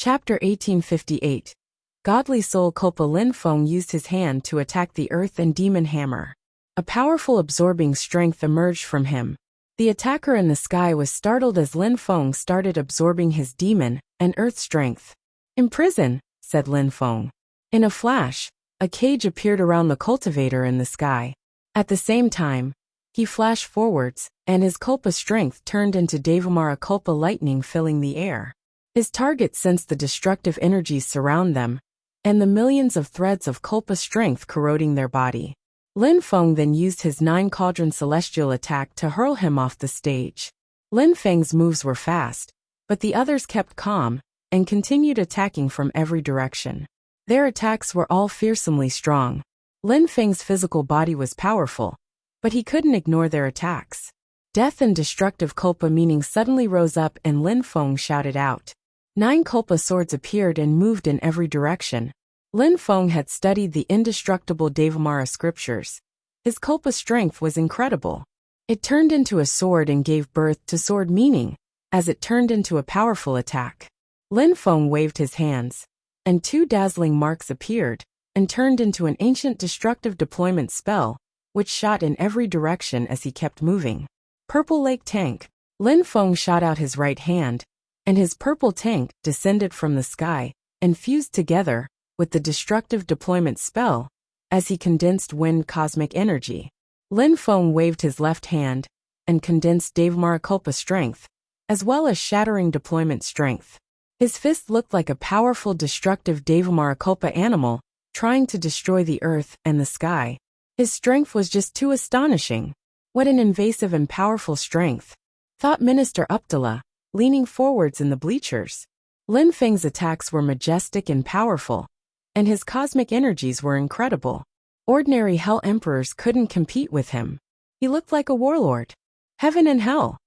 Chapter 1858. Godly Soul Culpa. Lin Feng used his hand to attack the earth and demon hammer. A powerful absorbing strength emerged from him. The attacker in the sky was startled as Lin Feng started absorbing his demon and earth strength. "Imprison," said Lin Feng. In a flash, a cage appeared around the cultivator in the sky. At the same time, he flashed forwards, and his Culpa strength turned into Devamara Culpa lightning filling the air. His target sensed the destructive energies surround them, and the millions of threads of Culpa strength corroding their body. Lin Feng then used his 9 Cauldron Celestial attack to hurl him off the stage. Lin Feng's moves were fast, but the others kept calm and continued attacking from every direction. Their attacks were all fearsomely strong. Lin Feng's physical body was powerful, but he couldn't ignore their attacks. Death and destructive Culpa meaning suddenly rose up and Lin Feng shouted out. 9 Culpa swords appeared and moved in every direction. Lin Feng had studied the indestructible Devamara scriptures. His Culpa strength was incredible. It turned into a sword and gave birth to sword meaning, as it turned into a powerful attack. Lin Feng waved his hands, and 2 dazzling marks appeared, and turned into an ancient destructive deployment spell, which shot in every direction as he kept moving. Purple Lake Tank. Lin Feng shot out his right hand, and his purple tank descended from the sky and fused together with the destructive deployment spell as he condensed wind cosmic energy. Lin Feng waved his left hand and condensed Devamara Culpa strength, as well as shattering deployment strength. His fist looked like a powerful destructive Devamara Culpa animal trying to destroy the earth and the sky. His strength was just too astonishing. What an invasive and powerful strength, thought Minister Uptala, leaning forwards in the bleachers. Lin Feng's attacks were majestic and powerful, and his cosmic energies were incredible. Ordinary Hell Emperors couldn't compete with him. He looked like a warlord. "Heaven and hell,"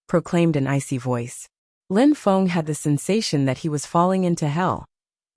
proclaimed an icy voice. Lin Feng had the sensation that he was falling into hell,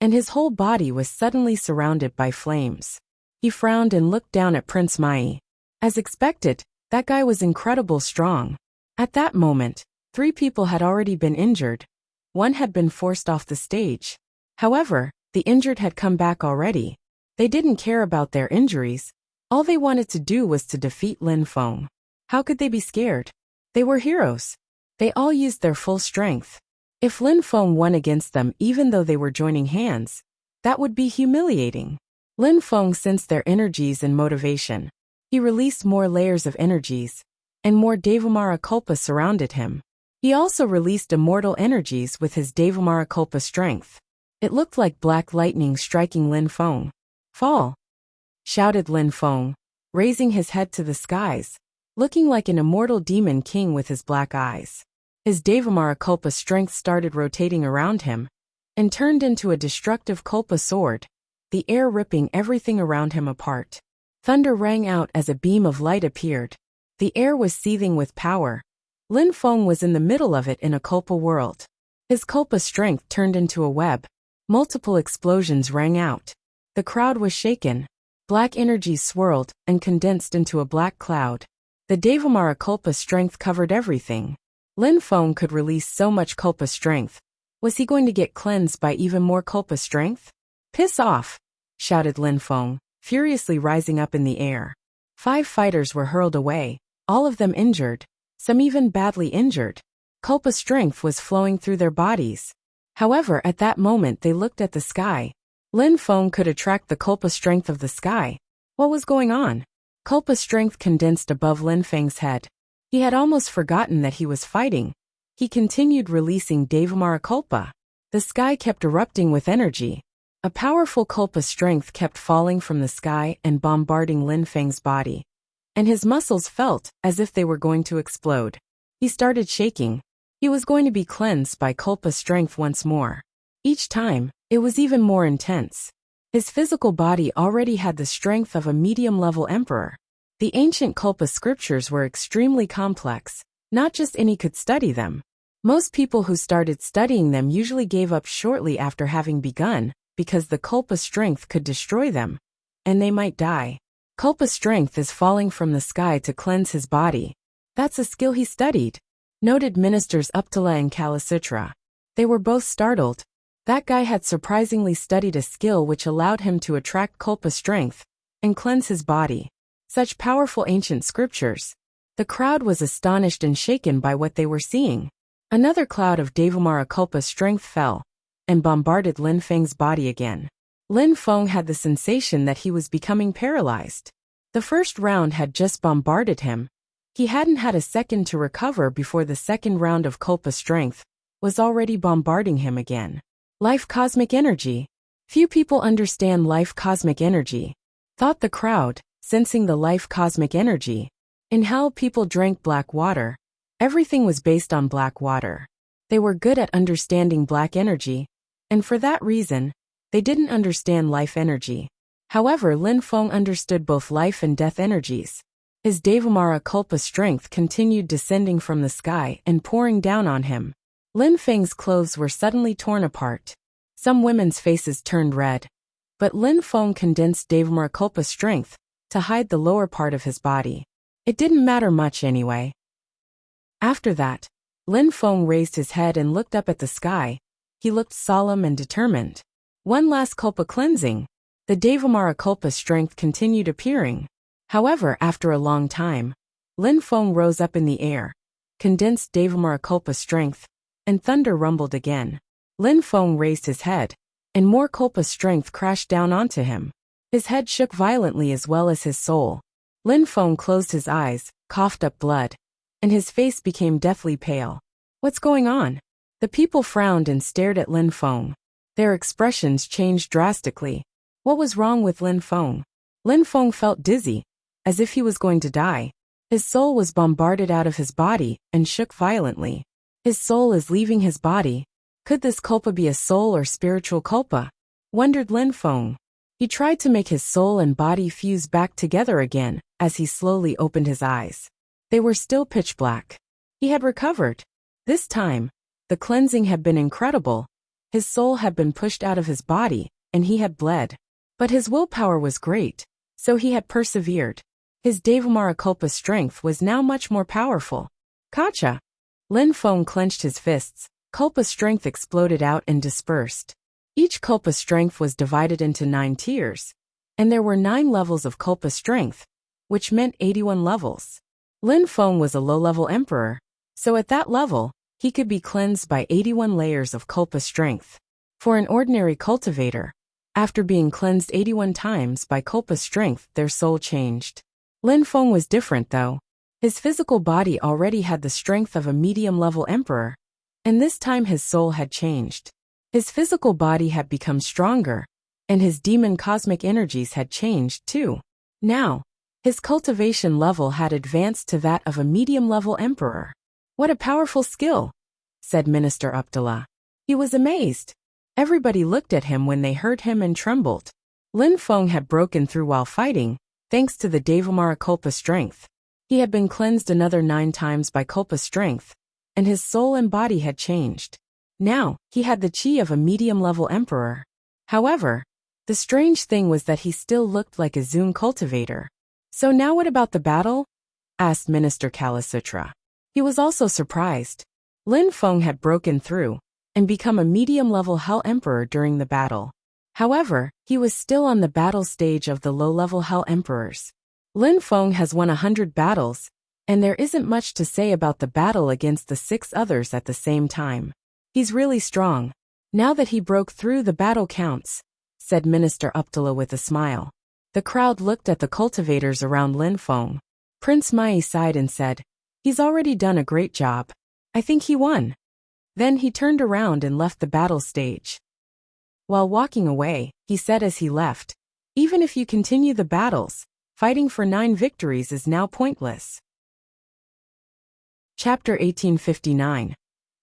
and his whole body was suddenly surrounded by flames. He frowned and looked down at Prince Mai. As expected, that guy was incredible strong. At that moment, 3 people had already been injured. 1 had been forced off the stage. However, the injured had come back already. They didn't care about their injuries. All they wanted to do was to defeat Lin Feng. How could they be scared? They were heroes. They all used their full strength. If Lin Feng won against them even though they were joining hands, that would be humiliating. Lin Feng sensed their energies and motivation. He released more layers of energies, and more Devamara Culpa surrounded him. He also released immortal energies with his Devamara Culpa strength. It looked like black lightning striking Lin Feng. "Fall!" shouted Lin Feng, raising his head to the skies, looking like an immortal demon king with his black eyes. His Devamara Culpa strength started rotating around him, and turned into a destructive Culpa sword, the air ripping everything around him apart. Thunder rang out as a beam of light appeared. The air was seething with power. Lin Feng was in the middle of it in a Culpa world. His Culpa strength turned into a web. Multiple explosions rang out. The crowd was shaken. Black energy swirled and condensed into a black cloud. The Devamara Culpa strength covered everything. Lin Feng could release so much Culpa strength. Was he going to get cleansed by even more Culpa strength? "Piss off!" shouted Lin Feng, furiously rising up in the air. 5 fighters were hurled away, all of them injured, some even badly injured. Culpa strength was flowing through their bodies. However, at that moment they looked at the sky. Lin Feng could attract the Culpa strength of the sky. What was going on? Culpa strength condensed above Lin Feng's head. He had almost forgotten that he was fighting. He continued releasing Devamara Culpa. The sky kept erupting with energy. A powerful Culpa strength kept falling from the sky and bombarding Lin Feng's body, and his muscles felt as if they were going to explode. He started shaking. He was going to be cleansed by Culpa strength once more. Each time, it was even more intense. His physical body already had the strength of a medium-level emperor. The ancient Culpa scriptures were extremely complex. Not just any could study them. Most people who started studying them usually gave up shortly after having begun, because the Culpa strength could destroy them, and they might die. Culpa strength is falling from the sky to cleanse his body. That's a skill he studied, noted Ministers Uptala and Kalasutra. They were both startled. That guy had surprisingly studied a skill which allowed him to attract Kulpa strength and cleanse his body. Such powerful ancient scriptures. The crowd was astonished and shaken by what they were seeing. Another cloud of Devamara Kulpa strength fell and bombarded Lin Feng's body again. Lin Feng had the sensation that he was becoming paralyzed. The first round had just bombarded him. He hadn't had a second to recover before the second round of Kulpa strength was already bombarding him again. Life cosmic energy. Few people understand life cosmic energy, thought the crowd, sensing the life cosmic energy. In hell, people drank black water. Everything was based on black water. They were good at understanding black energy, and for that reason, they didn't understand life energy. However, Lin Feng understood both life and death energies. His Devamara Kulpa strength continued descending from the sky and pouring down on him. Lin Feng's clothes were suddenly torn apart. Some women's faces turned red. But Lin Feng condensed Devamara Kulpa strength to hide the lower part of his body. It didn't matter much anyway. After that, Lin Feng raised his head and looked up at the sky. He looked solemn and determined. One last Kulpa cleansing. The Devamara Kulpa strength continued appearing. However, after a long time, Lin Feng rose up in the air, condensed Devamara Kulpa strength, and thunder rumbled again. Lin Feng raised his head, and more Kulpa strength crashed down onto him. His head shook violently as well as his soul. Lin Feng closed his eyes, coughed up blood, and his face became deathly pale. What's going on? The people frowned and stared at Lin Feng. Their expressions changed drastically. What was wrong with Lin Feng? Lin Feng felt dizzy, as if he was going to die. His soul was bombarded out of his body and shook violently. His soul is leaving his body. Could this Kulpa be a soul or spiritual Kulpa? Wondered Lin Feng. He tried to make his soul and body fuse back together again as he slowly opened his eyes. They were still pitch black. He had recovered. This time, the cleansing had been incredible. His soul had been pushed out of his body, and he had bled. But his willpower was great, so he had persevered. His Devamara Kulpa strength was now much more powerful. Kacha! Lin Feng clenched his fists. Kulpa strength exploded out and dispersed. Each Kulpa strength was divided into 9 tiers, and there were 9 levels of Kulpa strength, which meant 81 levels. Lin Feng was a low-level emperor, so at that level, he could be cleansed by 81 layers of Kulpa strength. For an ordinary cultivator, after being cleansed 81 times by Kulpa strength, their soul changed. Lin Feng was different though. His physical body already had the strength of a medium-level emperor, and this time his soul had changed. His physical body had become stronger, and his demon cosmic energies had changed too. Now, his cultivation level had advanced to that of a medium-level emperor. What a powerful skill, said Minister Abdullah. He was amazed. Everybody looked at him when they heard him and trembled. Lin Feng had broken through while fighting, thanks to the Devamara Kulpa strength. He had been cleansed another 9 times by Kulpa strength, and his soul and body had changed. Now, he had the chi of a medium-level emperor. However, the strange thing was that he still looked like a Zun cultivator. So now what about the battle? Asked Minister Kalasutra. He was also surprised. Lin Feng had broken through and become a medium-level Hell Emperor during the battle. However, he was still on the battle stage of the low-level Hell Emperors. Lin Feng has won 100 battles, and there isn't much to say about the battle against the 6 others at the same time. He's really strong. Now that he broke through, the battle counts, said Minister Abdullah with a smile. The crowd looked at the cultivators around Lin Feng. Prince Mai sighed and said, "He's already done a great job. I think he won." Then he turned around and left the battle stage. While walking away, he said as he left, "Even if you continue the battles, fighting for 9 victories is now pointless." Chapter 1859.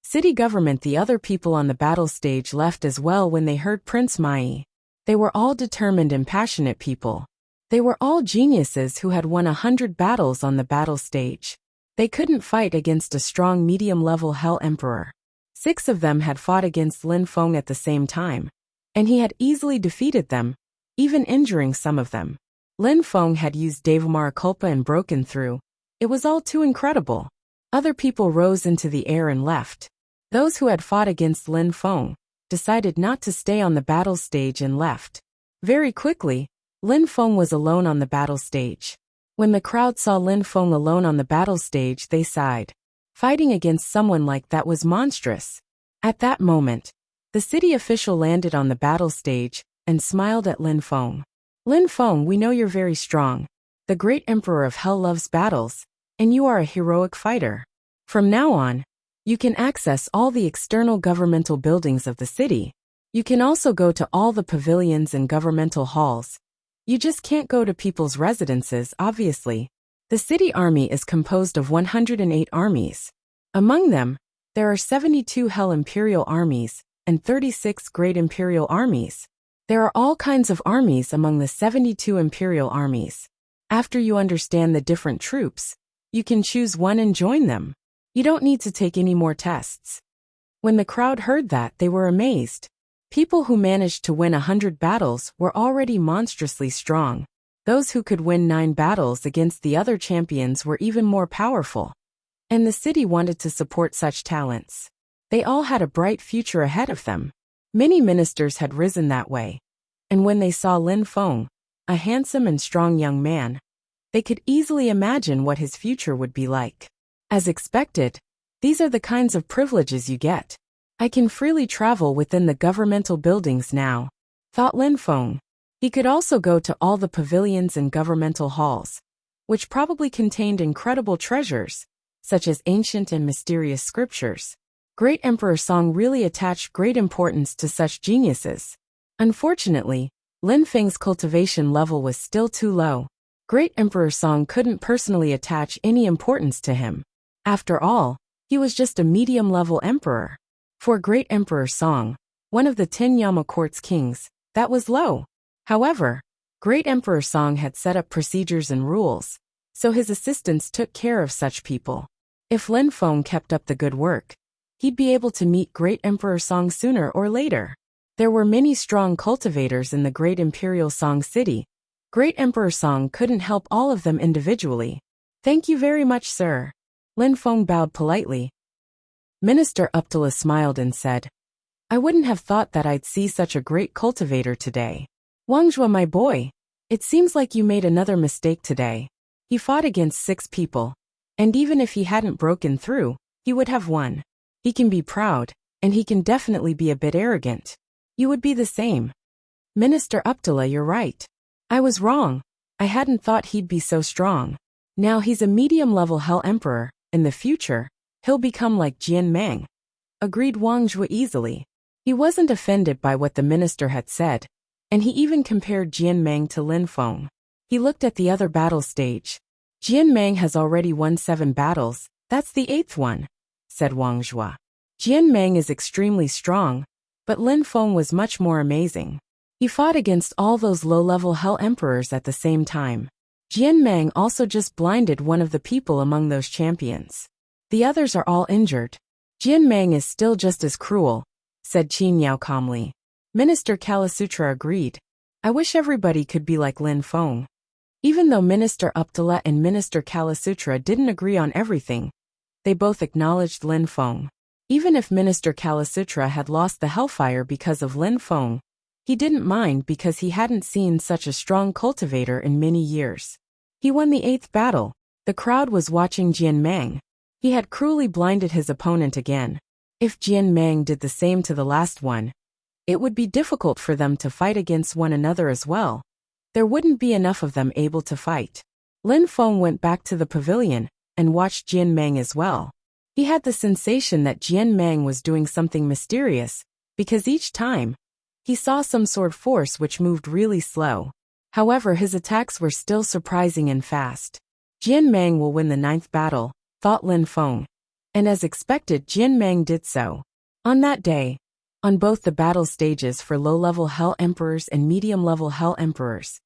City government. The other people on the battle stage left as well when they heard Prince Mai. They were all determined and passionate people. They were all geniuses who had won 100 battles on the battle stage. They couldn't fight against a strong medium-level Hell Emperor. 6 of them had fought against Lin Feng at the same time, and he had easily defeated them, even injuring some of them. Lin Feng had used Devamara Kulpa and broken through. It was all too incredible. Other people rose into the air and left. Those who had fought against Lin Feng decided not to stay on the battle stage and left. Very quickly, Lin Feng was alone on the battle stage. When the crowd saw Lin Feng alone on the battle stage, they sighed. Fighting against someone like that was monstrous. At that moment, the city official landed on the battle stage and smiled at Lin Feng. Lin Feng, we know you're very strong. The great emperor of hell loves battles, and you are a heroic fighter. From now on, you can access all the external governmental buildings of the city. You can also go to all the pavilions and governmental halls. You just can't go to people's residences, obviously. The city army is composed of 108 armies. Among them, there are 72 Hell Imperial armies and 36 Great Imperial armies. There are all kinds of armies among the 72 Imperial armies. After you understand the different troops, you can choose one and join them. You don't need to take any more tests. When the crowd heard that, they were amazed. People who managed to win 100 battles were already monstrously strong. Those who could win 9 battles against the other champions were even more powerful. And the city wanted to support such talents. They all had a bright future ahead of them. Many ministers had risen that way. And when they saw Lin Feng, a handsome and strong young man, they could easily imagine what his future would be like. As expected, these are the kinds of privileges you get. I can freely travel within the governmental buildings now, thought Lin Feng. He could also go to all the pavilions and governmental halls, which probably contained incredible treasures, such as ancient and mysterious scriptures. Great Emperor Song really attached great importance to such geniuses. Unfortunately, Lin Feng's cultivation level was still too low. Great Emperor Song couldn't personally attach any importance to him. After all, he was just a medium-level emperor. For Great Emperor Song, one of the 10 Yama court's kings, that was low. However, Great Emperor Song had set up procedures and rules, so his assistants took care of such people. If Lin Feng kept up the good work, he'd be able to meet Great Emperor Song sooner or later. There were many strong cultivators in the Great Imperial Song City. Great Emperor Song couldn't help all of them individually. Thank you very much, sir. Lin Feng bowed politely. Minister Uptala smiled and said, I wouldn't have thought that I'd see such a great cultivator today. Wangzhua, my boy, it seems like you made another mistake today. He fought against 6 people, and even if he hadn't broken through, he would have won. He can be proud, and he can definitely be a bit arrogant. You would be the same. Minister Uptala, you're right. I was wrong. I hadn't thought he'd be so strong. Now he's a medium-level Hell Emperor. In the future, he'll become like Jian Mang. Agreed Wang Zhuo easily. He wasn't offended by what the minister had said, and he even compared Jian Mang to Lin Feng. He looked at the other battle stage. Jian Mang has already won 7 battles, that's the 8th one, said Wang Zhuo. Jian Mang is extremely strong, but Lin Feng was much more amazing. He fought against all those low-level Hell Emperors at the same time. Jian Mang also just blinded one of the people among those champions. The others are all injured. Jian Mang is still just as cruel, said Qin Yao calmly. Minister Kalasutra agreed. I wish everybody could be like Lin Feng. Even though Minister Uptala and Minister Kalasutra didn't agree on everything, they both acknowledged Lin Feng. Even if Minister Kalasutra had lost the Hellfire because of Lin Feng, he didn't mind because he hadn't seen such a strong cultivator in many years. He won the 8th battle. The crowd was watching Jian Mang. He had cruelly blinded his opponent again. If Jian Mang did the same to the last one, it would be difficult for them to fight against one another as well. There wouldn't be enough of them able to fight. Lin Feng went back to the pavilion and watched Jian Mang as well. He had the sensation that Jian Mang was doing something mysterious, because each time, he saw some sword force which moved really slow. However, his attacks were still surprising and fast. Jian Mang will win the 9th battle, thought Lin Feng. And as expected, Jian Mang did so. On that day, on both the battle stages for low-level Hell Emperors and medium-level Hell Emperors,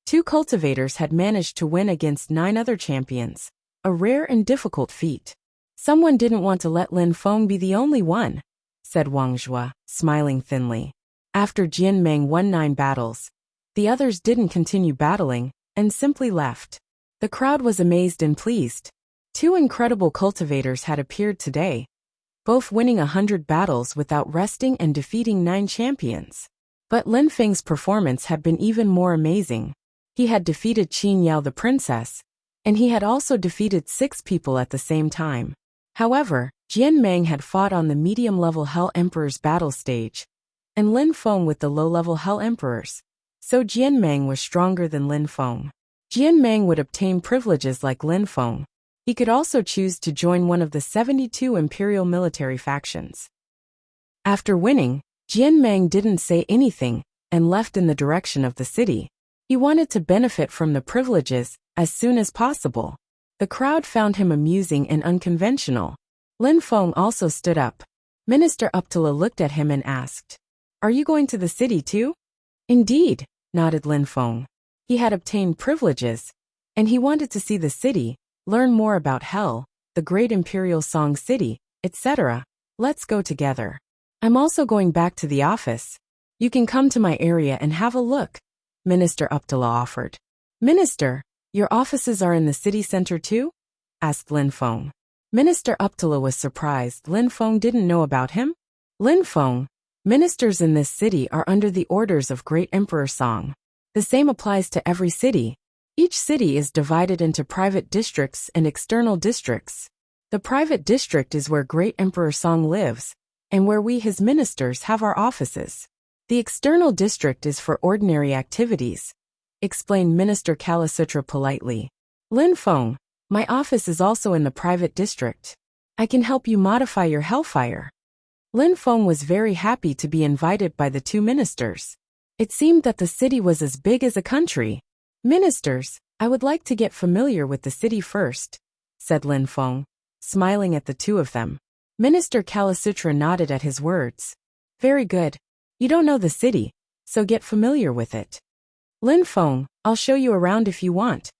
2 cultivators had managed to win against 9 other champions, a rare and difficult feat. Someone didn't want to let Lin Feng be the only one, said Wang Zhuo, smiling thinly. After Jian Mang won 9 battles, the others didn't continue battling, and simply left. The crowd was amazed and pleased. 2 incredible cultivators had appeared today. both winning 100 battles without resting and defeating 9 champions. But Lin Feng's performance had been even more amazing. He had defeated Qin Yao the princess, and he had also defeated 6 people at the same time. However, Jian Meng had fought on the medium-level Hell Emperor's battle stage, and Lin Feng with the low-level Hell Emperors. So Jian Meng was stronger than Lin Feng. Jian Meng would obtain privileges like Lin Feng. He could also choose to join one of the 72 imperial military factions. After winning, Jian Meng didn't say anything and left in the direction of the city. He wanted to benefit from the privileges as soon as possible. The crowd found him amusing and unconventional. Lin Feng also stood up. Minister Uptala looked at him and asked, "Are you going to the city too?" "Indeed," nodded Lin Feng. He had obtained privileges, and he wanted to see the city, learn more about Hell, the great imperial Song city, etc. "Let's go together. I'm also going back to the office. You can come to my area and have a look," Minister Uptala offered. "Minister, your offices are in the city center too?" asked Lin Feng. Minister Uptala was surprised Lin Feng didn't know about him. "Lin Feng, ministers in this city are under the orders of Great Emperor Song. The same applies to every city. Each city is divided into private districts and external districts. The private district is where Great Emperor Song lives, and where we his ministers have our offices. The external district is for ordinary activities," explained Minister Kalasutra politely. "Lin Feng, my office is also in the private district. I can help you modify your hellfire." Lin Feng was very happy to be invited by the 2 ministers. It seemed that the city was as big as a country. "Ministers, I would like to get familiar with the city first," said Lin Feng, smiling at the 2 of them. Minister Kalasutra nodded at his words. "Very good. You don't know the city, so get familiar with it." "Lin Feng, I'll show you around if you want,"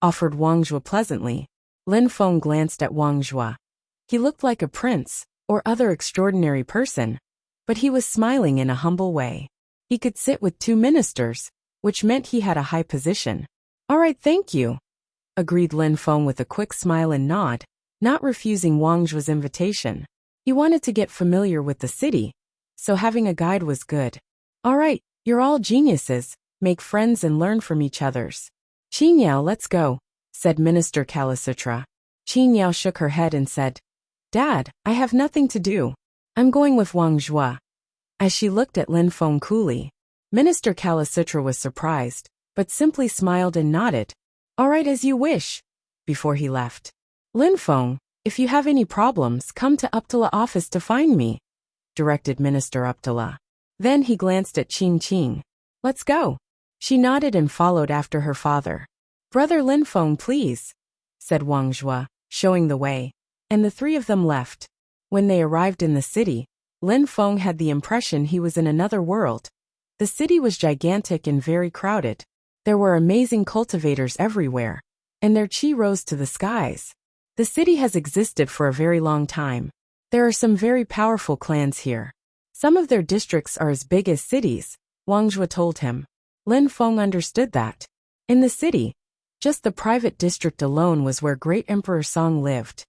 offered Wang Zhuo pleasantly. Lin Feng glanced at Wang Zhuo. He looked like a prince or other extraordinary person, but he was smiling in a humble way. He could sit with 2 ministers, which meant he had a high position. "All right, thank you," agreed Lin Feng with a quick smile and nod, not refusing Wang Zhuo's invitation. He wanted to get familiar with the city, so having a guide was good. "All right, you're all geniuses, make friends and learn from each other's. Qin Yao, let's go," said Minister Kalasutra. Qin Yao shook her head and said, "Dad, I have nothing to do. I'm going with Wang Zhuo." As she looked at Lin Feng coolly, Minister Kalasutra was surprised, but simply smiled and nodded. "All right, as you wish," before he left. "Lin Feng, if you have any problems, come to Uptala office to find me," directed Minister Uptala. Then he glanced at Qing Qing. "Let's go." She nodded and followed after her father. "Brother Lin Feng, please," said Wang Zhuo, showing the way, and the 3 of them left. When they arrived in the city, Lin Feng had the impression he was in another world. The city was gigantic and very crowded. There were amazing cultivators everywhere, and their qi rose to the skies. The city has existed for a very long time. There are some very powerful clans here. Some of their districts are as big as cities, Wang Zhuo told him. Lin Feng understood that. In the city, just the private district alone was where Great Emperor Song lived.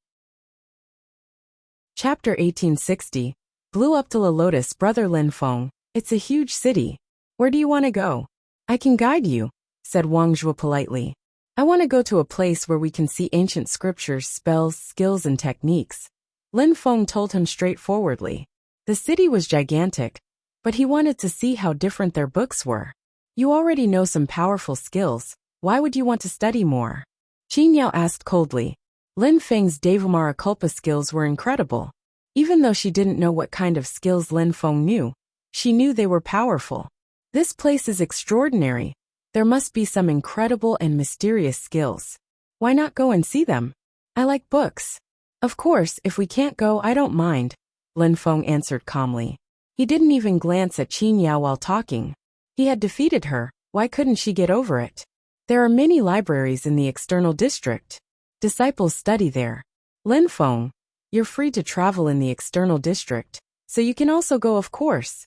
Chapter 1860. Blew up to the Lotus. Brother Lin Feng, it's a huge city. Where do you want to go? "I can guide you," said Wang Zhuo politely. "I want to go to a place where we can see ancient scriptures, spells, skills and techniques," Lin Feng told him straightforwardly. The city was gigantic, but he wanted to see how different their books were. "You already know some powerful skills. Why would you want to study more?" Qin Yao asked coldly. Lin Feng's Devamara Culpa skills were incredible. Even though she didn't know what kind of skills Lin Feng knew, she knew they were powerful. "This place is extraordinary. There must be some incredible and mysterious skills. Why not go and see them? I like books." "Of course, if we can't go, I don't mind," Lin Feng answered calmly. He didn't even glance at Qin Yao while talking. He had defeated her, why couldn't she get over it? There are many libraries in the external district. Disciples study there. "Lin Feng, you're free to travel in the external district, so you can also go, of course,"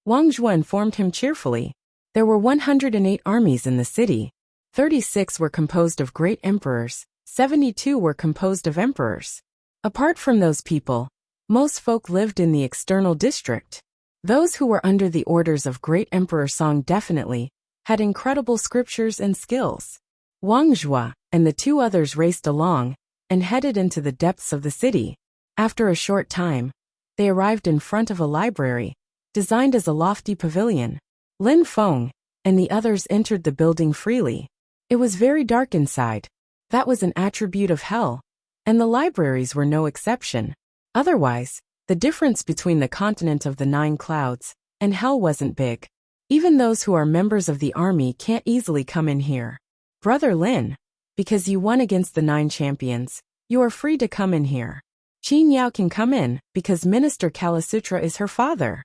Wang Zhuo informed him cheerfully. There were 108 armies in the city. 36 were composed of great emperors, 72 were composed of emperors. Apart from those people, Most folk lived in the external district. Those who were under the orders of Great Emperor Song definitely had incredible scriptures and skills. Wang Zhua and the two others raced along and headed into the depths of the city. After a short time, they arrived in front of a library, designed as a lofty pavilion. Lin Feng and the others entered the building freely. It was very dark inside. That was an attribute of hell, and the libraries were no exception. Otherwise, the difference between the continent of the 9 clouds and hell wasn't big. Even those who are members of the army can't easily come in here. Brother Lin, because you won against the 9 champions, you are free to come in here. Qin Yao can come in because Minister Kalasutra is her father.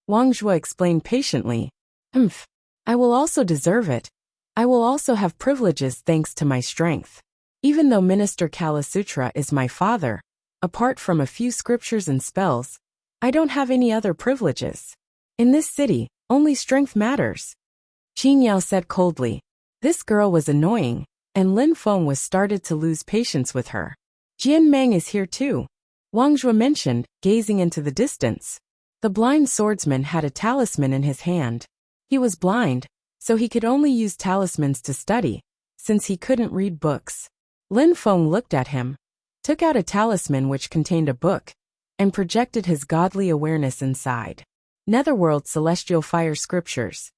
Wang Zhua explained patiently. I will also deserve it. I will also have privileges thanks to my strength. Even though Minister Kalasutra is my father, apart from a few scriptures and spells, I don't have any other privileges. In this city, only strength matters. Qin Yao said coldly. This girl was annoying, and Lin Feng was started to lose patience with her. Jian Meng is here too, Wang Zhua mentioned, gazing into the distance. The blind swordsman had a talisman in his hand. He was blind, so he could only use talismans to study, since he couldn't read books. Lin Feng looked at him, took out a talisman which contained a book, and projected his godly awareness inside. Netherworld Celestial Fire Scriptures.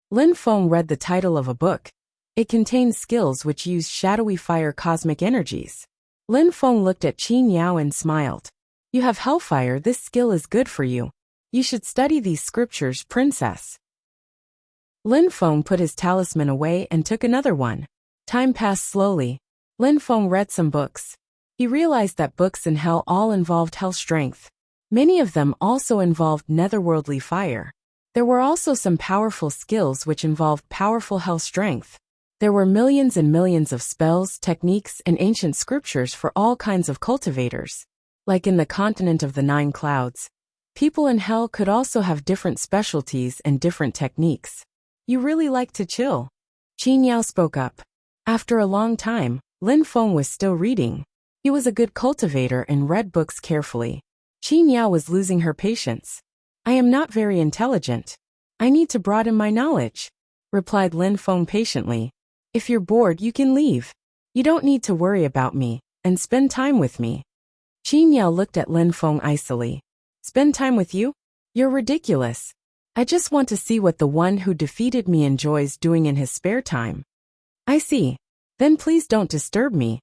Lin Feng read the title of a book. It contained skills which used shadowy fire cosmic energies. Lin Feng looked at Qin Yao and smiled. You have hellfire, this skill is good for you. You should study these scriptures, princess. Lin Feng put his talisman away and took another one. Time passed slowly. Lin Feng read some books. He realized that books in hell all involved hell strength. Many of them also involved netherworldly fire. There were also some powerful skills which involved powerful hell strength. There were millions and millions of spells, techniques, and ancient scriptures for all kinds of cultivators. Like in the continent of the 9 clouds, people in hell could also have different specialties and different techniques. You really like to chill. Qin Yao spoke up. After a long time, Lin Feng was still reading. He was a good cultivator and read books carefully. Qin Yao was losing her patience. I am not very intelligent. I need to broaden my knowledge, replied Lin Feng patiently. If you're bored, you can leave. You don't need to worry about me, and spend time with me. Qin Yao looked at Lin Feng icily. Spend time with you? You're ridiculous. I just want to see what the one who defeated me enjoys doing in his spare time. I see. Then please don't disturb me.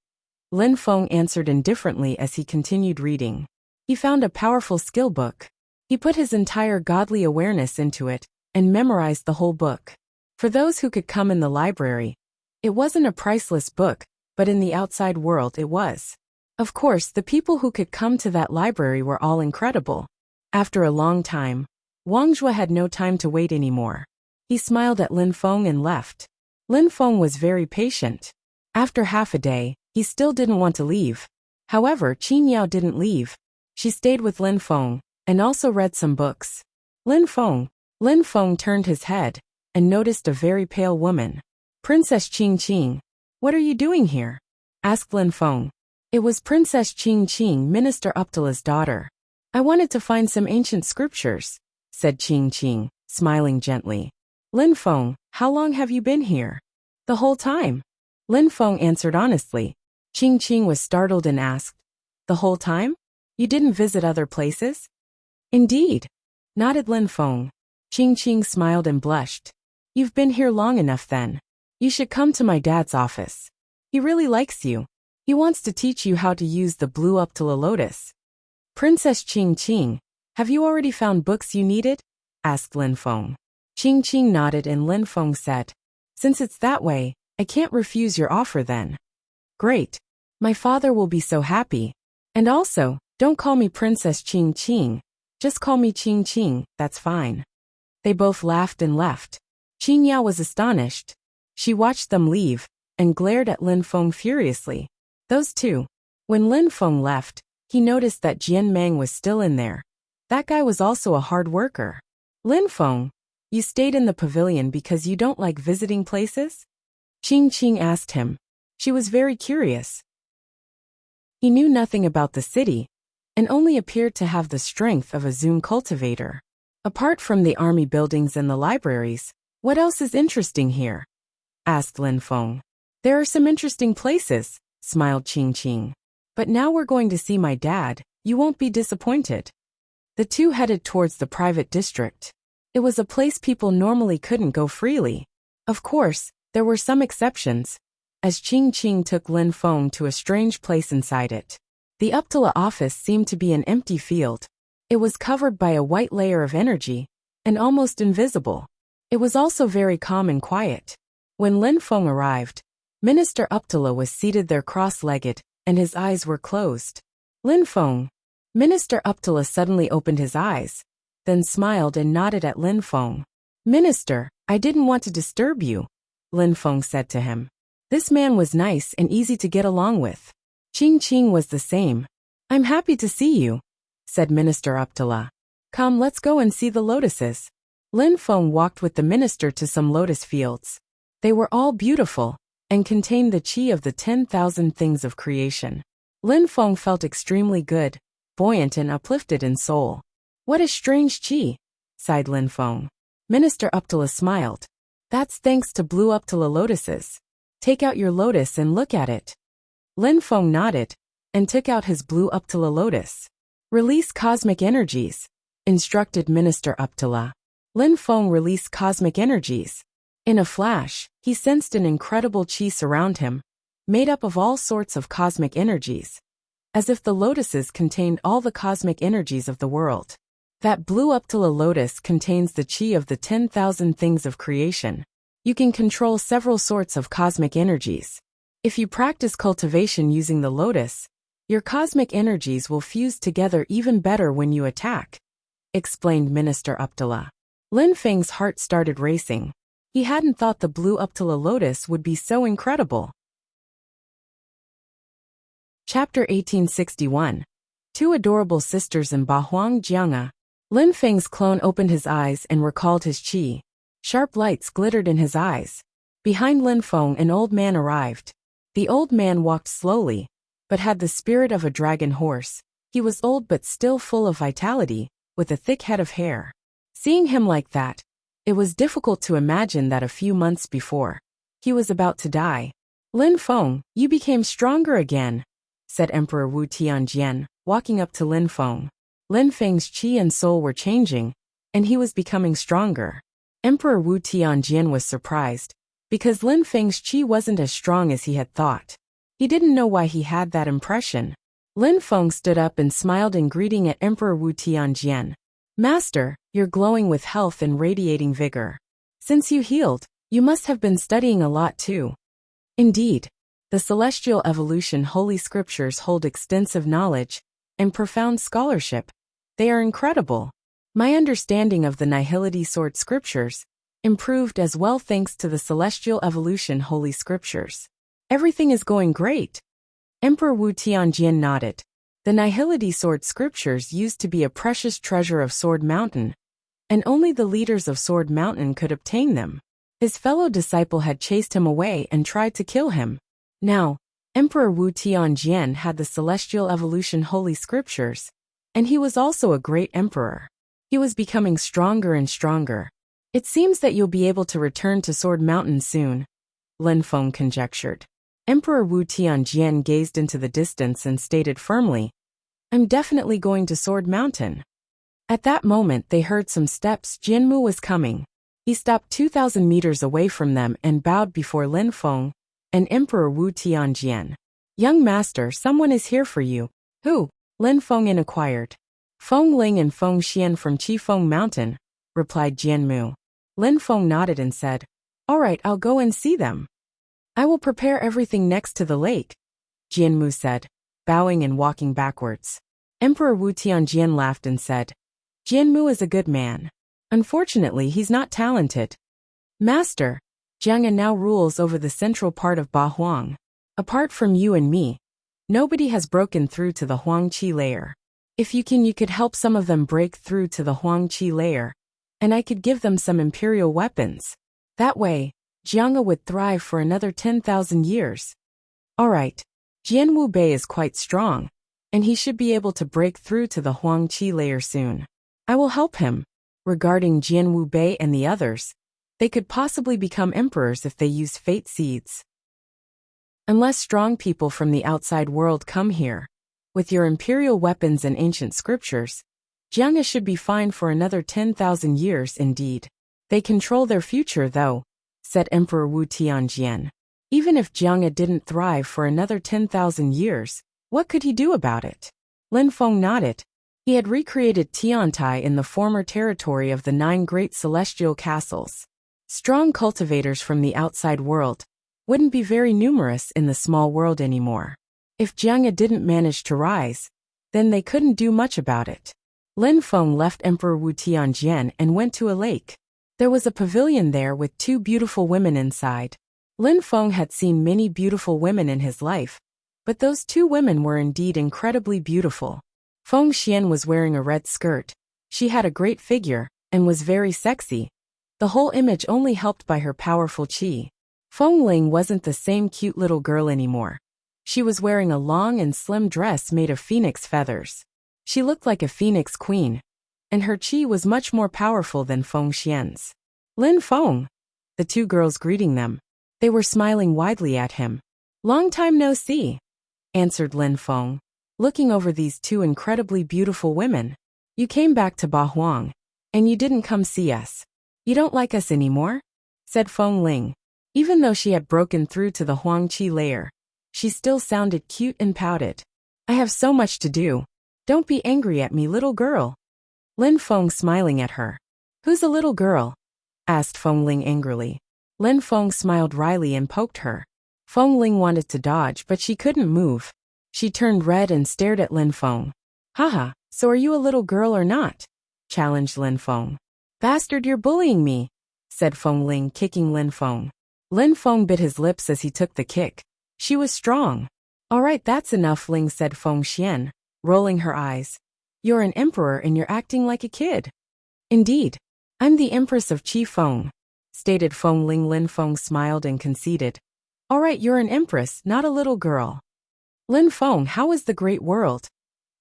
Lin Feng answered indifferently as he continued reading. He found a powerful skill book. He put his entire godly awareness into it, and memorized the whole book. For those who could come in the library, it wasn't a priceless book, but in the outside world it was. Of course, the people who could come to that library were all incredible. After a long time, Wang Zhua had no time to wait anymore. He smiled at Lin Feng and left. Lin Feng was very patient. After half a day, he still didn't want to leave. However, Qin Yao didn't leave. She stayed with Lin Feng, and also read some books. Lin Feng turned his head, and noticed a very pale woman. Princess Qing Qing, what are you doing here? Asked Lin Feng. It was Princess Qing Qing, Minister Uptala's daughter. I wanted to find some ancient scriptures, said Qing Qing, smiling gently. Lin Feng, how long have you been here? The whole time. Lin Feng answered honestly. Qing Qing was startled and asked, the whole time? You didn't visit other places? Indeed, nodded Lin Feng. Qing Qing smiled and blushed. You've been here long enough then. You should come to my dad's office. He really likes you. He wants to teach you how to use the blue Uptala lotus. Princess Qing Qing, have you already found books you needed? Asked Lin Feng. Qing Qing nodded and Lin Feng said, since it's that way, I can't refuse your offer then. Great. My father will be so happy. And also, don't call me Princess Qing Qing. Just call me Qing Qing, that's fine. They both laughed and left. Qin Yao was astonished. She watched them leave, and glared at Lin Feng furiously. Those two. When Lin Feng left, he noticed that Jian Meng was still in there. That guy was also a hard worker. Lin Feng, you stayed in the pavilion because you don't like visiting places? Qing Qing asked him. She was very curious. He knew nothing about the city, and only appeared to have the strength of a Zoom cultivator. Apart from the army buildings and the libraries, what else is interesting here? Asked Lin Feng. There are some interesting places, smiled Qing Qing. But now we're going to see my dad, you won't be disappointed. The two headed towards the private district. It was a place people normally couldn't go freely. Of course, there were some exceptions, as Qing Qing took Lin Feng to a strange place inside it. The Uptala office seemed to be an empty field. It was covered by a white layer of energy, and almost invisible. It was also very calm and quiet. When Lin Feng arrived, Minister Uptala was seated there cross-legged, and his eyes were closed. Lin Feng. Minister Uptala suddenly opened his eyes, then smiled and nodded at Lin Feng. Minister, I didn't want to disturb you, Lin Feng said to him. This man was nice and easy to get along with. Qing Qing was the same. I'm happy to see you, said Minister Uptala. Come, let's go and see the lotuses. Lin Feng walked with the minister to some lotus fields. They were all beautiful, and contained the qi of the 10,000 things of creation. Lin Feng felt extremely good, buoyant and uplifted in soul. What a strange qi, sighed Lin Feng. Minister Uptala smiled. That's thanks to blue Uptala lotuses. Take out your lotus and look at it. Lin Feng nodded, and took out his blue Uptala lotus. Release cosmic energies, instructed Minister Uptala. Lin Feng released cosmic energies. In a flash, he sensed an incredible qi surround him, made up of all sorts of cosmic energies, as if the lotuses contained all the cosmic energies of the world. That blue Uptala lotus contains the qi of the 10,000 things of creation. You can control several sorts of cosmic energies. If you practice cultivation using the lotus, your cosmic energies will fuse together even better when you attack, explained Minister Uptala. Lin Feng's heart started racing. He hadn't thought the blue Uptala lotus would be so incredible. Chapter 1861. Two adorable sisters in Bahuang Jianga. Lin Feng's clone opened his eyes and recalled his qi. Sharp lights glittered in his eyes. Behind Lin Feng, an old man arrived. The old man walked slowly, but had the spirit of a dragon horse. He was old but still full of vitality, with a thick head of hair. Seeing him like that, it was difficult to imagine that a few months before, he was about to die. Lin Feng, you became stronger again, said Emperor Wu Tianjian, walking up to Lin Feng. Lin Feng's qi and soul were changing, and he was becoming stronger. Emperor Wu Tianjian was surprised, because Lin Feng's qi wasn't as strong as he had thought. He didn't know why he had that impression. Lin Feng stood up and smiled in greeting at Emperor Wu Tianjian. Master, you're glowing with health and radiating vigor. Since you healed, you must have been studying a lot too. Indeed, the celestial evolution holy scriptures hold extensive knowledge and profound scholarship. They are incredible. My understanding of the Nihility Sword scriptures improved as well thanks to the celestial evolution holy scriptures. Everything is going great. Emperor Wu Tianjian nodded. The Nihility Sword scriptures used to be a precious treasure of Sword Mountain, and only the leaders of Sword Mountain could obtain them. His fellow disciple had chased him away and tried to kill him. Now, Emperor Wu Tianjian had the celestial evolution holy scriptures, and he was also a great emperor. He was becoming stronger and stronger. It seems that you'll be able to return to Sword Mountain soon, Lin Feng conjectured. Emperor Wu Tianjian gazed into the distance and stated firmly, I'm definitely going to Sword Mountain. At that moment they heard some steps. Jianmu was coming. He stopped 2,000 meters away from them and bowed before Lin Feng and Emperor Wu Tianjian. Young master, someone is here for you. Who? Lin Feng inquired. Feng Ling and Feng Xian from Qifeng Mountain, replied Jianmu. Lin Feng nodded and said, All right, I'll go and see them. I will prepare everything next to the lake, Jianmu said, bowing and walking backwards. Emperor Wu Tianjian laughed and said, Jianmu is a good man. Unfortunately, he's not talented. Master, Jianga now rules over the central part of Bahuang. Apart from you and me, nobody has broken through to the Huang Qi layer. If you could help some of them break through to the Huang Qi layer, and I could give them some imperial weapons. That way, Jianga would thrive for another 10,000 years. All right. Jianwu Bei is quite strong, and he should be able to break through to the Huang Qi layer soon. I will help him. Regarding Jian Wu Bei and the others, they could possibly become emperors if they use fate seeds. Unless strong people from the outside world come here, with your imperial weapons and ancient scriptures, Jianghe should be fine for another 10,000 years indeed. They control their future though, said Emperor Wu Tianjian. Even if Jianghe didn't thrive for another 10,000 years, what could he do about it? Lin Feng nodded. He had recreated Tiantai in the former territory of the 9 great celestial castles. Strong cultivators from the outside world wouldn't be very numerous in the small world anymore. If Jianghe didn't manage to rise, then they couldn't do much about it. Lin Feng left Emperor Wu Tianjian and went to a lake. There was a pavilion there with 2 beautiful women inside. Lin Feng had seen many beautiful women in his life, but those 2 women were indeed incredibly beautiful. Feng Xian was wearing a red skirt. She had a great figure, and was very sexy. The whole image only helped by her powerful qi. Feng Ling wasn't the same cute little girl anymore. She was wearing a long and slim dress made of phoenix feathers. She looked like a phoenix queen, and her qi was much more powerful than Feng Xian's. Lin Feng! The 2 girls greeting them. They were smiling widely at him. Long time no see, answered Lin Feng, looking over these 2 incredibly beautiful women. You came back to Ba Huang, and you didn't come see us. You don't like us anymore? Said Feng Ling. Even though she had broken through to the Huang Qi layer, she still sounded cute and pouted. I have so much to do. Don't be angry at me, little girl. Lin Feng smiling at her. Who's a little girl? Asked Feng Ling angrily. Lin Feng smiled wryly and poked her. Feng Ling wanted to dodge, but she couldn't move. She turned red and stared at Lin Feng. Haha, so are you a little girl or not? Challenged Lin Feng. Bastard, you're bullying me, said Feng Ling, kicking Lin Feng. Lin Feng bit his lips as he took the kick. She was strong. All right, that's enough, Ling, said Feng Xian, rolling her eyes. You're an emperor and you're acting like a kid. Indeed. I'm the Empress of Qi Feng, stated Feng Ling. Lin Feng smiled and conceded. All right, you're an empress, not a little girl. Lin Feng, how is the Great World?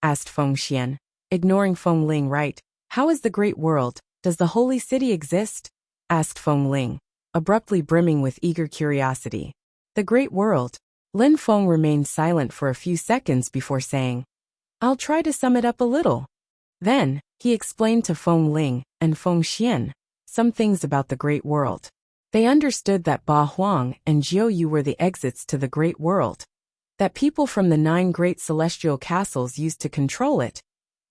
Asked Feng Xian, ignoring Feng Ling. Right. How is the Great World? Does the Holy City exist? Asked Feng Ling, abruptly brimming with eager curiosity. The Great World. Lin Feng remained silent for a few seconds before saying, I'll try to sum it up a little. Then, he explained to Feng Ling and Feng Xian some things about the Great World. They understood that Ba Huang and Jiu were the exits to the Great World, that people from the 9 great celestial castles used to control it,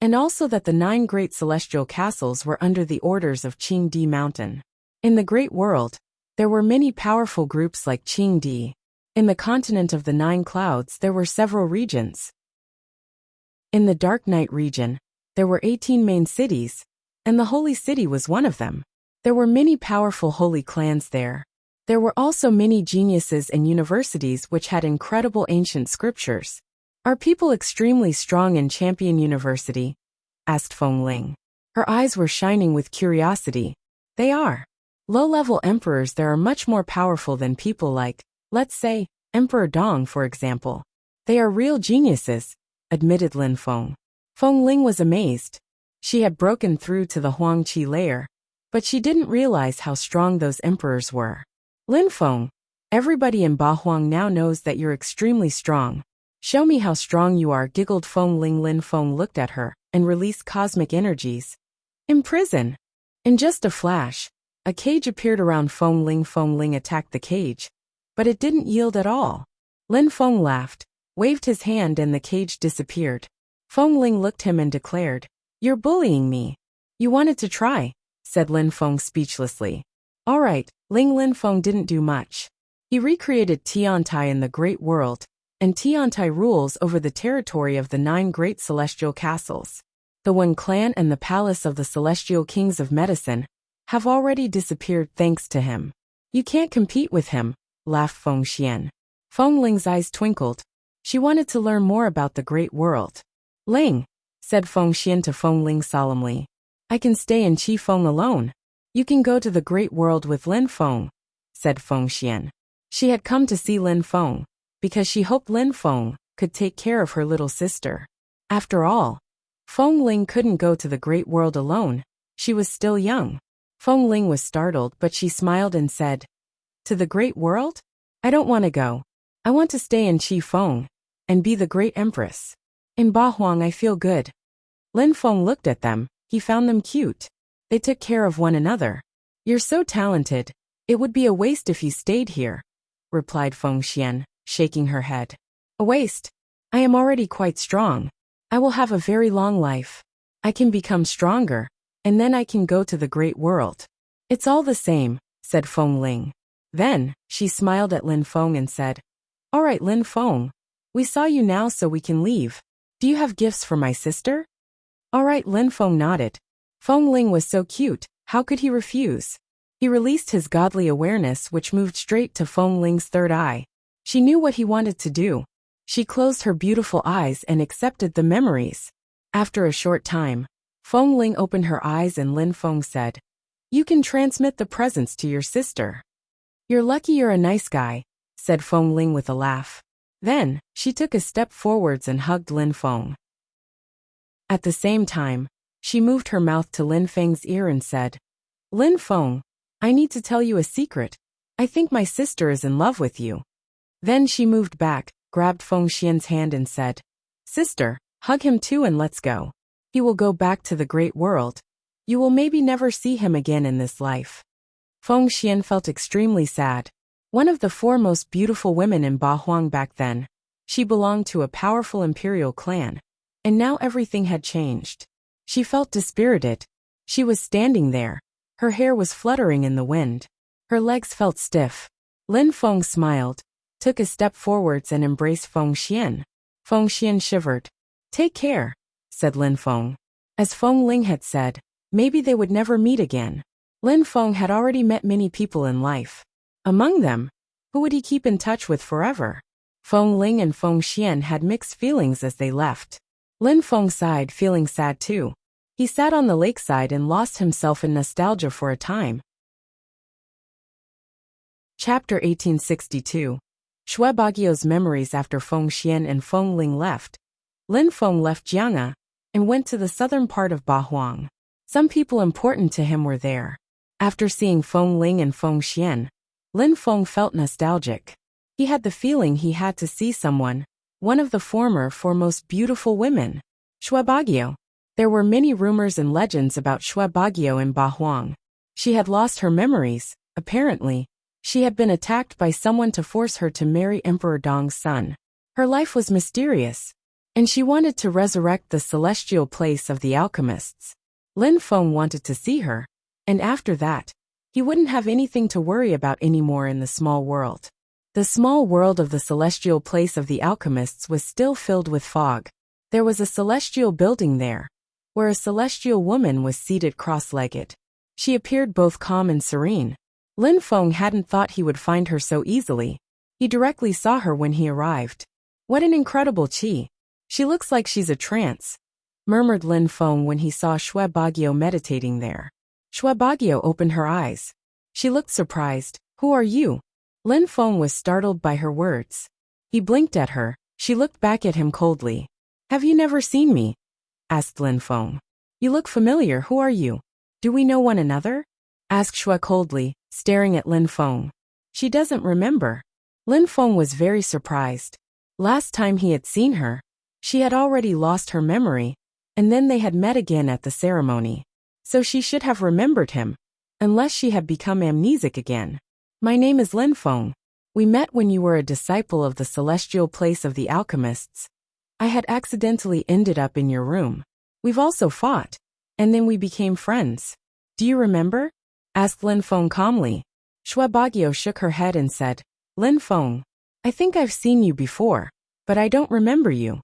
and also that the 9 great celestial castles were under the orders of Qingdi Mountain. In the Great World, there were many powerful groups like Qingdi. In the continent of the 9 clouds there were several regions. In the Dark Night region, there were 18 main cities, and the Holy City was one of them. There were many powerful holy clans there. There were also many geniuses and universities which had incredible ancient scriptures. Are people extremely strong in Champion University? Asked Feng Ling. Her eyes were shining with curiosity. They are. Low-level emperors there are much more powerful than people like, let's say, Emperor Dong for example. They are real geniuses, admitted Lin Feng. Feng Ling was amazed. She had broken through to the Huang Qi layer, but she didn't realize how strong those emperors were. Lin Feng, everybody in Ba Huang now knows that you're extremely strong. Show me how strong you are, giggled Feng Ling. Lin Feng looked at her and released cosmic energies. Imprison. In just a flash, a cage appeared around Feng Ling. Feng Ling attacked the cage, but it didn't yield at all. Lin Feng laughed, waved his hand and the cage disappeared. Feng Ling looked at him and declared, You're bullying me. You wanted to try, said Lin Feng speechlessly. All right, Lin Feng didn't do much. He recreated Tiantai in the Great World, and Tiantai rules over the territory of the 9 great celestial castles. The Wen clan and the palace of the celestial kings of medicine have already disappeared thanks to him. You can't compete with him, laughed Feng Xian. Feng Ling's eyes twinkled. She wanted to learn more about the Great World. Ling, said Feng Xian to Feng Ling solemnly. I can stay in Qi Feng alone. You can go to the Great World with Lin Feng, said Feng Xian. She had come to see Lin Feng because she hoped Lin Feng could take care of her little sister. After all, Feng Ling couldn't go to the great world alone. She was still young. Feng Ling was startled, but she smiled and said, "To the great world? I don't want to go. I want to stay in Qi Feng and be the great empress. In Ba Huang I feel good." Lin Feng looked at them. He found them cute. They took care of one another. "You're so talented. It would be a waste if you stayed here," replied Feng Xian, shaking her head. "A waste? I am already quite strong. I will have a very long life. I can become stronger, and then I can go to the great world." "It's all the same," said Feng Ling. Then, she smiled at Lin Feng and said, "All right, Lin Feng. We saw you now, so we can leave. Do you have gifts for my sister?" "All right," Lin Feng nodded. Feng Ling was so cute, how could he refuse? He released his godly awareness, which moved straight to Feng Ling's third eye. She knew what he wanted to do. She closed her beautiful eyes and accepted the memories. After a short time, Feng Ling opened her eyes and Lin Feng said, "You can transmit the presents to your sister." "You're lucky you're a nice guy," said Feng Ling with a laugh. Then, she took a step forwards and hugged Lin Feng. At the same time, she moved her mouth to Lin Feng's ear and said, "Lin Feng, I need to tell you a secret. I think my sister is in love with you." Then she moved back, grabbed Feng Xian's hand and said, "Sister, hug him too and let's go. He will go back to the great world. You will maybe never see him again in this life." Feng Xian felt extremely sad. One of the four most beautiful women in Ba Huang back then. She belonged to a powerful imperial clan. And now everything had changed. She felt dispirited. She was standing there. Her hair was fluttering in the wind. Her legs felt stiff. Lin Feng smiled, took a step forwards and embraced Feng Xian. Feng Xian shivered. "Take care," said Lin Feng. As Feng Ling had said, maybe they would never meet again. Lin Feng had already met many people in life. Among them, who would he keep in touch with forever? Feng Ling and Feng Xian had mixed feelings as they left. Lin Feng sighed, feeling sad too. He sat on the lakeside and lost himself in nostalgia for a time. Chapter 1862. Shui Bagio's memories. After Feng Xian and Feng Ling left, Lin Feng left Jiang'a and went to the southern part of Ba Huang. Some people important to him were there. After seeing Feng Ling and Feng Xian, Lin Feng felt nostalgic. He had the feeling he had to see someone, one of the former four most beautiful women, Shui Bagio. There were many rumors and legends about Shui Bagio in Ba Huang. She had lost her memories. Apparently, she had been attacked by someone to force her to marry Emperor Dong's son. Her life was mysterious, and she wanted to resurrect the celestial place of the alchemists. Lin Feng wanted to see her, and after that, he wouldn't have anything to worry about anymore in the small world. The small world of the celestial place of the alchemists was still filled with fog. There was a celestial building there, where a celestial woman was seated cross-legged. She appeared both calm and serene. Lin Feng hadn't thought he would find her so easily. He directly saw her when he arrived. "What an incredible qi. She looks like she's a trance," murmured Lin Feng when he saw Shui Bagio meditating there. Shui Bagio opened her eyes. She looked surprised. "Who are you?" Lin Feng was startled by her words. He blinked at her. She looked back at him coldly. "Have you never seen me?" asked Lin Feng. "You look familiar. Who are you? Do we know one another?" asked Shui coldly, staring at Lin Feng. "She doesn't remember." Lin Feng was very surprised. Last time he had seen her, she had already lost her memory, and then they had met again at the ceremony. So she should have remembered him, unless she had become amnesic again. "My name is Lin Feng. We met when you were a disciple of the celestial place of the alchemists. I had accidentally ended up in your room. We've also fought, and then we became friends. Do you remember?" asked Lin Feng calmly. Shui Bagio shook her head and said, "Lin Feng, I think I've seen you before, but I don't remember you."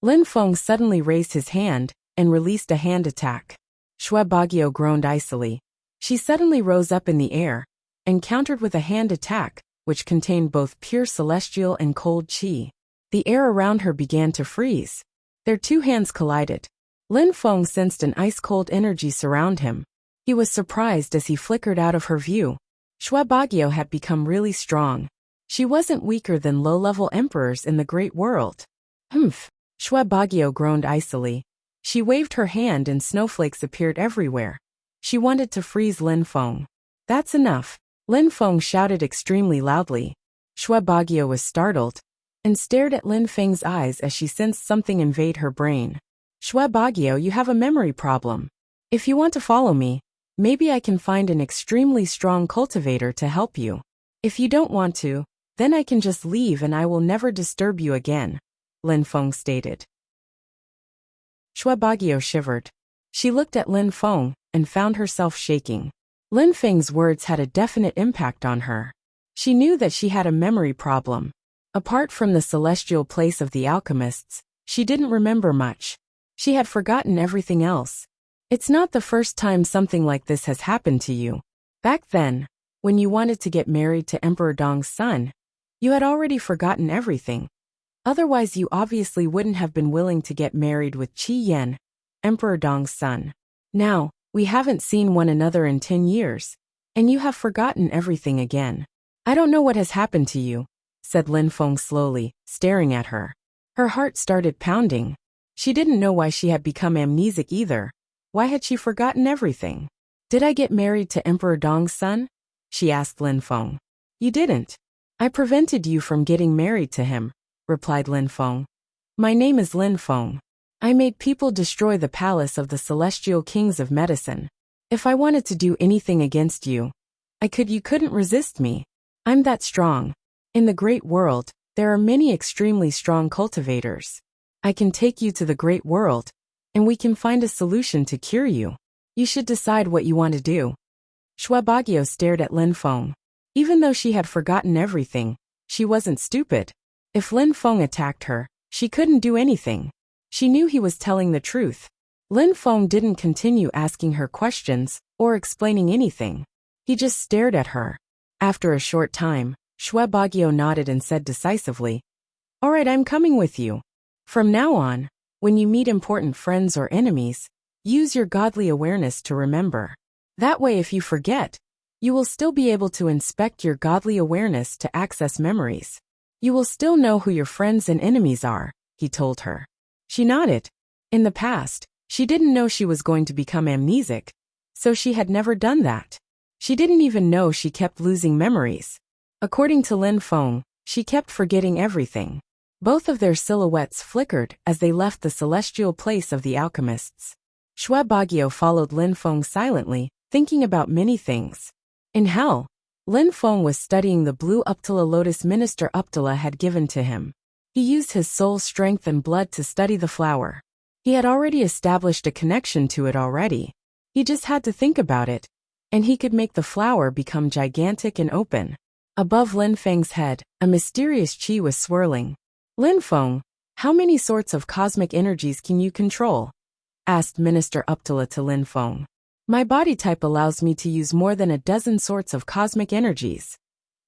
Lin Feng suddenly raised his hand and released a hand attack. Shui Bagio groaned icily. She suddenly rose up in the air and countered with a hand attack, which contained both pure celestial and cold qi. The air around her began to freeze. Their two hands collided. Lin Feng sensed an ice-cold energy surround him. He was surprised as he flickered out of her view. Shui Bagio had become really strong. She wasn't weaker than low-level emperors in the great world. "Humph," Shui Bagyo groaned icily. She waved her hand and snowflakes appeared everywhere. She wanted to freeze Lin Feng. That's enough, Lin Feng shouted extremely loudly. Shui Bagyo was startled and stared at Lin Feng's eyes as she sensed something invade her brain. Shui Bagyo, you have a memory problem. If you want to follow me, maybe I can find an extremely strong cultivator to help you. If you don't want to, then I can just leave and I will never disturb you again, Lin Feng stated. Shui Bagyo shivered. She looked at Lin Feng and found herself shaking. Lin Feng's words had a definite impact on her. She knew that she had a memory problem. Apart from the celestial place of the alchemists, she didn't remember much. She had forgotten everything else. It's not the first time something like this has happened to you. Back then, when you wanted to get married to Emperor Dong's son, you had already forgotten everything. Otherwise you obviously wouldn't have been willing to get married with Qi Yan, Emperor Dong's son. Now, we haven't seen one another in 10 years, and you have forgotten everything again. I don't know what has happened to you, said Lin Feng slowly, staring at her. Her heart started pounding. She didn't know why she had become amnesic either. Why had she forgotten everything? Did I get married to Emperor Dong's son? She asked Lin Feng. You didn't. I prevented you from getting married to him, replied Lin Feng. My name is Lin Feng. I made people destroy the palace of the celestial kings of medicine. If I wanted to do anything against you, you couldn't resist me. I'm that strong. In the great world, there are many extremely strong cultivators. I can take you to the great world, and we can find a solution to cure you. You should decide what you want to do. Shui Bagyo stared at Lin Feng. Even though she had forgotten everything, she wasn't stupid. If Lin Feng attacked her, she couldn't do anything. She knew he was telling the truth. Lin Feng didn't continue asking her questions or explaining anything. He just stared at her. After a short time, Shui Bagyo nodded and said decisively, "All right, I'm coming with you. From now on, when you meet important friends or enemies, use your godly awareness to remember. That way if you forget, you will still be able to inspect your godly awareness to access memories. You will still know who your friends and enemies are," he told her. She nodded. In the past, she didn't know she was going to become amnesic, so she had never done that. She didn't even know she kept losing memories. According to Lin Feng, she kept forgetting everything. Both of their silhouettes flickered as they left the celestial place of the alchemists. Shui Bagyo followed Lin Feng silently, thinking about many things. In hell, Lin Feng was studying the blue Uptala lotus Minister Uptala had given to him. He used his soul strength and blood to study the flower. He had already established a connection to it already. He just had to think about it, and he could make the flower become gigantic and open. Above Lin Feng's head, a mysterious qi was swirling. "Lin Feng, how many sorts of cosmic energies can you control?" asked Minister Uptala to Lin Feng. "My body type allows me to use more than a dozen sorts of cosmic energies,"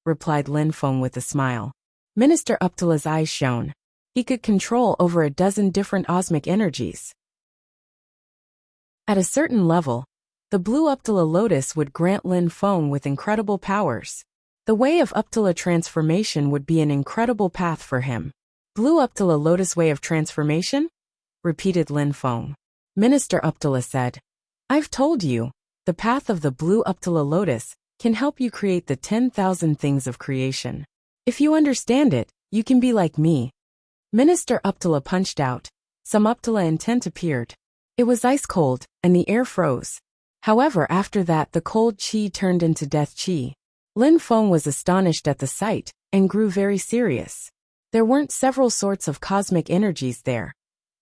replied Lin Feng with a smile. Minister Uptala's eyes shone. He could control over a dozen different cosmic energies. At a certain level, the blue Uptala lotus would grant Lin Feng with incredible powers. The way of Uptala transformation would be an incredible path for him. "Blue Uptala lotus way of transformation?" repeated Lin Feng. Minister Uptala said, "I've told you, the path of the blue Uptala lotus can help you create the 10,000 things of creation. If you understand it, you can be like me." Minister Uptala punched out. Some Uptala intent appeared. It was ice cold, and the air froze. However, after that the cold qi turned into death qi. Lin Feng was astonished at the sight, and grew very serious. There weren't several sorts of cosmic energies there.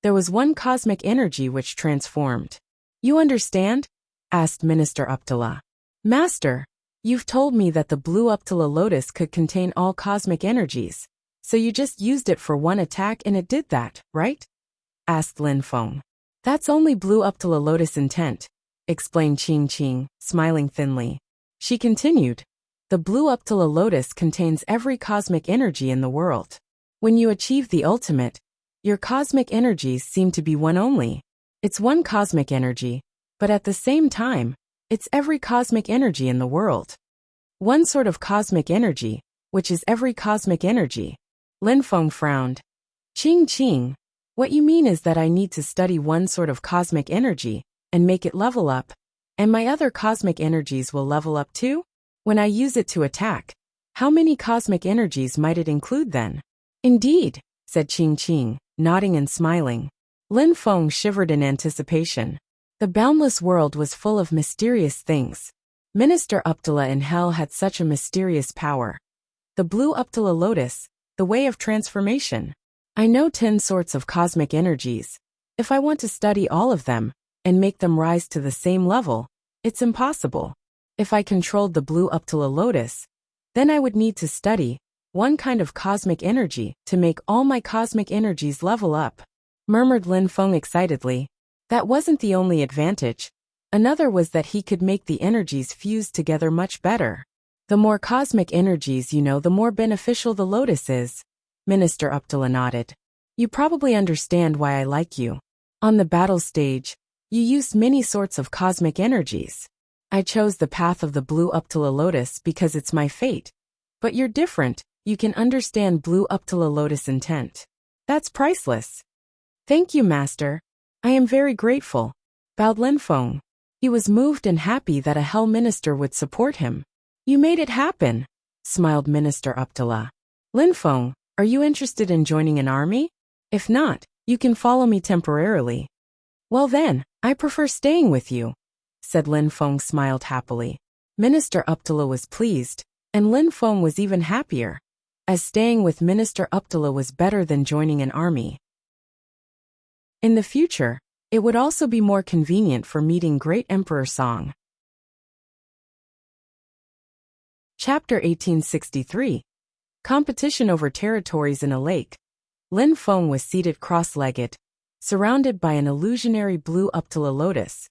There was one cosmic energy which transformed. "You understand?" asked Minister Uptala. "Master, you've told me that the blue Uptala lotus could contain all cosmic energies, so you just used it for one attack and it did that, right?" asked Lin Feng. "That's only blue Uptala lotus intent," explained Qing Qing, smiling thinly. She continued, "The blue Uptala lotus contains every cosmic energy in the world. When you achieve the ultimate, your cosmic energies seem to be one only. It's one cosmic energy, but at the same time, it's every cosmic energy in the world. One sort of cosmic energy, which is every cosmic energy." Lin Feng frowned. "Qing Qing, What you mean is that I need to study one sort of cosmic energy and make it level up, and my other cosmic energies will level up too? When I use it to attack, how many cosmic energies might it include then? Indeed, said Qing Qing, nodding and smiling. Lin Feng shivered in anticipation. The boundless world was full of mysterious things. Minister Uptala in hell had such a mysterious power. The blue Uptala lotus, the way of transformation. I know 10 sorts of cosmic energies. If I want to study all of them and make them rise to the same level, it's impossible. If I controlled the blue Uptala lotus, then I would need to study one kind of cosmic energy to make all my cosmic energies level up, murmured Lin Feng excitedly. That wasn't the only advantage. Another was that he could make the energies fuse together much better. The more cosmic energies you know, the more beneficial the lotus is. Minister Uptala nodded. You probably understand why I like you. On the battle stage, you used many sorts of cosmic energies. I chose the path of the blue Uptala lotus because it's my fate. But you're different. You can understand blue Uptala lotus intent. That's priceless. Thank you, Master. I am very grateful, bowed Lin Feng. He was moved and happy that a hell minister would support him. You made it happen, smiled Minister Uptala. Lin Feng, are you interested in joining an army? If not, you can follow me temporarily. Well then, I prefer staying with you, said Lin Feng, smiled happily. Minister Uptala was pleased, and Lin Feng was even happier, as staying with Minister Uptala was better than joining an army. In the future, it would also be more convenient for meeting Great Emperor Song. Chapter 1863. Competition over territories in a lake. Lin Feng was seated cross-legged, surrounded by an illusionary blue Uptala lotus,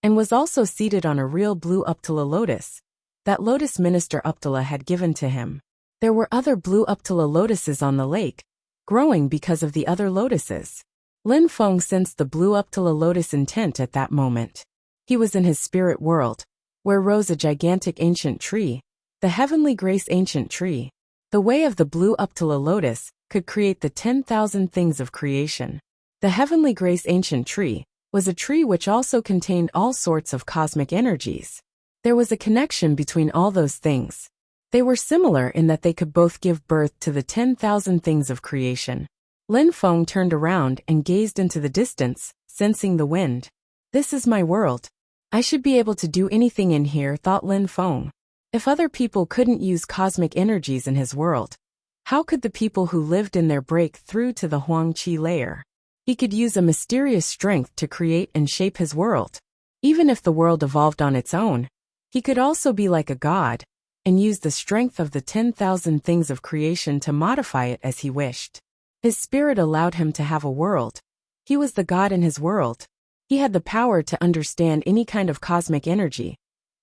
and was also seated on a real blue Uptala lotus that lotus Minister Uptala had given to him. There were other blue Uptala lotuses on the lake, growing because of the other lotuses. Lin Feng sensed the blue Uptala lotus intent at that moment. He was in his spirit world, where rose a gigantic ancient tree, the heavenly grace ancient tree. The way of the blue Uptala lotus could create the 10,000 things of creation. The heavenly grace ancient tree was a tree which also contained all sorts of cosmic energies. There was a connection between all those things. They were similar in that they could both give birth to the 10,000 things of creation. Lin Feng turned around and gazed into the distance, sensing the wind. This is my world. I should be able to do anything in here, thought Lin Feng. If other people couldn't use cosmic energies in his world, how could the people who lived in there break through to the Huangqi layer? He could use a mysterious strength to create and shape his world. Even if the world evolved on its own, he could also be like a god, and use the strength of the 10,000 things of creation to modify it as he wished. His spirit allowed him to have a world. He was the god in his world. He had the power to understand any kind of cosmic energy.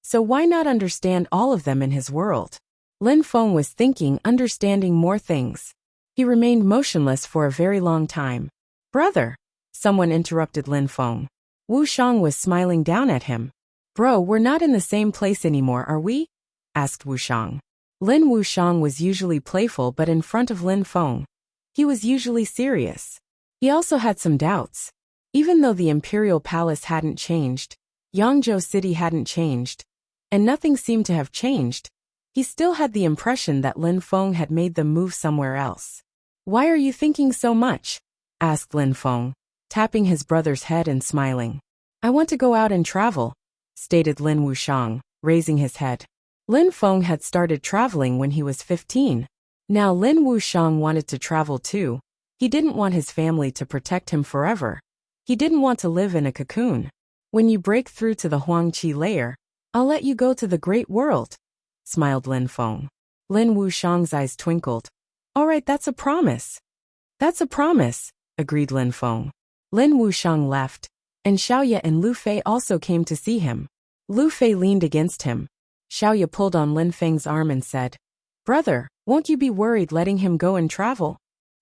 So why not understand all of them in his world? Lin Feng was thinking, understanding more things. He remained motionless for a very long time. Brother, someone interrupted Lin Feng. Wu Shang was smiling down at him. Bro, we're not in the same place anymore, are we? Asked Wu Shang. Lin Wu Shang was usually playful, but in front of Lin Feng, he was usually serious. He also had some doubts. Even though the imperial palace hadn't changed, Yangzhou city hadn't changed, and nothing seemed to have changed, he still had the impression that Lin Feng had made them move somewhere else. Why are you thinking so much? Asked Lin Feng, tapping his brother's head and smiling. I want to go out and travel, stated Lin Wushang, raising his head. Lin Feng had started traveling when he was 15. Now Lin Wushang wanted to travel too. He didn't want his family to protect him forever. He didn't want to live in a cocoon. When you break through to the Huangqi layer, I'll let you go to the great world, smiled Lin Feng. Lin Wushang's eyes twinkled. All right, that's a promise. That's a promise, agreed Lin Feng. Lin Wushang left, and Xiaoye and Lu Fei also came to see him. Lu Fei leaned against him. Xiaoye pulled on Lin Feng's arm and said, Brother, won't you be worried letting him go and travel?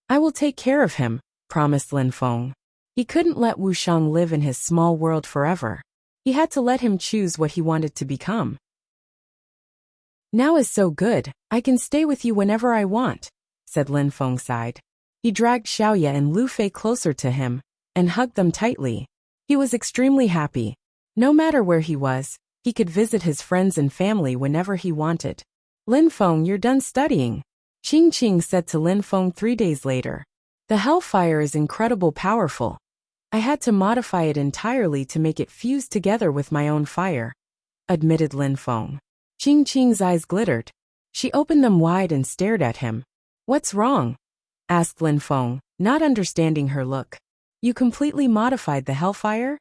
I will take care of him, promised Lin Feng. He couldn't let Wushang live in his small world forever. He had to let him choose what he wanted to become. Now is so good, I can stay with you whenever I want, said Lin Feng sighed. He dragged Xiaoya and Lu Fei closer to him and hugged them tightly. He was extremely happy. No matter where he was, he could visit his friends and family whenever he wanted. Lin Feng, you're done studying, Qing Qing said to Lin Feng 3 days later. The hellfire is incredibly powerful. I had to modify it entirely to make it fuse together with my own fire, admitted Lin Feng. Qing Qing's eyes glittered. She opened them wide and stared at him. What's wrong? Asked Lin Feng, not understanding her look. You completely modified the hellfire?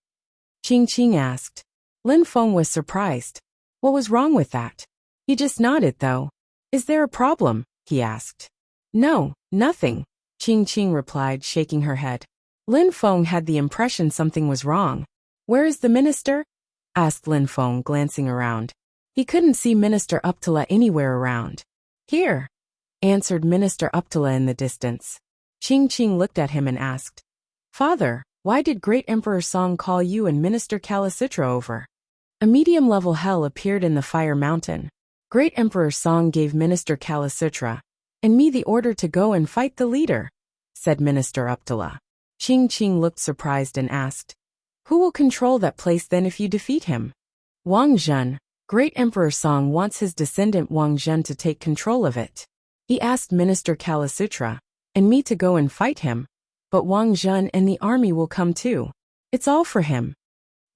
Qing Qing asked. Lin Feng was surprised. What was wrong with that? He just nodded though. Is there a problem? He asked. No, nothing, Qing Qing replied, shaking her head. Lin Feng had the impression something was wrong. Where is the minister? Asked Lin Feng, glancing around. He couldn't see Minister Uptala anywhere around. Here, answered Minister Uptala in the distance. Qing Qing looked at him and asked, Father, why did Great Emperor Song call you and Minister Calicitra over? A medium-level hell appeared in the fire mountain. Great Emperor Song gave Minister Calicitra and me the order to go and fight the leader, said Minister Uptala. Qing Qing looked surprised and asked, Who will control that place then if you defeat him? Wang Zhen. Great Emperor Song wants his descendant Wang Zhen to take control of it. He asked Minister Calicitra and me to go and fight him, but Wang Zhen and the army will come too. It's all for him.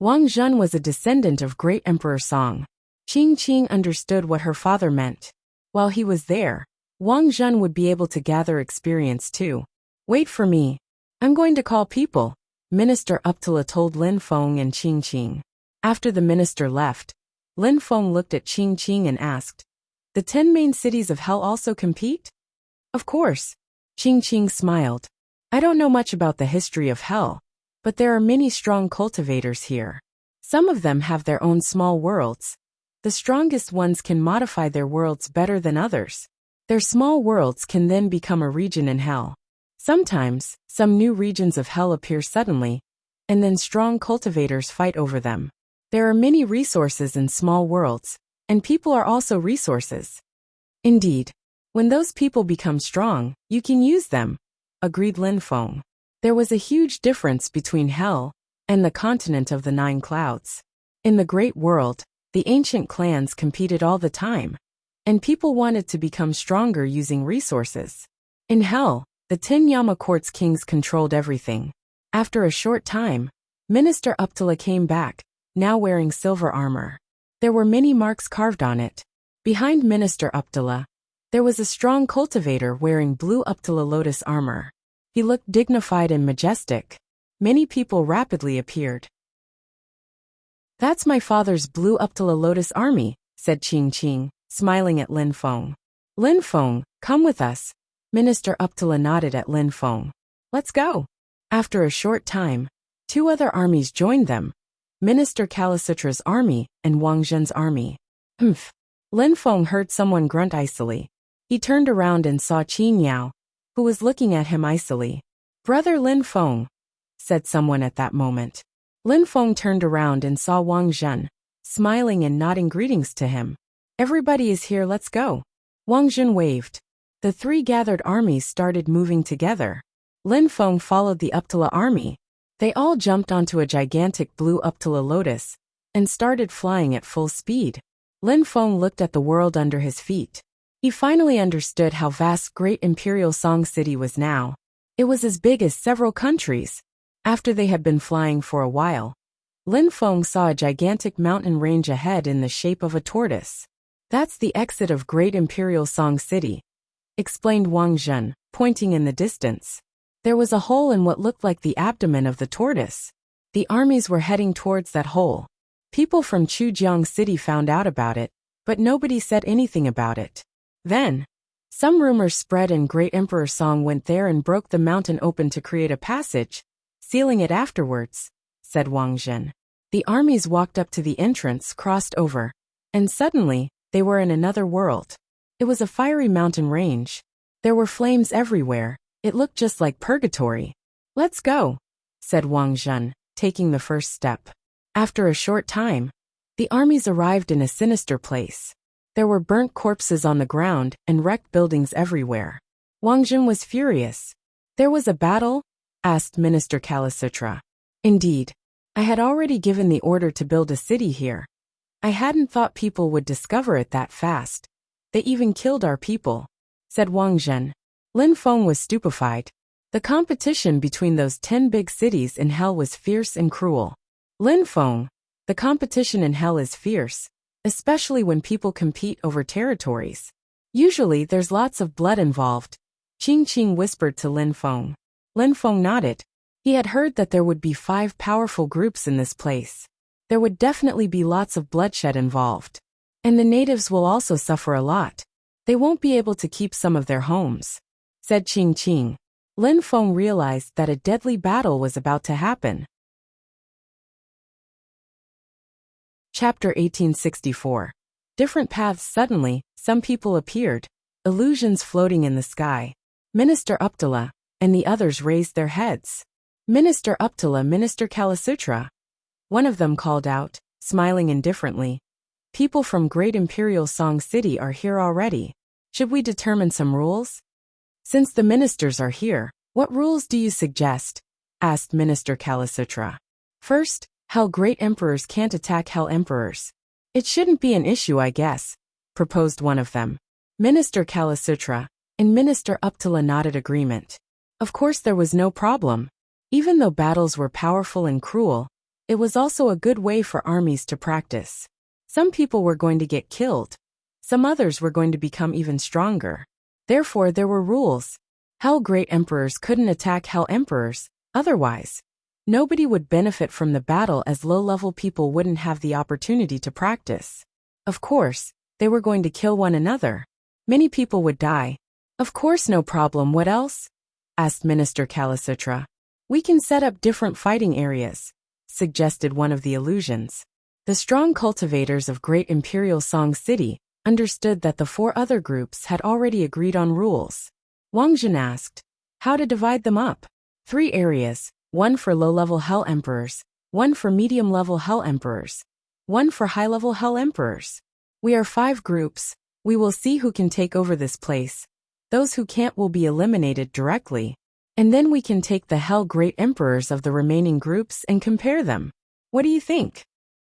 Wang Zhen was a descendant of Great Emperor Song. Qing Qing understood what her father meant. While he was there, Wang Zhen would be able to gather experience too. Wait for me. I'm going to call people, Minister Uptala told Lin Feng and Qing Qing. After the minister left, Lin Feng looked at Qing Qing and asked, The 10 main cities of hell also compete? Of course. Qing Qing smiled. I don't know much about the history of hell, but there are many strong cultivators here. Some of them have their own small worlds. The strongest ones can modify their worlds better than others. Their small worlds can then become a region in hell. Sometimes, some new regions of hell appear suddenly, and then strong cultivators fight over them. There are many resources in small worlds, and people are also resources. Indeed, when those people become strong, you can use them, agreed Lin Feng. There was a huge difference between hell and the continent of the 9 clouds. In the great world, the ancient clans competed all the time, and people wanted to become stronger using resources. In hell, the 10 Yama Court's kings controlled everything. After a short time, Minister Uptala came back, now wearing silver armor. There were many marks carved on it. Behind Minister Uptala, there was a strong cultivator wearing blue Uptala lotus armor. He looked dignified and majestic. Many people rapidly appeared. That's my father's blue Uptala lotus army, said Qing Qing, smiling at Lin Feng. Lin Feng, come with us. Minister Uptala nodded at Lin Feng. Let's go. After a short time, 2 other armies joined them. Minister Calicitra's army and Wang Zhen's army. Humph. Lin Feng heard someone grunt icily. He turned around and saw Qin Yao, who was looking at him icily. Brother Lin Feng, said someone at that moment. Lin Feng turned around and saw Wang Zhen, smiling and nodding greetings to him. Everybody is here, let's go. Wang Zhen waved. The 3 gathered armies started moving together. Lin Feng followed the Uptala army. They all jumped onto a gigantic blue Uptala lotus and started flying at full speed. Lin Feng looked at the world under his feet. He finally understood how vast Great Imperial Song City was now. It was as big as several countries. After they had been flying for a while, Lin Feng saw a gigantic mountain range ahead in the shape of a tortoise. That's the exit of Great Imperial Song City, explained Wang Zhen, pointing in the distance. There was a hole in what looked like the abdomen of the tortoise. The armies were heading towards that hole. People from Chujiang City found out about it, but nobody said anything about it. Then, some rumors spread and Great Emperor Song went there and broke the mountain open to create a passage, sealing it afterwards, said Wang Zhen. The armies walked up to the entrance, crossed over, and suddenly, they were in another world. It was a fiery mountain range. There were flames everywhere. It looked just like purgatory. Let's go, said Wang Zhen, taking the first step. After a short time, the armies arrived in a sinister place. There were burnt corpses on the ground and wrecked buildings everywhere. Wang Zhen was furious. There was a battle? Asked Minister Kalasutra. Indeed. I had already given the order to build a city here. I hadn't thought people would discover it that fast. They even killed our people, said Wang Zhen. Lin Feng was stupefied. The competition between those 10 big cities in hell was fierce and cruel. Lin Feng, the competition in hell is fierce, especially when people compete over territories. Usually there's lots of blood involved. Qing Qing whispered to Lin Feng. Lin Feng nodded. He had heard that there would be 5 powerful groups in this place. There would definitely be lots of bloodshed involved. And the natives will also suffer a lot. They won't be able to keep some of their homes, said Qing Qing. Lin Feng realized that a deadly battle was about to happen. Chapter 1864. Different paths. Suddenly, some people appeared, illusions floating in the sky. Minister Uptala and the others raised their heads. Minister Uptala, Minister Kalasutra. One of them called out, smiling indifferently. People from Great Imperial Song City are here already. Should we determine some rules? Since the ministers are here, what rules do you suggest? Asked Minister Kalasutra. First, Hell Great Emperors can't attack Hell Emperors. It shouldn't be an issue, I guess, proposed one of them. Minister Kalasutra and Minister Uptala nodded agreement. Of course there was no problem. Even though battles were powerful and cruel, it was also a good way for armies to practice. Some people were going to get killed. Some others were going to become even stronger. Therefore there were rules. Hell Great Emperors couldn't attack Hell Emperors, otherwise nobody would benefit from the battle as low-level people wouldn't have the opportunity to practice. Of course, they were going to kill one another. Many people would die. Of course, no problem. What else? Asked Minister Kalasutra. We can set up different fighting areas, suggested one of the illusions. The strong cultivators of Great Imperial Song City understood that the 4 other groups had already agreed on rules. Wang Zhen asked, how to divide them up? 3 areas, 1 for low-level Hell Emperors, 1 for medium-level Hell Emperors, 1 for high-level Hell Emperors. We are 5 groups. We will see who can take over this place. Those who can't will be eliminated directly. And then we can take the Hell Great Emperors of the remaining groups and compare them. What do you think?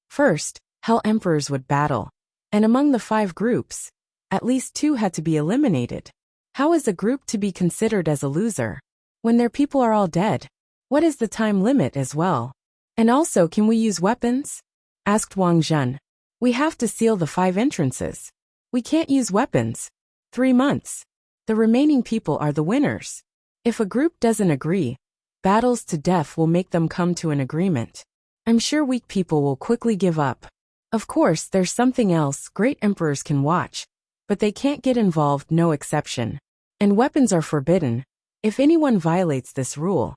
First, Hell Emperors would battle. And among the 5 groups, at least 2 had to be eliminated. How is a group to be considered as a loser when their people are all dead? What is the time limit as well? And also, can we use weapons? Asked Wang Zhen. We have to seal the 5 entrances. We can't use weapons. 3 months. The remaining people are the winners. If a group doesn't agree, battles to death will make them come to an agreement. I'm sure weak people will quickly give up. Of course, there's something else. Great emperors can watch, but they can't get involved, no exception. And weapons are forbidden. If anyone violates this rule,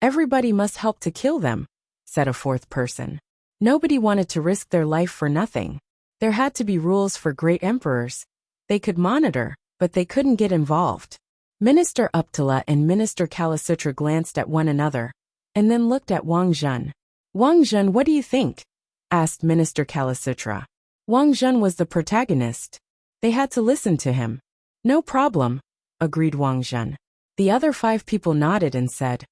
everybody must help to kill them, said a 4th person. Nobody wanted to risk their life for nothing. There had to be rules for great emperors. They could monitor, but they couldn't get involved. Minister Uptala and Minister Kalasutra glanced at one another, and then looked at Wang Zhen. Wang Zhen, what do you think? Asked Minister Kalasutra. Wang Zhen was the protagonist. They had to listen to him. No problem, agreed Wang Zhen. The other 5 people nodded and said,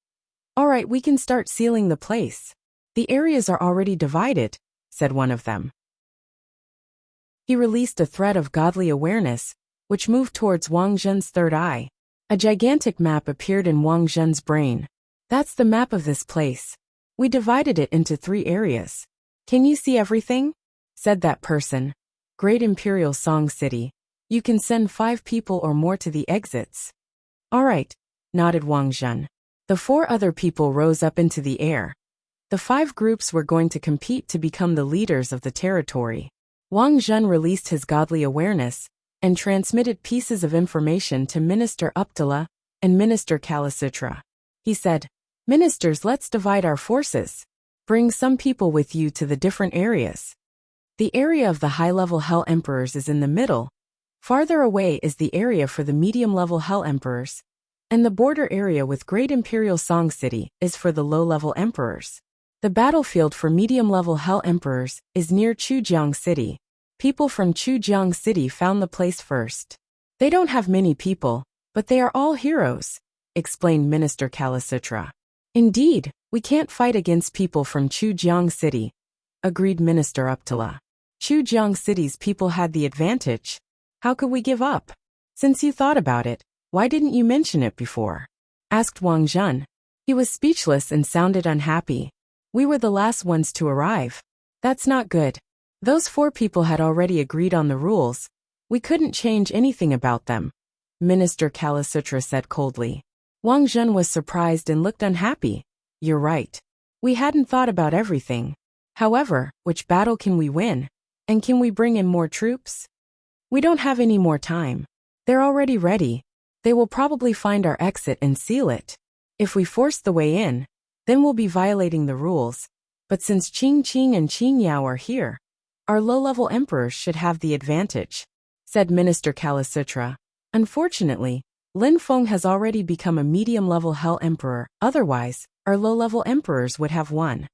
all right, we can start sealing the place. The areas are already divided, said one of them. He released a thread of godly awareness, which moved towards Wang Zhen's 3rd eye. A gigantic map appeared in Wang Zhen's brain. That's the map of this place. We divided it into 3 areas. Can you see everything? Said that person. Great Imperial Song City. You can send 5 people or more to the exits. All right, nodded Wang Zhen. The 4 other people rose up into the air. The 5 groups were going to compete to become the leaders of the territory. Wang Zhen released his godly awareness and transmitted pieces of information to Minister Uptala and Minister Kalasutra. He said, Ministers, let's divide our forces. Bring some people with you to the different areas. The area of the high-level Hell Emperors is in the middle. Farther away is the area for the medium-level Hell Emperors, and the border area with Great Imperial Song City is for the low-level Emperors. The battlefield for medium-level Hell Emperors is near Chujiang City. People from Chujiang City found the place first. They don't have many people, but they are all heroes. explained Minister Calicitra. Indeed, we can't fight against people from Chujiang City, agreed Minister Uptala. Chujiang City's people had the advantage. How could we give up? Since you thought about it, why didn't you mention it before? Asked Wang Zhen. He was speechless and sounded unhappy. We were the last ones to arrive. That's not good. Those 4 people had already agreed on the rules. We couldn't change anything about them, Minister Calicitra said coldly. Wang Zhen was surprised and looked unhappy. You're right. We hadn't thought about everything. However, which battle can we win? And can we bring in more troops? We don't have any more time. They're already ready. They will probably find our exit and seal it. If we force the way in, then we'll be violating the rules. But since Qing Qing and Qing Yao are here, our low-level emperors should have the advantage, said Minister Calicitra. Unfortunately, Lin Feng has already become a medium-level Hell Emperor, otherwise, our low-level emperors would have won.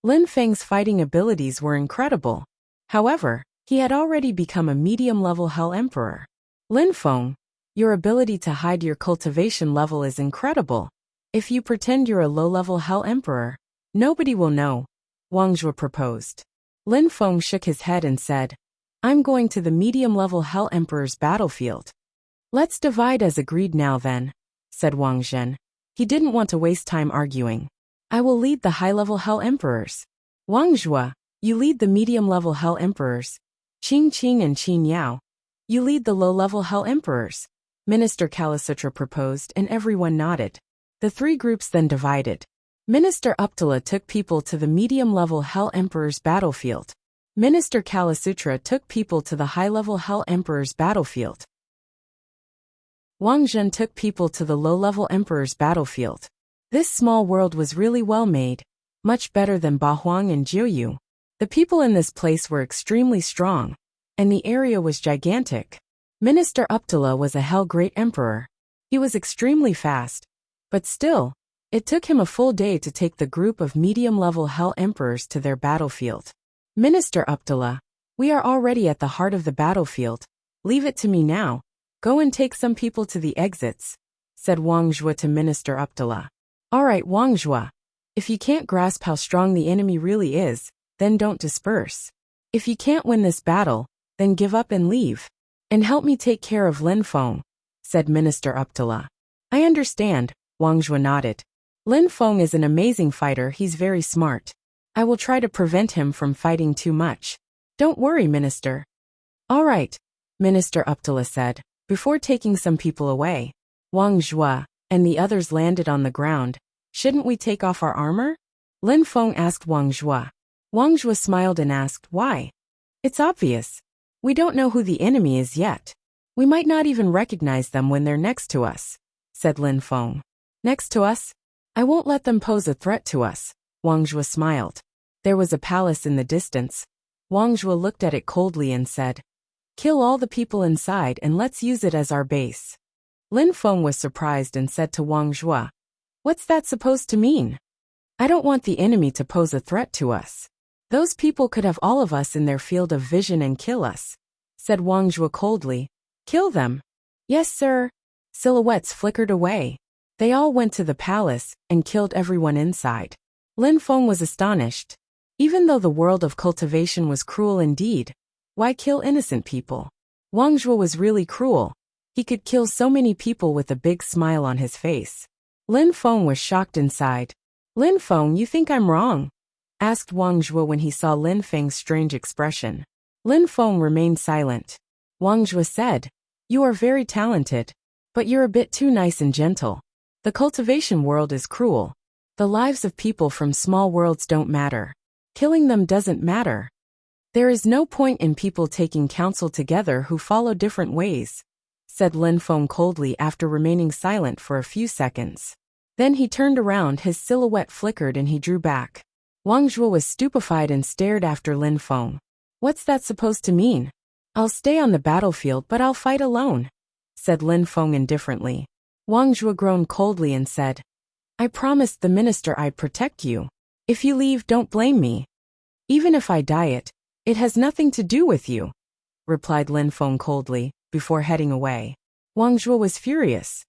Lin Feng's fighting abilities were incredible. However, he had already become a medium-level Hell Emperor. Lin Feng, your ability to hide your cultivation level is incredible. If you pretend you're a low-level Hell Emperor, nobody will know, Wang Zhuo proposed. Lin Feng shook his head and said, I'm going to the medium-level Hell Emperor's battlefield. Let's divide as agreed now then, said Wang Zhen. He didn't want to waste time arguing. I will lead the high-level Hell Emperors. Wang Zhuo, you lead the medium-level Hell Emperors. Qing Qing and Qin Yao, you lead the low-level Hell Emperors, Minister Calicitra proposed, and everyone nodded. The 3 groups then divided. Minister Uptala took people to the medium-level Hell Emperor's battlefield. Minister Calicitra took people to the high-level Hell Emperor's battlefield. Wang Zhen took people to the low-level Emperor's battlefield. This small world was really well made, much better than Bahuang and Jiuyu. The people in this place were extremely strong, and the area was gigantic. Minister Uptala was a Hell Great Emperor. He was extremely fast, but still, it took him a full day to take the group of medium-level Hell Emperors to their battlefield. Minister Uptala, we are already at the heart of the battlefield. Leave it to me now. Go and take some people to the exits, said Wang Zhuo to Minister Uptala. All right, Wang Zhuo. If you can't grasp how strong the enemy really is, then don't disperse. If you can't win this battle, then give up and leave. And help me take care of Lin Feng, said Minister Uptala. I understand, Wang Zhuo nodded. Lin Feng is an amazing fighter, he's very smart. I will try to prevent him from fighting too much. Don't worry, Minister. All right, Minister Uptala said, before taking some people away. Wang Zhuo and the others landed on the ground. Shouldn't we take off our armor? Lin Feng asked Wang Zhuo. Wang Zhuo smiled and asked, why? It's obvious. We don't know who the enemy is yet. We might not even recognize them when they're next to us, said Lin Feng. Next to us? I won't let them pose a threat to us, Wang Zhuo smiled. There was a palace in the distance. Wang Zhuo looked at it coldly and said, kill all the people inside and let's use it as our base. Lin Feng was surprised and said to Wang Zhuo, what's that supposed to mean? I don't want the enemy to pose a threat to us. Those people could have all of us in their field of vision and kill us, said Wang Zhuo coldly. Kill them? Yes, sir. Silhouettes flickered away. They all went to the palace and killed everyone inside. Lin Feng was astonished. Even though the world of cultivation was cruel indeed, why kill innocent people? Wang Zhuo was really cruel. He could kill so many people with a big smile on his face. Lin Feng was shocked inside. Lin Feng, you think I'm wrong? Asked Wang Zhuo when he saw Lin Feng's strange expression. Lin Feng remained silent. Wang Zhuo said, you are very talented, but you're a bit too nice and gentle. The cultivation world is cruel. The lives of people from small worlds don't matter. Killing them doesn't matter. There is no point in people taking counsel together who follow different ways, said Lin Feng coldly after remaining silent for a few seconds. Then he turned around, his silhouette flickered and he drew back. Wang Zhuo was stupefied and stared after Lin Feng. What's that supposed to mean? I'll stay on the battlefield but I'll fight alone, said Lin Feng indifferently. Wang Zhuo groaned coldly and said, I promised the minister I'd protect you. If you leave, don't blame me. Even if I die, it has nothing to do with you, replied Lin Feng coldly, before heading away. Wang Zhuo was furious.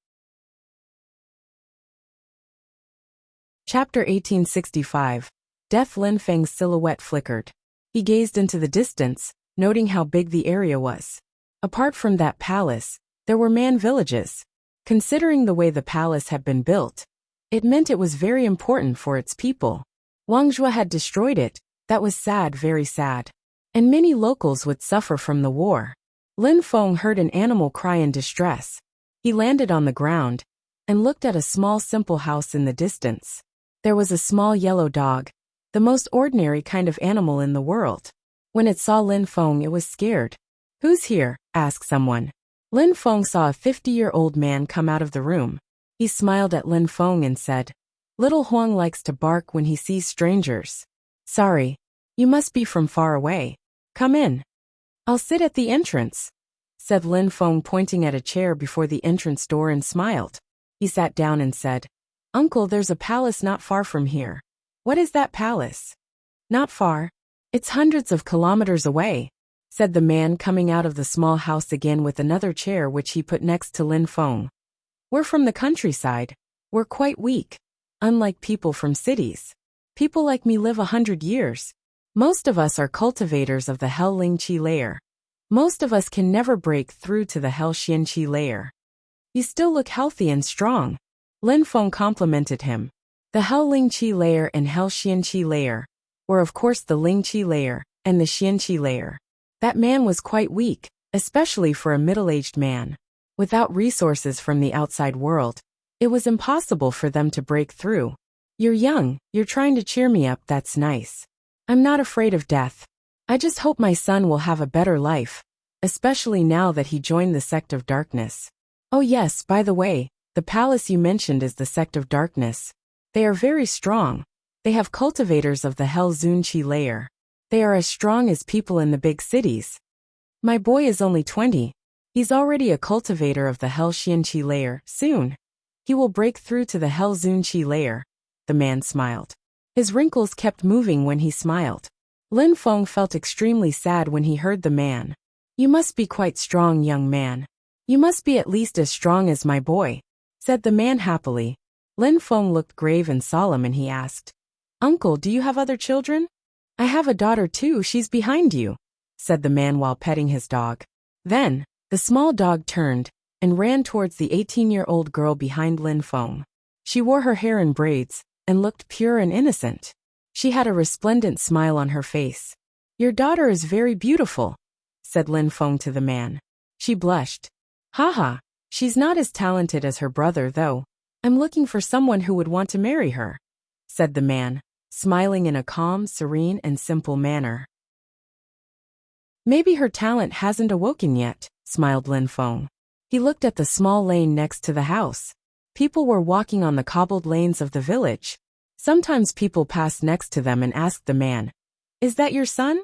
Chapter 1865. Death. Lin Feng's silhouette flickered. He gazed into the distance, noting how big the area was. Apart from that palace, there were man villages. Considering the way the palace had been built, it meant it was very important for its people. Wang Zhua had destroyed it. That was sad, very sad. And many locals would suffer from the war. Lin Feng heard an animal cry in distress. He landed on the ground and looked at a small simple house in the distance. There was a small yellow dog, the most ordinary kind of animal in the world. When it saw Lin Feng, it was scared. "Who's here?" asked someone. Lin Feng saw a 50-year-old man come out of the room. He smiled at Lin Feng and said, "Little Huang likes to bark when he sees strangers. Sorry, you must be from far away. Come in. I'll sit at the entrance," said Lin Feng, pointing at a chair before the entrance door, and smiled. He sat down and said, "Uncle, there's a palace not far from here." "What is that palace?" "Not far. It's hundreds of kilometers away," said the man, coming out of the small house again with another chair which he put next to Lin Feng. "We're from the countryside. We're quite weak. Unlike people from cities. People like me live 100 years. Most of us are cultivators of the Hell Ling Qi layer. Most of us can never break through to the Hell Xian Qi layer." "You still look healthy and strong," Lin Feng complimented him. The Hell Ling Qi layer and Hell Xian Qi layer were of course the Ling Qi layer and the Xian Qi layer. That man was quite weak, especially for a middle-aged man. Without resources from the outside world, it was impossible for them to break through. "You're young, you're trying to cheer me up, that's nice. I'm not afraid of death. I just hope my son will have a better life, especially now that he joined the sect of darkness." "Oh yes, by the way, the palace you mentioned is the sect of darkness. They are very strong. They have cultivators of the Hell Zun Qi layer. They are as strong as people in the big cities. My boy is only 20. He's already a cultivator of the Hell Xian Qi layer. Soon, he will break through to the Hell Zun Qi layer." The man smiled. His wrinkles kept moving when he smiled. Lin Feng felt extremely sad when he heard the man. "You must be quite strong, young man. You must be at least as strong as my boy," said the man happily. Lin Feng looked grave and solemn and he asked, "Uncle, do you have other children?" "I have a daughter too, she's behind you," said the man while petting his dog. Then, the small dog turned and ran towards the 18-year-old girl behind Lin Feng. She wore her hair in braids and looked pure and innocent. She had a resplendent smile on her face. "Your daughter is very beautiful," said Lin Feng to the man. She blushed. "Haha, she's not as talented as her brother though. I'm looking for someone who would want to marry her," said the man, smiling in a calm, serene, and simple manner. "Maybe her talent hasn't awoken yet," smiled Lin Feng. He looked at the small lane next to the house. People were walking on the cobbled lanes of the village. Sometimes people passed next to them and asked the man, "Is that your son?"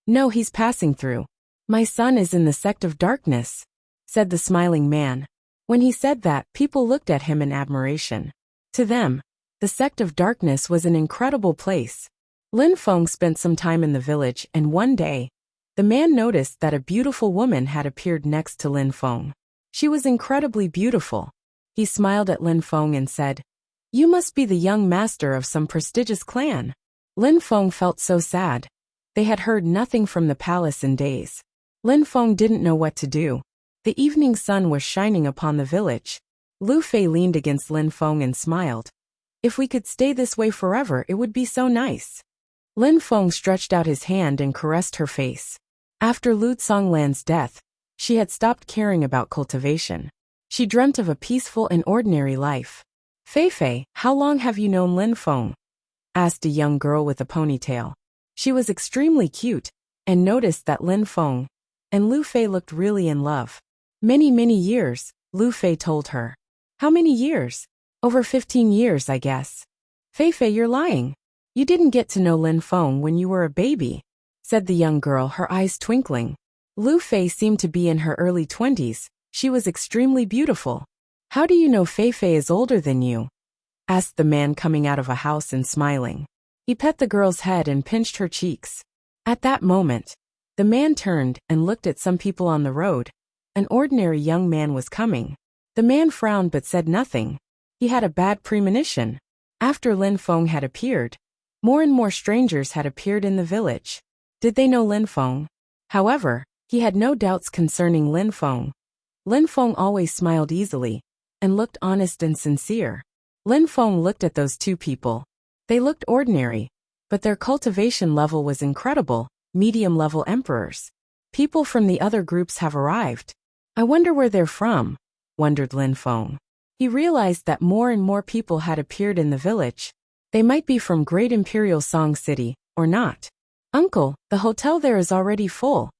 "No, he's passing through. My son is in the sect of darkness," said the smiling man. When he said that, people looked at him in admiration. To them, the sect of darkness was an incredible place. Lin Feng spent some time in the village, and one day, the man noticed that a beautiful woman had appeared next to Lin Feng. She was incredibly beautiful. He smiled at Lin Feng and said, "You must be the young master of some prestigious clan." Lin Feng felt so sad. They had heard nothing from the palace in days. Lin Feng didn't know what to do. The evening sun was shining upon the village. Lu Fei leaned against Lin Feng and smiled. "If we could stay this way forever, it would be so nice." Lin Feng stretched out his hand and caressed her face. After Lu Conglan's death, she had stopped caring about cultivation. She dreamt of a peaceful and ordinary life. "Fei Fei, how long have you known Lin Feng?" asked a young girl with a ponytail. She was extremely cute, and noticed that Lin Feng and Lu Fei looked really in love. Many years," Lu Fei told her. "How many years?" "Over 15 years, I guess." "Fei Fei, you're lying. You didn't get to know Lin Feng when you were a baby," said the young girl, her eyes twinkling. Lu Fei seemed to be in her early 20s. She was extremely beautiful. "How do you know Fei Fei is older than you?" asked the man, coming out of a house and smiling. He pet the girl's head and pinched her cheeks. At that moment, the man turned and looked at some people on the road. An ordinary young man was coming. The man frowned but said nothing. He had a bad premonition. After Lin Feng had appeared, more and more strangers had appeared in the village. Did they know Lin Feng? However, he had no doubts concerning Lin Feng. Lin Feng always smiled easily and looked honest and sincere. Lin Feng looked at those two people. They looked ordinary, but their cultivation level was incredible, medium-level emperors. People from the other groups have arrived. I wonder where they're from, wondered Lin Feng. He realized that more and more people had appeared in the village. They might be from Great Imperial Song City, or not. Uncle, the hotel there is already full,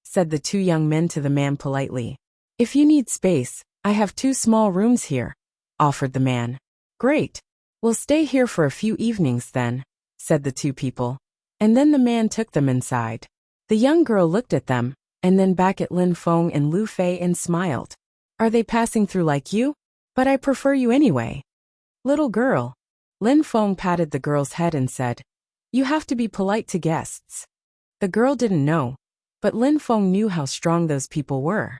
said the two young men to the man politely. If you need space, I have 2 small rooms here, offered the man. Great. We'll stay here for a few evenings then, said the two people. And then the man took them inside. The young girl looked at them, and then back at Lin Feng and Lu Fei and smiled. Are they passing through like you? But I prefer you anyway. Little girl. Lin Feng patted the girl's head and said, You have to be polite to guests. The girl didn't know, but Lin Feng knew how strong those people were.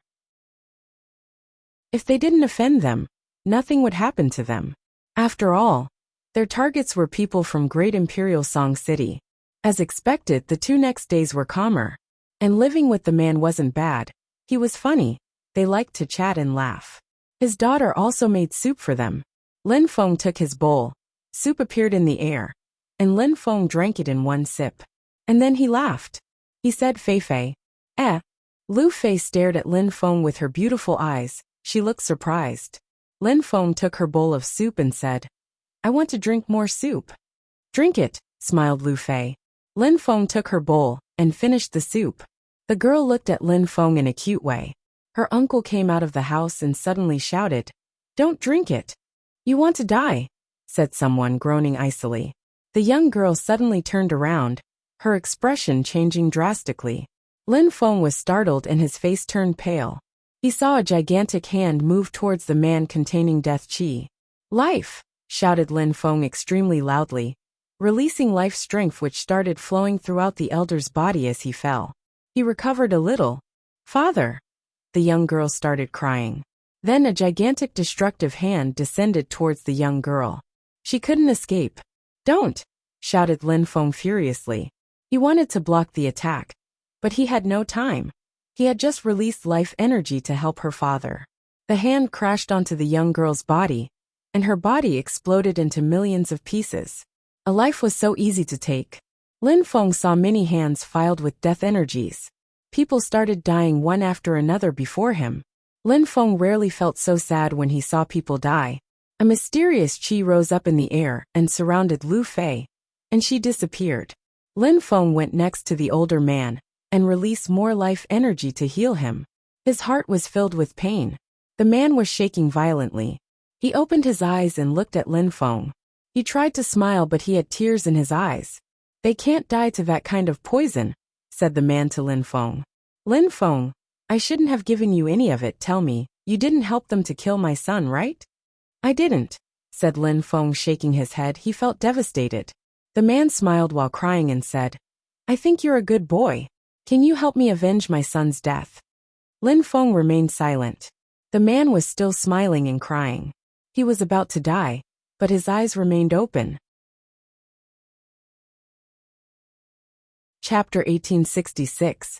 If they didn't offend them, nothing would happen to them. After all, their targets were people from Great Imperial Song City. As expected, the 2 next days were calmer. And living with the man wasn't bad. He was funny. They liked to chat and laugh. His daughter also made soup for them. Lin Feng took his bowl. Soup appeared in the air, and Lin Feng drank it in 1 sip. And then he laughed. He said, Fei Fei. Lu Fei stared at Lin Feng with her beautiful eyes. She looked surprised. Lin Feng took her bowl of soup and said, I want to drink more soup. Drink it, smiled Lu Fei. Lin Feng took her bowl and finished the soup. The girl looked at Lin Feng in a cute way. Her uncle came out of the house and suddenly shouted, Don't drink it. You want to die, said someone groaning icily. The young girl suddenly turned around, her expression changing drastically. Lin Feng was startled and his face turned pale. He saw a gigantic hand move towards the man containing death chi. Life, shouted Lin Feng extremely loudly, releasing life strength which started flowing throughout the elder's body as he fell. He recovered a little. Father! The young girl started crying. Then a gigantic destructive hand descended towards the young girl. She couldn't escape. Don't! Shouted Lin Feng furiously. He wanted to block the attack, but he had no time. He had just released life energy to help her father. The hand crashed onto the young girl's body, and her body exploded into millions of pieces. A life was so easy to take. Lin Feng saw many hands filled with death energies. People started dying one after another before him. Lin Feng rarely felt so sad when he saw people die. A mysterious chi rose up in the air and surrounded Lu Fei, and she disappeared. Lin Feng went next to the older man and released more life energy to heal him. His heart was filled with pain. The man was shaking violently. He opened his eyes and looked at Lin Feng. He tried to smile, but he had tears in his eyes. They can't die to that kind of poison, said the man to Lin Feng. Lin Feng, I shouldn't have given you any of it. Tell me, you didn't help them to kill my son, right? I didn't, said Lin Feng, shaking his head. He felt devastated. The man smiled while crying and said, I think you're a good boy. Can you help me avenge my son's death? Lin Feng remained silent. The man was still smiling and crying. He was about to die, but his eyes remained open. Chapter 1866.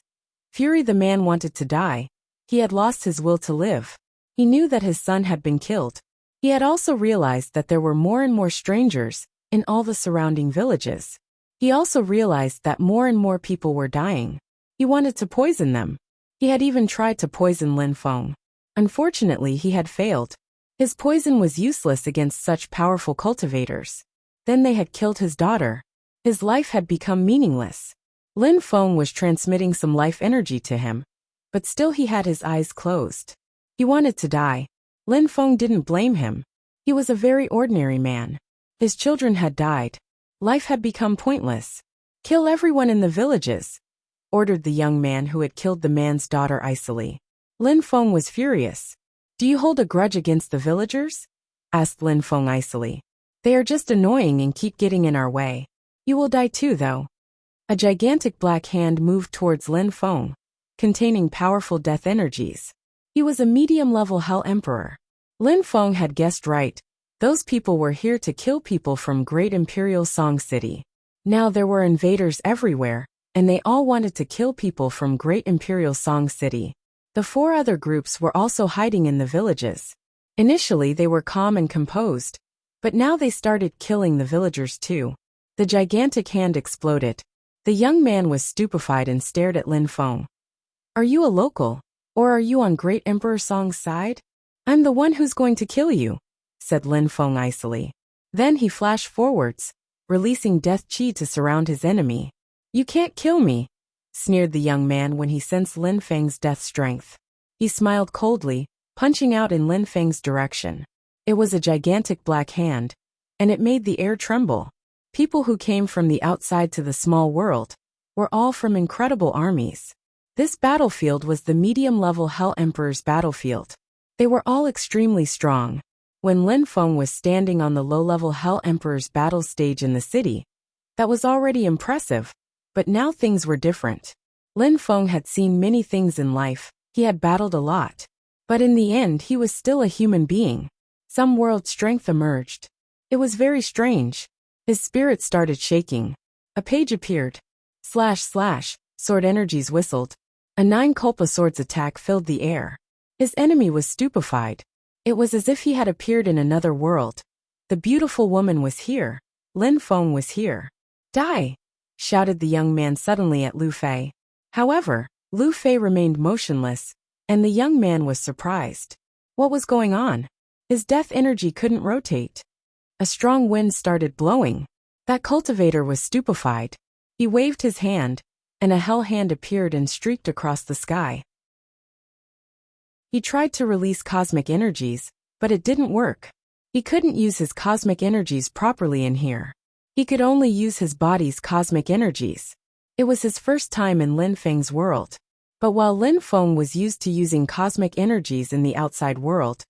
Fury. The man wanted to die. He had lost his will to live. He knew that his son had been killed. He had also realized that there were more and more strangers in all the surrounding villages. He also realized that more and more people were dying. He wanted to poison them. He had even tried to poison Lin Feng. Unfortunately, he had failed. His poison was useless against such powerful cultivators. Then they had killed his daughter. His life had become meaningless. Lin Feng was transmitting some life energy to him, but still he had his eyes closed. He wanted to die. Lin Feng didn't blame him. He was a very ordinary man. His children had died. Life had become pointless. Kill everyone in the villages, ordered the young man who had killed the man's daughter icily. Lin Feng was furious. Do you hold a grudge against the villagers? Asked Lin Feng icily. They are just annoying and keep getting in our way. You will die too, though. A gigantic black hand moved towards Lin Feng, containing powerful death energies. He was a medium-level Hell Emperor. Lin Feng had guessed right. Those people were here to kill people from Great Imperial Song City. Now there were invaders everywhere, and they all wanted to kill people from Great Imperial Song City. The 4 other groups were also hiding in the villages. Initially they were calm and composed, but now they started killing the villagers too. The gigantic hand exploded. The young man was stupefied and stared at Lin Feng. "Are you a local? Or are you on Great Emperor Song's side?" "I'm the one who's going to kill you," said Lin Feng icily. Then he flashed forwards, releasing death chi to surround his enemy. "You can't kill me," sneered the young man when he sensed Lin Feng's death strength. He smiled coldly, punching out in Lin Feng's direction. It was a gigantic black hand, and it made the air tremble. People who came from the outside to the small world were all from incredible armies. This battlefield was the medium-level Hell Emperor's battlefield. They were all extremely strong. When Lin Feng was standing on the low-level Hell Emperor's battle stage in the city, that was already impressive, but now things were different. Lin Feng had seen many things in life, he had battled a lot. But in the end he was still a human being. Some world strength emerged. It was very strange. His spirit started shaking. A page appeared. Slash slash, sword energies whistled. A 9 Kulpa sword's attack filled the air. His enemy was stupefied. It was as if he had appeared in another world. The beautiful woman was here. Lin Feng was here. "Die!" shouted the young man suddenly at Lu Fei. However, Lu Fei remained motionless, and the young man was surprised. What was going on? His death energy couldn't rotate. A strong wind started blowing. That cultivator was stupefied. He waved his hand, and a hell hand appeared and streaked across the sky. He tried to release cosmic energies, but it didn't work. He couldn't use his cosmic energies properly in here. He could only use his body's cosmic energies. It was his first time in Lin Feng's world. But while Lin Feng was used to using cosmic energies in the outside world,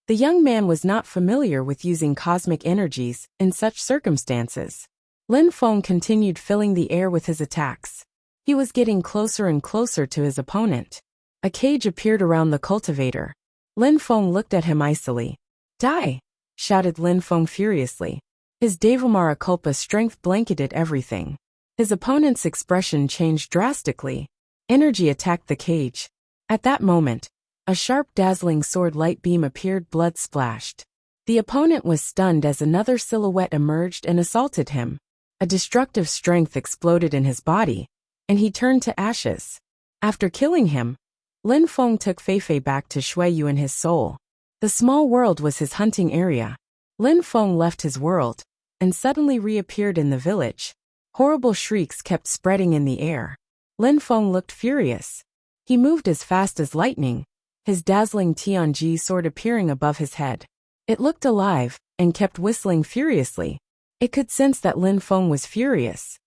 the young man was not familiar with using cosmic energies in such circumstances. Lin Feng continued filling the air with his attacks. He was getting closer and closer to his opponent. A cage appeared around the cultivator. Lin Feng looked at him icily. "Die!" shouted Lin Feng furiously. His Devamara Kulpa strength blanketed everything. His opponent's expression changed drastically. Energy attacked the cage. At that moment, a sharp dazzling sword light beam appeared, blood splashed. The opponent was stunned as another silhouette emerged and assaulted him. A destructive strength exploded in his body, and he turned to ashes. After killing him, Lin Feng took Feifei back to Shuiyu in his soul. The small world was his hunting area. Lin Feng left his world, and suddenly reappeared in the village. Horrible shrieks kept spreading in the air. Lin Feng looked furious. He moved as fast as lightning, his dazzling Tianji sword appearing above his head. It looked alive, and kept whistling furiously. It could sense that Lin Feng was furious.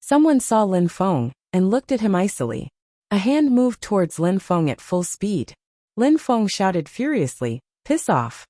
Someone saw Lin Feng, and looked at him icily. A hand moved towards Lin Feng at full speed. Lin Feng shouted furiously, "Piss off!"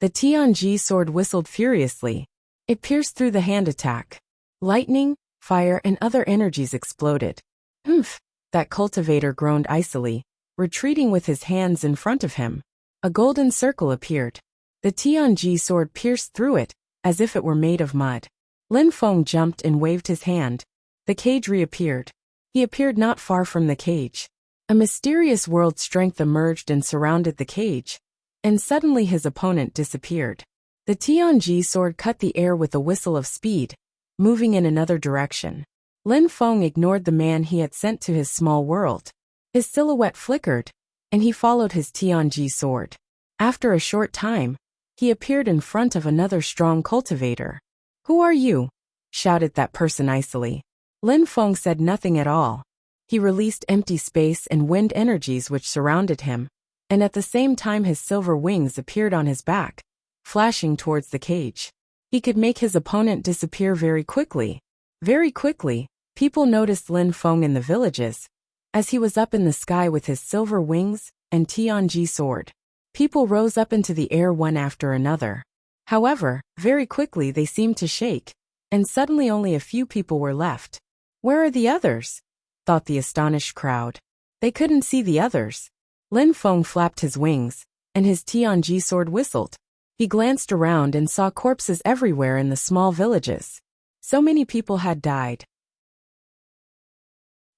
The Tianji sword whistled furiously. It pierced through the hand attack. Lightning, fire and other energies exploded. "Humph!" that cultivator groaned icily, retreating with his hands in front of him. A golden circle appeared. The Tianji sword pierced through it, as if it were made of mud. Lin Feng jumped and waved his hand. The cage reappeared. He appeared not far from the cage. A mysterious world strength emerged and surrounded the cage, and suddenly his opponent disappeared. The Tianji sword cut the air with a whistle of speed, moving in another direction. Lin Feng ignored the man he had sent to his small world. His silhouette flickered, and he followed his Tianji sword. After a short time, he appeared in front of another strong cultivator. "Who are you?" shouted that person icily. Lin Feng said nothing at all. He released empty space and wind energies which surrounded him, and at the same time his silver wings appeared on his back, flashing towards the cage. He could make his opponent disappear very quickly. Very quickly, people noticed Lin Feng in the villages, as he was up in the sky with his silver wings and Tianji sword. People rose up into the air one after another. However, very quickly they seemed to shake, and suddenly only a few people were left. "Where are the others?" thought the astonished crowd. They couldn't see the others. Lin Feng flapped his wings, and his Tianji sword whistled. He glanced around and saw corpses everywhere in the small villages. So many people had died.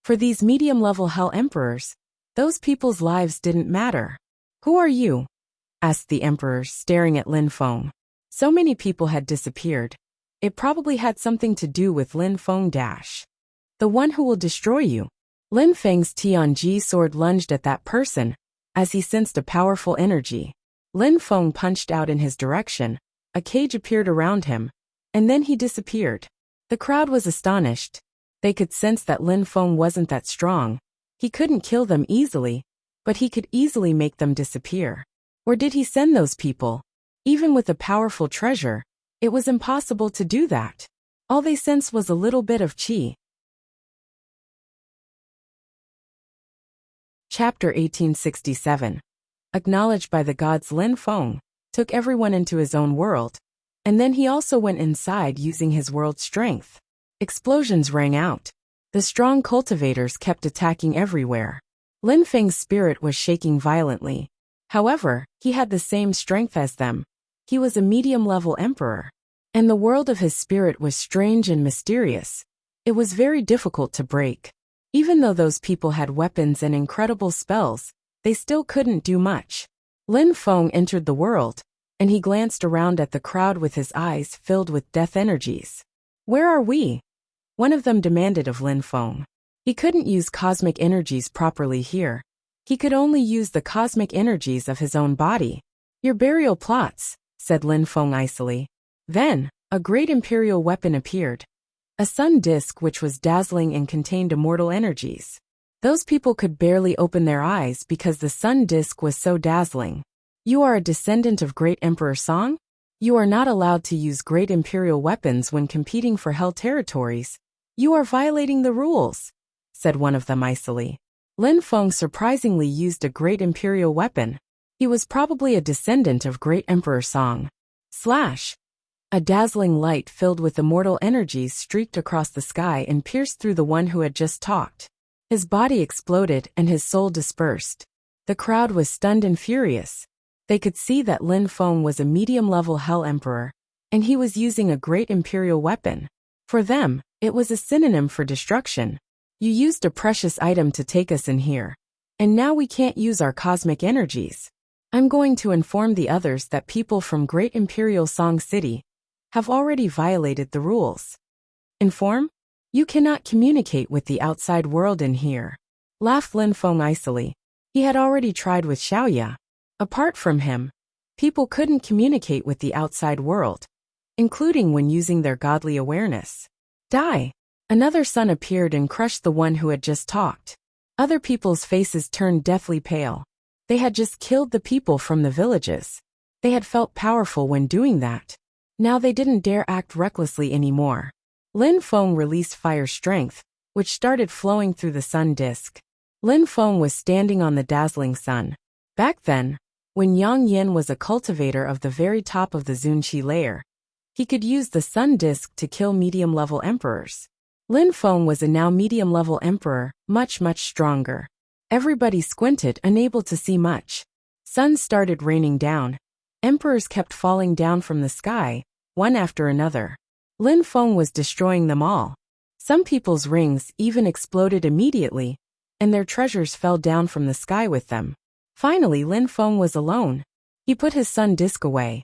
For these medium-level Hell Emperors, those people's lives didn't matter. "Who are you?" asked the Emperor, staring at Lin Feng. So many people had disappeared. It probably had something to do with Lin Feng dash. "The one who will destroy you." Lin Feng's Tianji sword lunged at that person, as he sensed a powerful energy. Lin Feng punched out in his direction, a cage appeared around him, and then he disappeared. The crowd was astonished. They could sense that Lin Feng wasn't that strong. He couldn't kill them easily, but he could easily make them disappear. Or did he send those people? Even with a powerful treasure, it was impossible to do that. All they sensed was a little bit of qi. Chapter 1867. Acknowledged by the gods, Lin Feng took everyone into his own world, and then he also went inside using his world's strength. Explosions rang out. The strong cultivators kept attacking everywhere. Lin Feng's spirit was shaking violently. However, he had the same strength as them. He was a medium-level emperor, and the world of his spirit was strange and mysterious. It was very difficult to break. Even though those people had weapons and incredible spells, they still couldn't do much. Lin Feng entered the world, and he glanced around at the crowd with his eyes filled with death energies. "Where are we?" one of them demanded of Lin Feng. He couldn't use cosmic energies properly here. He could only use the cosmic energies of his own body. "Your burial plots," said Lin Feng icily. Then, a great imperial weapon appeared. A sun disk which was dazzling and contained immortal energies. Those people could barely open their eyes because the sun disk was so dazzling. "You are a descendant of Great Emperor Song? You are not allowed to use great imperial weapons when competing for hell territories. You are violating the rules," said one of them icily. Lin Feng surprisingly used a great imperial weapon. He was probably a descendant of Great Emperor Song. Slash! A dazzling light filled with immortal energies streaked across the sky and pierced through the one who had just talked. His body exploded and his soul dispersed. The crowd was stunned and furious. They could see that Lin Feng was a medium-level Hell Emperor, and he was using a great imperial weapon. For them, it was a synonym for destruction. "You used a precious item to take us in here, and now we can't use our cosmic energies. I'm going to inform the others that people from Great Imperial Song City have already violated the rules." "Inform? You cannot communicate with the outside world in here," laughed Lin Feng icily. He had already tried with Xiaoya. Apart from him, people couldn't communicate with the outside world, including when using their godly awareness. "Die!" Another sun appeared and crushed the one who had just talked. Other people's faces turned deathly pale. They had just killed the people from the villages. They had felt powerful when doing that. Now they didn't dare act recklessly anymore. Lin Feng released fire strength, which started flowing through the sun disk. Lin Feng was standing on the dazzling sun. Back then, when Yang Yin was a cultivator of the very top of the Zunqi layer, he could use the sun disk to kill medium-level emperors. Lin Feng was a now medium-level emperor, much stronger. Everybody squinted, unable to see much. Suns started raining down. Emperors kept falling down from the sky, one after another. Lin Feng was destroying them all. Some people's rings even exploded immediately, and their treasures fell down from the sky with them. Finally, Lin Feng was alone. He put his sun disk away.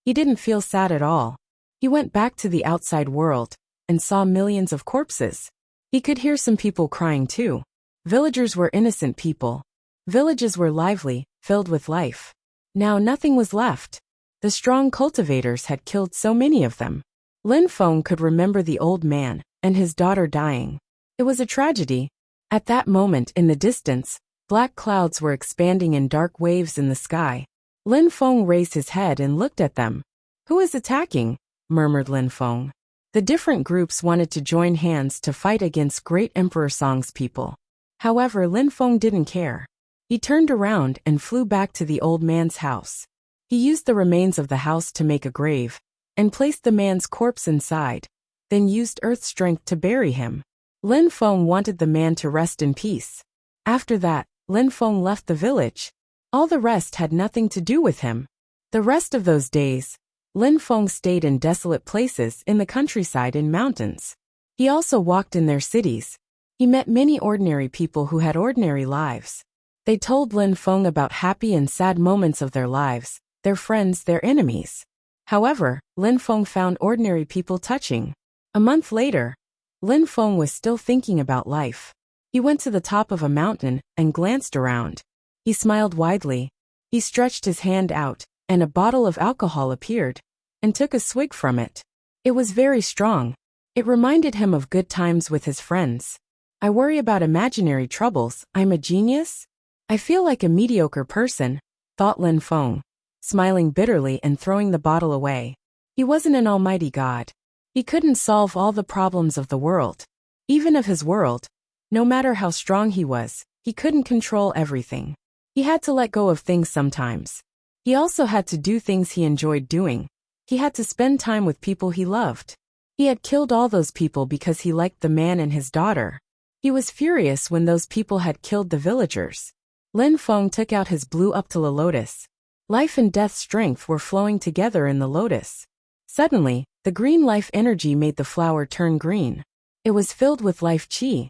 He didn't feel sad at all. He went back to the outside world and saw millions of corpses. He could hear some people crying too. Villagers were innocent people. Villages were lively, filled with life. Now nothing was left. The strong cultivators had killed so many of them. Lin Feng could remember the old man and his daughter dying. It was a tragedy. At that moment in the distance, black clouds were expanding in dark waves in the sky. Lin Feng raised his head and looked at them. "Who is attacking?" murmured Lin Feng. The different groups wanted to join hands to fight against Great Emperor Song's people. However, Lin Feng didn't care. He turned around and flew back to the old man's house. He used the remains of the house to make a grave, and placed the man's corpse inside, then used earth strength to bury him. Lin Feng wanted the man to rest in peace. After that, Lin Feng left the village. All the rest had nothing to do with him. The rest of those days, Lin Feng stayed in desolate places in the countryside and mountains. He also walked in their cities. He met many ordinary people who had ordinary lives. They told Lin Feng about happy and sad moments of their lives, their friends, their enemies. However, Lin Feng found ordinary people touching. A month later, Lin Feng was still thinking about life. He went to the top of a mountain and glanced around. He smiled widely. He stretched his hand out, and a bottle of alcohol appeared, and took a swig from it. It was very strong. It reminded him of good times with his friends. I worry about imaginary troubles. I'm a genius? I feel like a mediocre person, thought Lin Feng, smiling bitterly and throwing the bottle away. He wasn't an almighty god. He couldn't solve all the problems of the world. Even of his world, no matter how strong he was, he couldn't control everything. He had to let go of things sometimes. He also had to do things he enjoyed doing. He had to spend time with people he loved. He had killed all those people because he liked the man and his daughter. He was furious when those people had killed the villagers. Lin Feng took out his blue Uptala lotus. Life and death strength were flowing together in the lotus. Suddenly, the green life energy made the flower turn green. It was filled with life chi.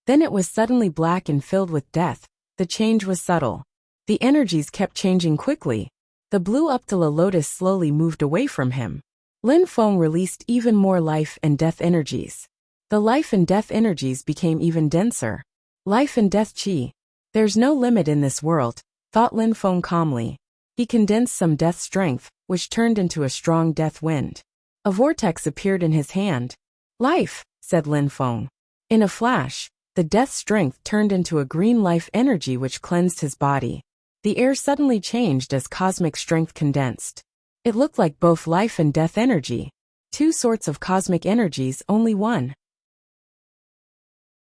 Then it was suddenly black and filled with death. The change was subtle. The energies kept changing quickly. The blue Uptala lotus slowly moved away from him. Lin Feng released even more life and death energies. The life and death energies became even denser. Life and death chi. There's no limit in this world, thought Lin Feng calmly. He condensed some death strength, which turned into a strong death wind. A vortex appeared in his hand. Life, said Lin Feng. In a flash, the death strength turned into a green life energy which cleansed his body. The air suddenly changed as cosmic strength condensed. It looked like both life and death energy. Two sorts of cosmic energies, only one.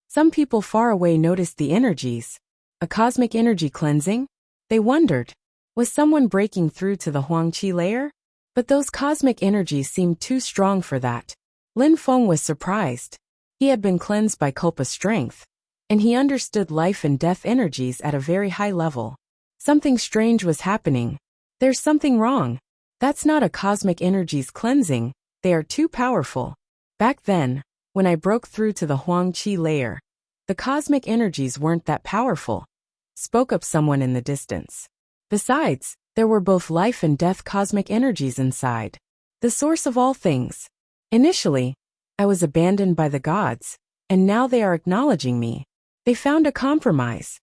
Some people far away noticed the energies. A cosmic energy cleansing? They wondered. Was someone breaking through to the Huangqi layer? But those cosmic energies seemed too strong for that. Lin Feng was surprised. He had been cleansed by Kulpa strength, and he understood life and death energies at a very high level. Something strange was happening. There's something wrong. That's not a cosmic energies cleansing, they are too powerful. Back then, when I broke through to the Huangqi layer, the cosmic energies weren't that powerful, spoke up someone in the distance. Besides, there were both life and death cosmic energies inside. The source of all things. Initially, I was abandoned by the gods, and now they are acknowledging me. They found a compromise.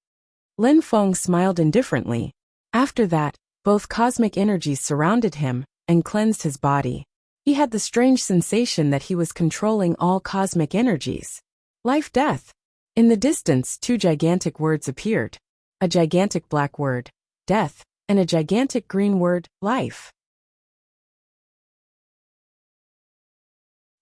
Lin Feng smiled indifferently. After that, both cosmic energies surrounded him and cleansed his body. He had the strange sensation that he was controlling all cosmic energies. Life-death. In the distance, two gigantic words appeared. A gigantic black word, death, and a gigantic green word, life.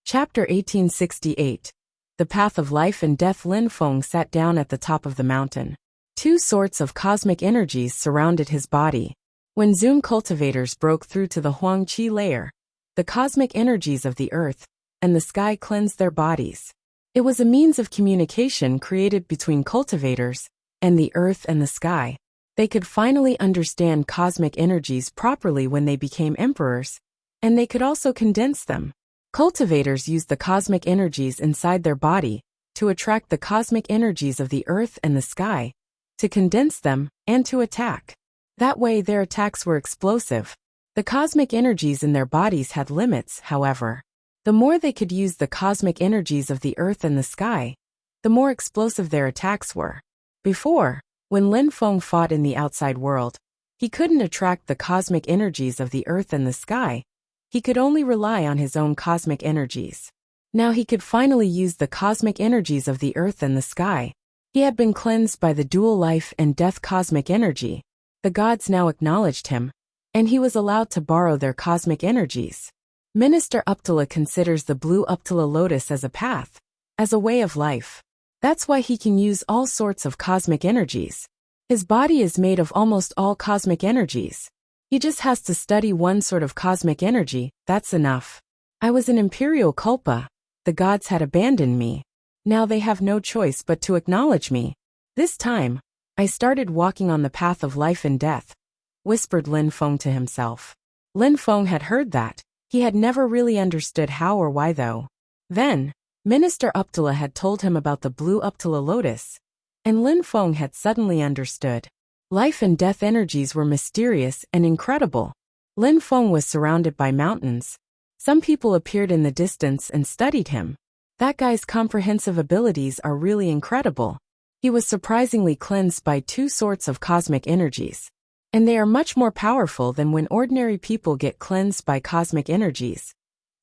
Chapter 1868. The Path of Life and Death. Lin Feng sat down at the top of the mountain. Two sorts of cosmic energies surrounded his body. When Zoom cultivators broke through to the Huangqi layer, the cosmic energies of the earth and the sky cleansed their bodies. It was a means of communication created between cultivators and the earth and the sky. They could finally understand cosmic energies properly when they became emperors, and they could also condense them. Cultivators used the cosmic energies inside their body to attract the cosmic energies of the earth and the sky, to condense them, and to attack. That way their attacks were explosive. The cosmic energies in their bodies had limits, however. The more they could use the cosmic energies of the earth and the sky, the more explosive their attacks were. Before, when Lin Feng fought in the outside world, he couldn't attract the cosmic energies of the earth and the sky. He could only rely on his own cosmic energies. Now he could finally use the cosmic energies of the earth and the sky. He had been cleansed by the dual life and death cosmic energy. The gods now acknowledged him, and he was allowed to borrow their cosmic energies. Minister Uptala considers the blue Uptala lotus as a path, as a way of life. That's why he can use all sorts of cosmic energies. His body is made of almost all cosmic energies. He just has to study one sort of cosmic energy, that's enough. I was an imperial Kulpa. The gods had abandoned me. Now they have no choice but to acknowledge me. This time, I started walking on the path of life and death, whispered Lin Feng to himself. Lin Feng had heard that. He had never really understood how or why though. Then, Minister Uptala had told him about the blue Uptala lotus, and Lin Feng had suddenly understood. Life and death energies were mysterious and incredible. Lin Feng was surrounded by mountains. Some people appeared in the distance and studied him. That guy's comprehensive abilities are really incredible. He was surprisingly cleansed by two sorts of cosmic energies. And they are much more powerful than when ordinary people get cleansed by cosmic energies,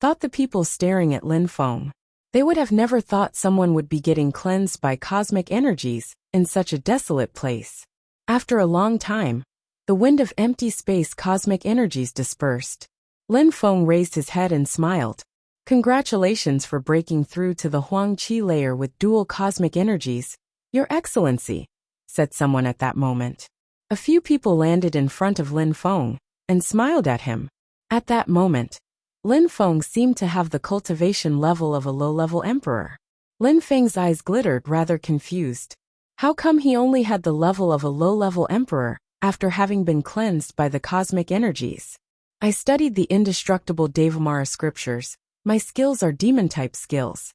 thought the people staring at Lin Feng. They would have never thought someone would be getting cleansed by cosmic energies in such a desolate place. After a long time, the wind of empty space cosmic energies dispersed. Lin Feng raised his head and smiled. Congratulations for breaking through to the Huang Qi layer with dual cosmic energies, Your Excellency, said someone at that moment. A few people landed in front of Lin Feng and smiled at him. At that moment, Lin Feng seemed to have the cultivation level of a low-level emperor. Lin Feng's eyes glittered rather confused. How come he only had the level of a low-level emperor after having been cleansed by the cosmic energies? I studied the indestructible Devamara scriptures. My skills are demon-type skills.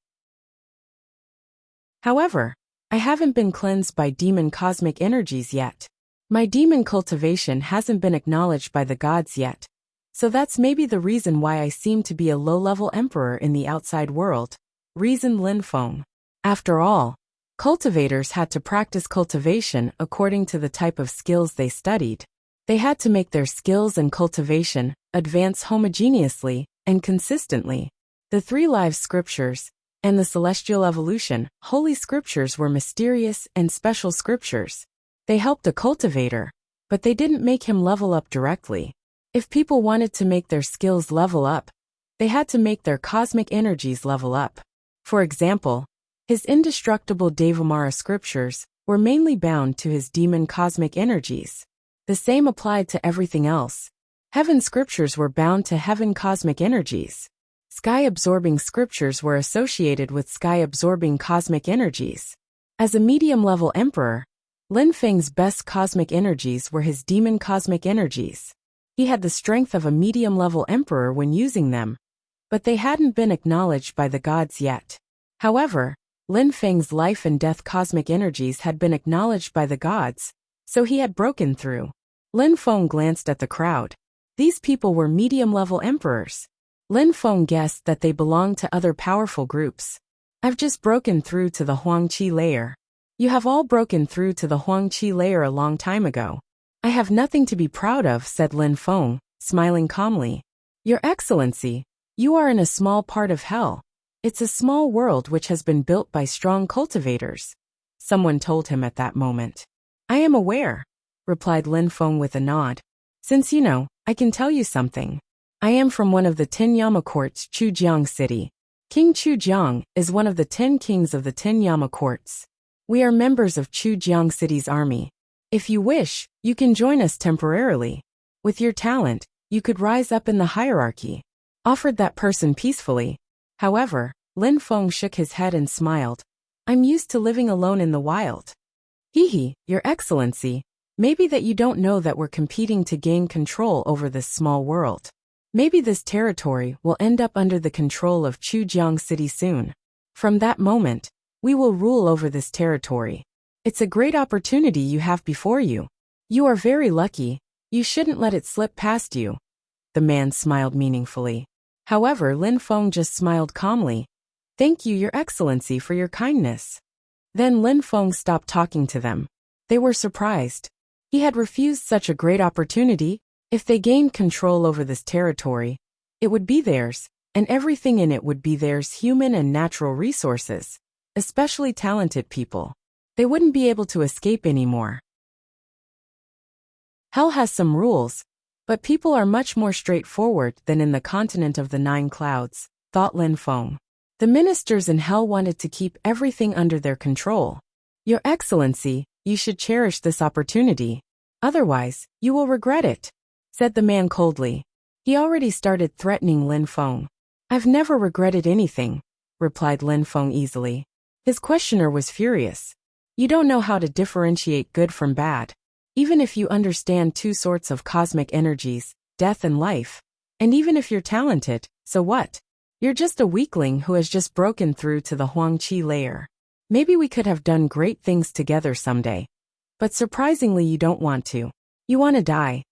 However, I haven't been cleansed by demon cosmic energies yet. My demon cultivation hasn't been acknowledged by the gods yet. So that's maybe the reason why I seem to be a low-level emperor in the outside world, reasoned Lin Feng. After all, cultivators had to practice cultivation according to the type of skills they studied. They had to make their skills and cultivation advance homogeneously and consistently. The three live scriptures and the celestial evolution, holy scriptures were mysterious and special scriptures. They helped a cultivator, but they didn't make him level up directly. If people wanted to make their skills level up, they had to make their cosmic energies level up. For example, his indestructible Devamara scriptures were mainly bound to his demon cosmic energies. The same applied to everything else. Heaven scriptures were bound to heaven cosmic energies. Sky-absorbing scriptures were associated with sky-absorbing cosmic energies. As a medium-level emperor, Lin Feng's best cosmic energies were his demon cosmic energies. He had the strength of a medium-level emperor when using them, but they hadn't been acknowledged by the gods yet. However, Lin Feng's life and death cosmic energies had been acknowledged by the gods, so he had broken through. Lin Feng glanced at the crowd. These people were medium-level emperors. Lin Feng guessed that they belonged to other powerful groups. I've just broken through to the Huang Qi layer. You have all broken through to the Huang Qi layer a long time ago. I have nothing to be proud of, said Lin Feng, smiling calmly. Your Excellency, you are in a small part of hell. It's a small world which has been built by strong cultivators. Someone told him at that moment. I am aware, replied Lin Feng with a nod. Since you know, I can tell you something. I am from one of the 10 Yama courts, Chujiang City. King Chujiang is one of the 10 kings of the 10 Yama courts. We are members of Chujiang City's army. If you wish, you can join us temporarily. With your talent, you could rise up in the hierarchy, offered that person peacefully. However, Lin Feng shook his head and smiled. I'm used to living alone in the wild. Hee, Your Excellency, maybe that you don't know that we're competing to gain control over this small world. Maybe this territory will end up under the control of Chujiang City soon. From that moment, we will rule over this territory. It's a great opportunity you have before you. You are very lucky. You shouldn't let it slip past you. The man smiled meaningfully. However, Lin Feng just smiled calmly. Thank you, Your Excellency, for your kindness. Then Lin Feng stopped talking to them. They were surprised. He had refused such a great opportunity. If they gained control over this territory, it would be theirs, and everything in it would be theirs, human and natural resources, especially talented people. They wouldn't be able to escape anymore. Hell has some rules, but people are much more straightforward than in the continent of the 9 clouds, thought Lin Feng. The ministers in hell wanted to keep everything under their control. Your Excellency, you should cherish this opportunity. Otherwise, you will regret it, said the man coldly. He already started threatening Lin Feng. I've never regretted anything, replied Lin Feng easily. His questioner was furious. You don't know how to differentiate good from bad. Even if you understand 2 sorts of cosmic energies, death and life, And even if you're talented, so what? You're just a weakling who has just broken through to the Huangqi layer. Maybe we could have done great things together someday. But surprisingly you don't want to. You want to die.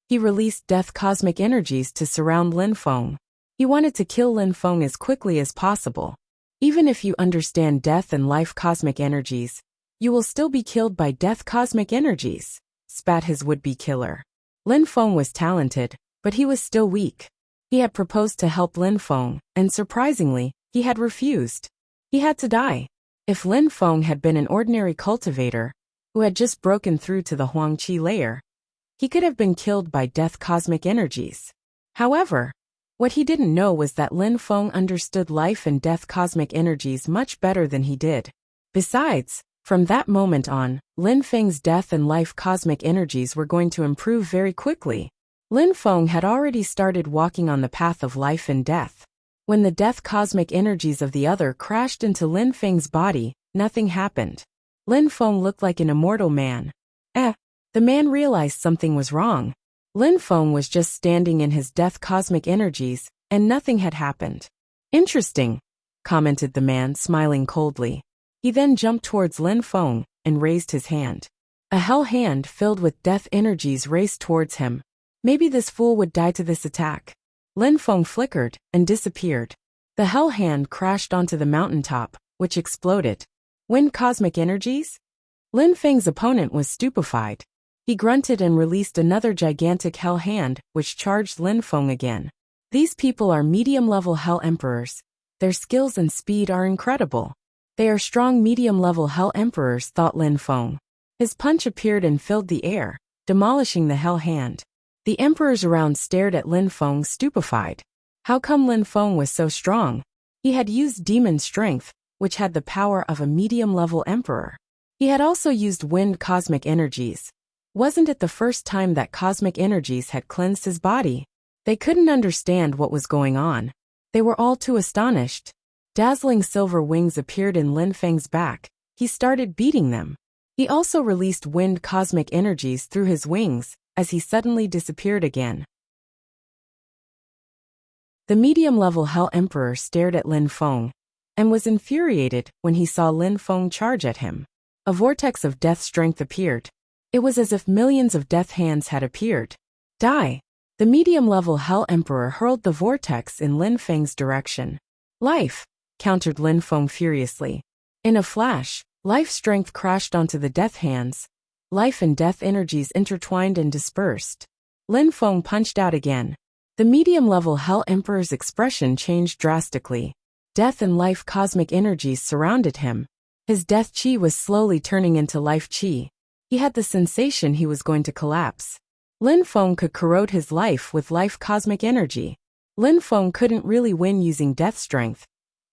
He released death cosmic energies to surround Lin Feng. He wanted to kill Lin Feng as quickly as possible. Even if you understand death and life cosmic energies, you will still be killed by death cosmic energies, spat his would-be killer. Lin Feng was talented, but he was still weak. He had proposed to help Lin Feng, and surprisingly, he had refused. He had to die. If Lin Feng had been an ordinary cultivator, who had just broken through to the Huangqi layer, he could have been killed by death cosmic energies. However, what he didn't know was that Lin Feng understood life and death cosmic energies much better than he did. Besides, from that moment on, Lin Feng's death and life cosmic energies were going to improve very quickly. Lin Feng had already started walking on the path of life and death. When the death cosmic energies of the other crashed into Lin Feng's body, nothing happened. Lin Feng looked like an immortal man. The man realized something was wrong. Lin Feng was just standing in his death cosmic energies, and nothing had happened. Interesting, commented the man, smiling coldly. He then jumped towards Lin Feng and raised his hand. A hell hand filled with death energies raced towards him. Maybe this fool would die to this attack. Lin Feng flickered and disappeared. The hell hand crashed onto the mountaintop, which exploded. Wind cosmic energies? Lin Feng's opponent was stupefied. He grunted and released another gigantic hell hand, which charged Lin Feng again. These people are medium-level hell emperors. Their skills and speed are incredible. They are strong medium-level hell emperors, thought Lin Feng. His punch appeared and filled the air, demolishing the hell hand. The emperors around stared at Lin Feng stupefied. How come Lin Feng was so strong? He had used demon strength, which had the power of a medium-level emperor. He had also used wind cosmic energies. Wasn't it the first time that cosmic energies had cleansed his body? They couldn't understand what was going on. They were all too astonished. Dazzling silver wings appeared in Lin Feng's back. He started beating them. He also released wind cosmic energies through his wings, as he suddenly disappeared again. The medium-level Hell Emperor stared at Lin Feng, and was infuriated when he saw Lin Feng charge at him. A vortex of death strength appeared. It was as if millions of death hands had appeared. Die! The medium-level Hell Emperor hurled the vortex in Lin Feng's direction. Life! Countered Lin Feng furiously. In a flash, life strength crashed onto the death hands. Life and death energies intertwined and dispersed. Lin Feng punched out again. The medium-level Hell Emperor's expression changed drastically. Death and life cosmic energies surrounded him. His death chi was slowly turning into life chi. He had the sensation he was going to collapse. Lin Feng could corrode his life with life cosmic energy. Lin Feng couldn't really win using death strength.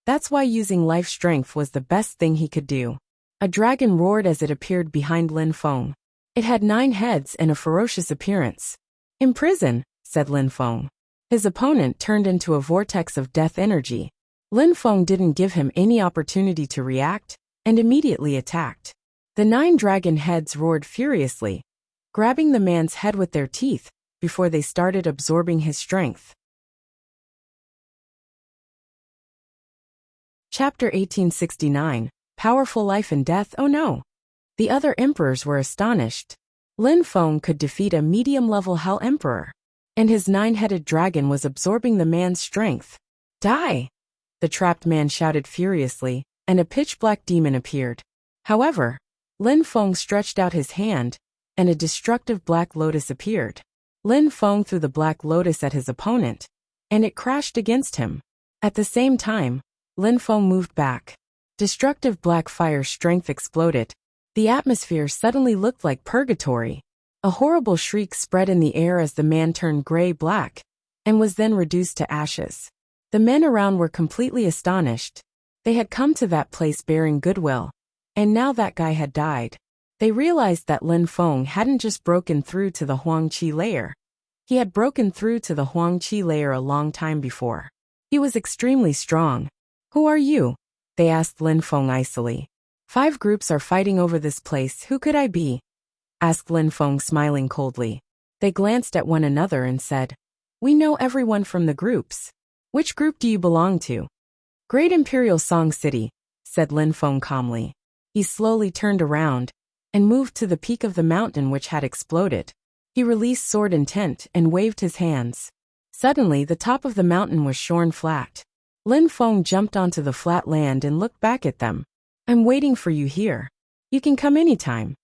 That's why using life strength was the best thing he could do. A dragon roared as it appeared behind Lin Feng. It had 9 heads and a ferocious appearance. Imprison, said Lin Feng. His opponent turned into a vortex of death energy. Lin Feng didn't give him any opportunity to react, and immediately attacked. The 9 dragon heads roared furiously, grabbing the man's head with their teeth, before they started absorbing his strength. Chapter 1869, Powerful Life and Death. Oh no! The other emperors were astonished. Lin Feng could defeat a medium-level Hell Emperor, and his 9-headed dragon was absorbing the man's strength. Die! The trapped man shouted furiously, and a pitch-black demon appeared. However, Lin Feng stretched out his hand, and a destructive black lotus appeared. Lin Feng threw the black lotus at his opponent, and it crashed against him. At the same time, Lin Feng moved back. Destructive black fire strength exploded. The atmosphere suddenly looked like purgatory. A horrible shriek spread in the air as the man turned gray-black, and was then reduced to ashes. The men around were completely astonished. They had come to that place bearing goodwill, and now that guy had died. They realized that Lin Feng hadn't just broken through to the Huangqi layer. He had broken through to the Huangqi layer a long time before. He was extremely strong. Who are you? They asked Lin Feng icily. 5 groups are fighting over this place. Who could I be? Asked Lin Feng, smiling coldly. They glanced at one another and said, We know everyone from the groups. Which group do you belong to? Great Imperial Song City, said Lin Feng calmly. He slowly turned around and moved to the peak of the mountain which had exploded. He released sword intent and waved his hands. Suddenly, the top of the mountain was shorn flat. Lin Feng jumped onto the flat land and looked back at them. I'm waiting for you here. You can come anytime.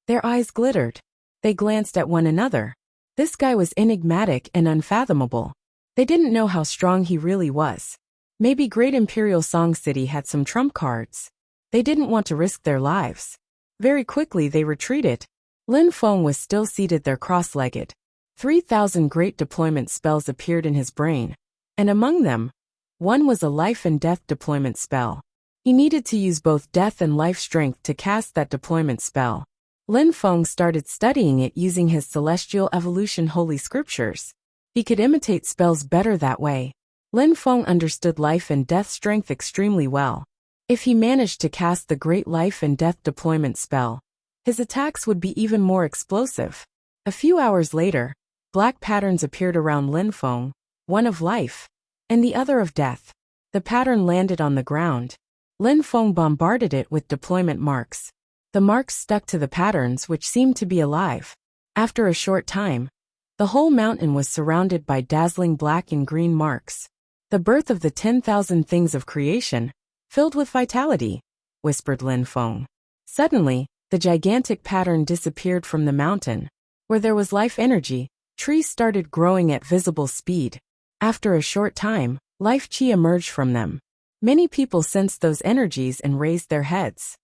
Their eyes glittered. They glanced at one another. This guy was enigmatic and unfathomable. They didn't know how strong he really was. Maybe Great Imperial Song City had some trump cards. They didn't want to risk their lives. Very quickly they retreated. Lin Feng was still seated there cross-legged. 3,000 great deployment spells appeared in his brain, and among them, one was a life and death deployment spell. He needed to use both death and life strength to cast that deployment spell. Lin Feng started studying it using his Celestial Evolution Holy Scriptures. He could imitate spells better that way. Lin Feng understood life and death strength extremely well. If he managed to cast the great life and death deployment spell, his attacks would be even more explosive. A few hours later, black patterns appeared around Lin Feng, one of life, and the other of death. The pattern landed on the ground. Lin Feng bombarded it with deployment marks. The marks stuck to the patterns which seemed to be alive. After a short time, the whole mountain was surrounded by dazzling black and green marks. The birth of the 10,000 things of creation, filled with vitality, whispered Lin Feng. Suddenly, the gigantic pattern disappeared from the mountain. Where there was life energy, trees started growing at visible speed. After a short time, life chi emerged from them. Many people sensed those energies and raised their heads.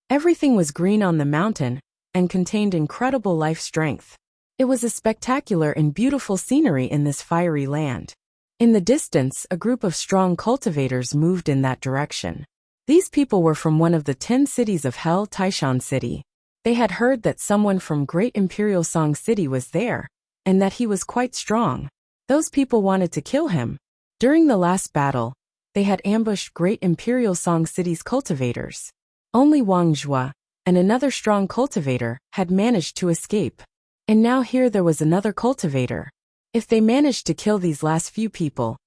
Everything was green on the mountain and contained incredible life strength. It was a spectacular and beautiful scenery in this fiery land. In the distance, a group of strong cultivators moved in that direction. These people were from one of the 10 cities of Hell, Taishan City. They had heard that someone from Great Imperial Song City was there, and that he was quite strong. Those people wanted to kill him. During the last battle, they had ambushed Great Imperial Song City's cultivators. Only Wang Zhua, and another strong cultivator, had managed to escape. And now here there was another cultivator. If they managed to kill these last few people,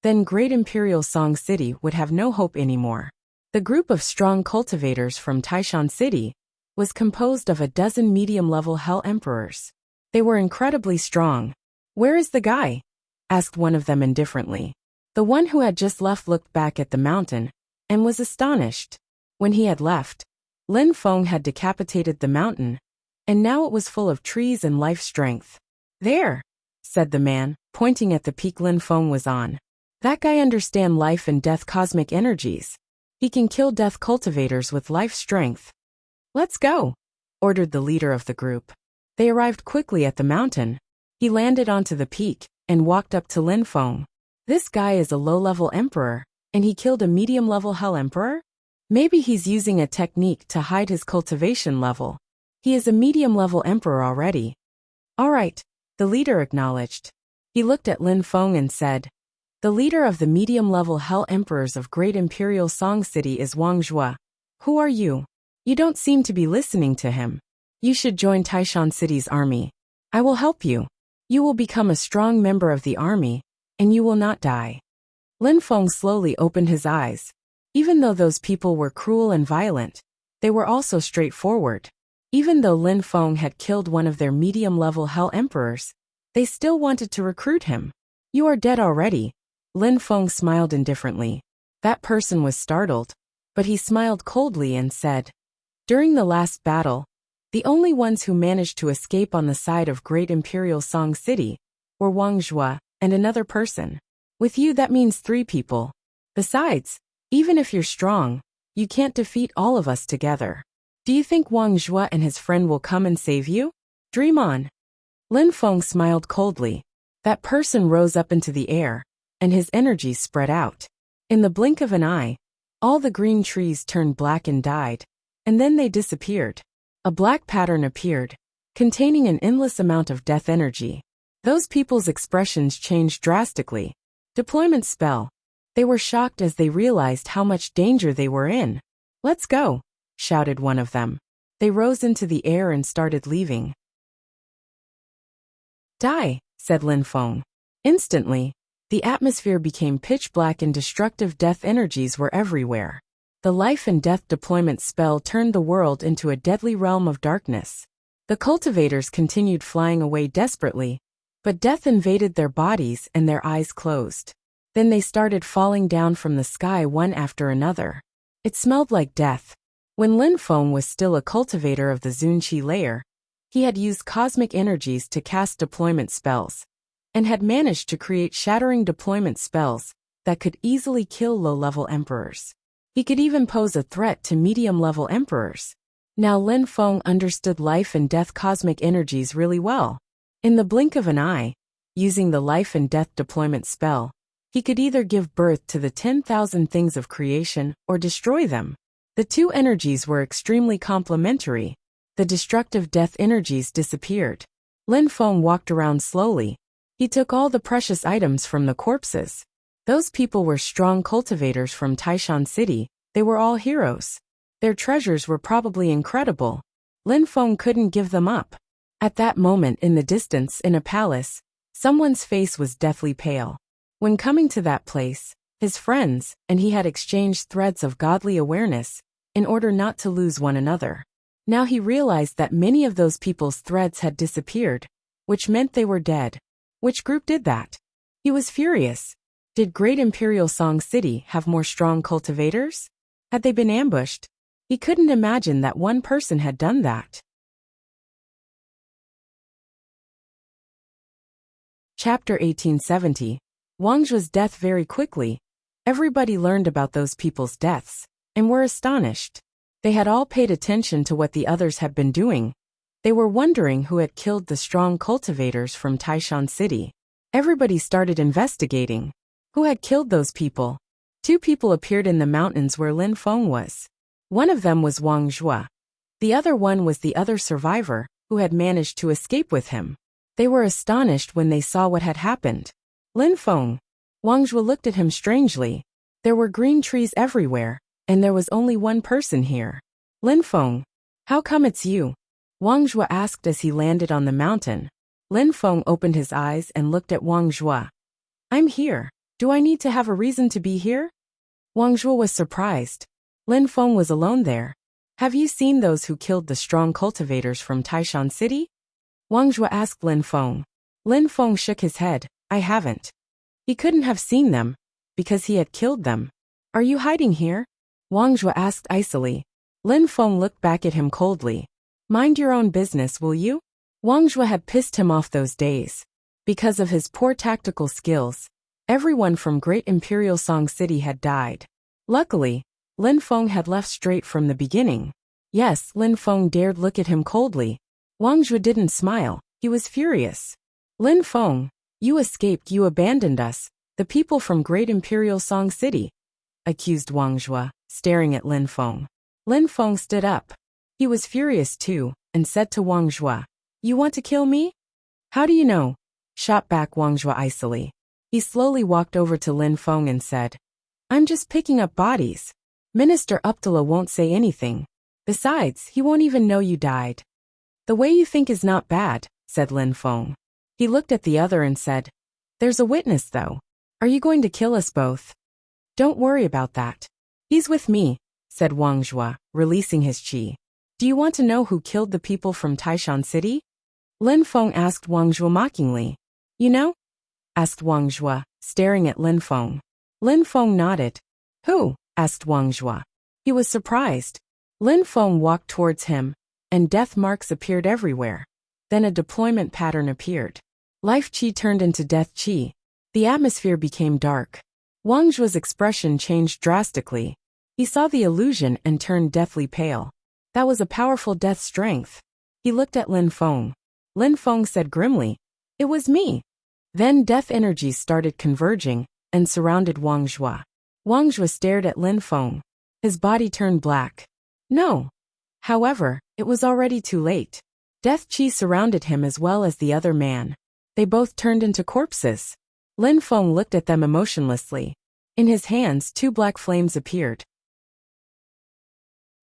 then Great Imperial Song City would have no hope anymore. The group of strong cultivators from Taishan City was composed of a dozen medium-level Hell Emperors. They were incredibly strong. Where is the guy? Asked one of them indifferently. The one who had just left looked back at the mountain and was astonished. When he had left, Lin Feng had decapitated the mountain, and now it was full of trees and life strength. There, said the man, pointing at the peak Lin Feng was on. That guy understands life and death cosmic energies. He can kill death cultivators with life strength. Let's go, ordered the leader of the group. They arrived quickly at the mountain. He landed onto the peak and walked up to Lin Feng. This guy is a low-level emperor, and he killed a medium-level Hell Emperor? Maybe he's using a technique to hide his cultivation level. He is a medium-level emperor already. All right, the leader acknowledged. He looked at Lin Feng and said, the leader of the medium-level Hell Emperors of Great Imperial Song City is Wang Zhua. Who are you? You don't seem to be listening to him. You should join Taishan City's army. I will help you. You will become a strong member of the army, and you will not die. Lin Feng slowly opened his eyes. Even though those people were cruel and violent, they were also straightforward. Even though Lin Feng had killed one of their medium-level Hell Emperors, they still wanted to recruit him. You are dead already. Lin Feng smiled indifferently. That person was startled, but he smiled coldly and said, during the last battle, the only ones who managed to escape on the side of Great Imperial Song City were Wang Zhua and another person. With you that means 3 people. Besides, even if you're strong, you can't defeat all of us together. Do you think Wang Zhua and his friend will come and save you? Dream on. Lin Feng smiled coldly. That person rose up into the air, and his energy spread out. In the blink of an eye, all the green trees turned black and died, and then they disappeared. A black pattern appeared, containing an endless amount of death energy. Those people's expressions changed drastically. Deployment spell. They were shocked as they realized how much danger they were in. Let's go, shouted one of them. They rose into the air and started leaving. Die, said Lin Feng. Instantly, the atmosphere became pitch black and destructive death energies were everywhere. The life and death deployment spell turned the world into a deadly realm of darkness. The cultivators continued flying away desperately, but death invaded their bodies and their eyes closed. Then they started falling down from the sky one after another. It smelled like death. When Lin Feng was still a cultivator of the Zunqi layer, he had used cosmic energies to cast deployment spells, and had managed to create shattering deployment spells that could easily kill low-level emperors. He could even pose a threat to medium-level emperors. Now Lin Feng understood life and death cosmic energies really well. In the blink of an eye, using the life and death deployment spell, he could either give birth to the 10,000 things of creation or destroy them. The two energies were extremely complementary. The destructive death energies disappeared. Lin Feng walked around slowly. He took all the precious items from the corpses. Those people were strong cultivators from Taishan City. They were all heroes. Their treasures were probably incredible. Lin Feng couldn't give them up. At that moment in the distance in a palace, someone's face was deathly pale. When coming to that place, his friends and he had exchanged threads of godly awareness in order not to lose one another. Now he realized that many of those people's threads had disappeared, which meant they were dead. Which group did that? He was furious. Did Great Imperial Song City have more strong cultivators? Had they been ambushed? He couldn't imagine that one person had done that. Chapter 1870. Wang Zhu's death. Very quickly, everybody learned about those people's deaths, and were astonished. They had all paid attention to what the others had been doing. They were wondering who had killed the strong cultivators from Taishan City. Everybody started investigating. Who had killed those people? Two people appeared in the mountains where Lin Feng was. One of them was Wang Zhu. The other one was the other survivor, who had managed to escape with him. They were astonished when they saw what had happened. Lin Feng. Wang Zhu looked at him strangely. There were green trees everywhere, and there was only one person here. Lin Feng. How come it's you? Wang Zhu asked as he landed on the mountain. Lin Feng opened his eyes and looked at Wang Zhu. I'm here. Do I need to have a reason to be here? Wang Zhu was surprised. Lin Feng was alone there. Have you seen those who killed the strong cultivators from Taishan City? Wang Zhu asked Lin Feng. Lin Feng shook his head. I haven't. He couldn't have seen them, because he had killed them. Are you hiding here? Wang Zhu asked icily. Lin Feng looked back at him coldly. Mind your own business, will you? Wang Zhu had pissed him off those days. Because of his poor tactical skills, everyone from Great Imperial Song City had died. Luckily, Lin Feng had left straight from the beginning. Yes, Lin Feng dared look at him coldly. Wang Zhu didn't smile. He was furious. Lin Feng, you escaped, you abandoned us, the people from Great Imperial Song City, accused Wang Zhu, staring at Lin Feng. Lin Feng stood up. He was furious too, and said to Wang Zhu, You want to kill me? How do you know? Shot back Wang Zhu icily. He slowly walked over to Lin Feng and said, I'm just picking up bodies. Minister Uptala won't say anything. Besides, he won't even know you died. The way you think is not bad, said Lin Feng. He looked at the other and said, There's a witness though. Are you going to kill us both? Don't worry about that. He's with me, said Wang Zhu, releasing his qi. Do you want to know who killed the people from Taishan City? Lin Feng asked Wang Zhu mockingly. You know? Asked Wang Zhu, staring at Lin Feng. Lin Feng nodded. Who? Asked Wang Zhu. He was surprised. Lin Feng walked towards him, and death marks appeared everywhere. Then a deployment pattern appeared. Life qi turned into death qi. The atmosphere became dark. Wang Zhu's expression changed drastically. He saw the illusion and turned deathly pale. That was a powerful death strength. He looked at Lin Feng. Lin Feng said grimly, It was me. Then death energies started converging and surrounded Wang Zhu. Wang Zhu stared at Lin Feng. His body turned black. No. However, it was already too late. Death qi surrounded him as well as the other man. They both turned into corpses. Lin Feng looked at them emotionlessly. In his hands, two black flames appeared.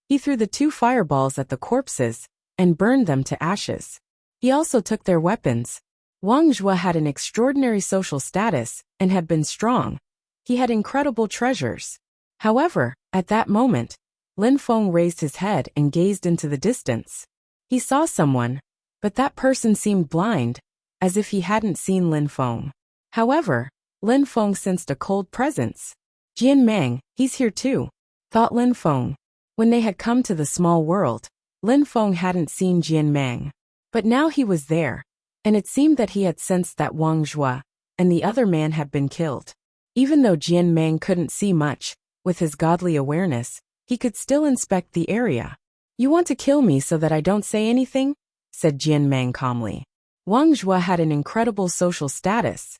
He threw the two fireballs at the corpses and burned them to ashes. He also took their weapons. Wang Zhuo had an extraordinary social status and had been strong. He had incredible treasures. However, at that moment, Lin Feng raised his head and gazed into the distance. He saw someone, but that person seemed blind, as if he hadn't seen Lin Feng. However, Lin Feng sensed a cold presence. Jian Mang, he's here too, thought Lin Feng. When they had come to the small world, Lin Feng hadn't seen Jian Mang. But now he was there, and it seemed that he had sensed that Wang Zhuo and the other man had been killed. Even though Jian Mang couldn't see much, with his godly awareness, he could still inspect the area. You want to kill me so that I don't say anything? Said Jian Mang calmly. Wang Zhuo had an incredible social status,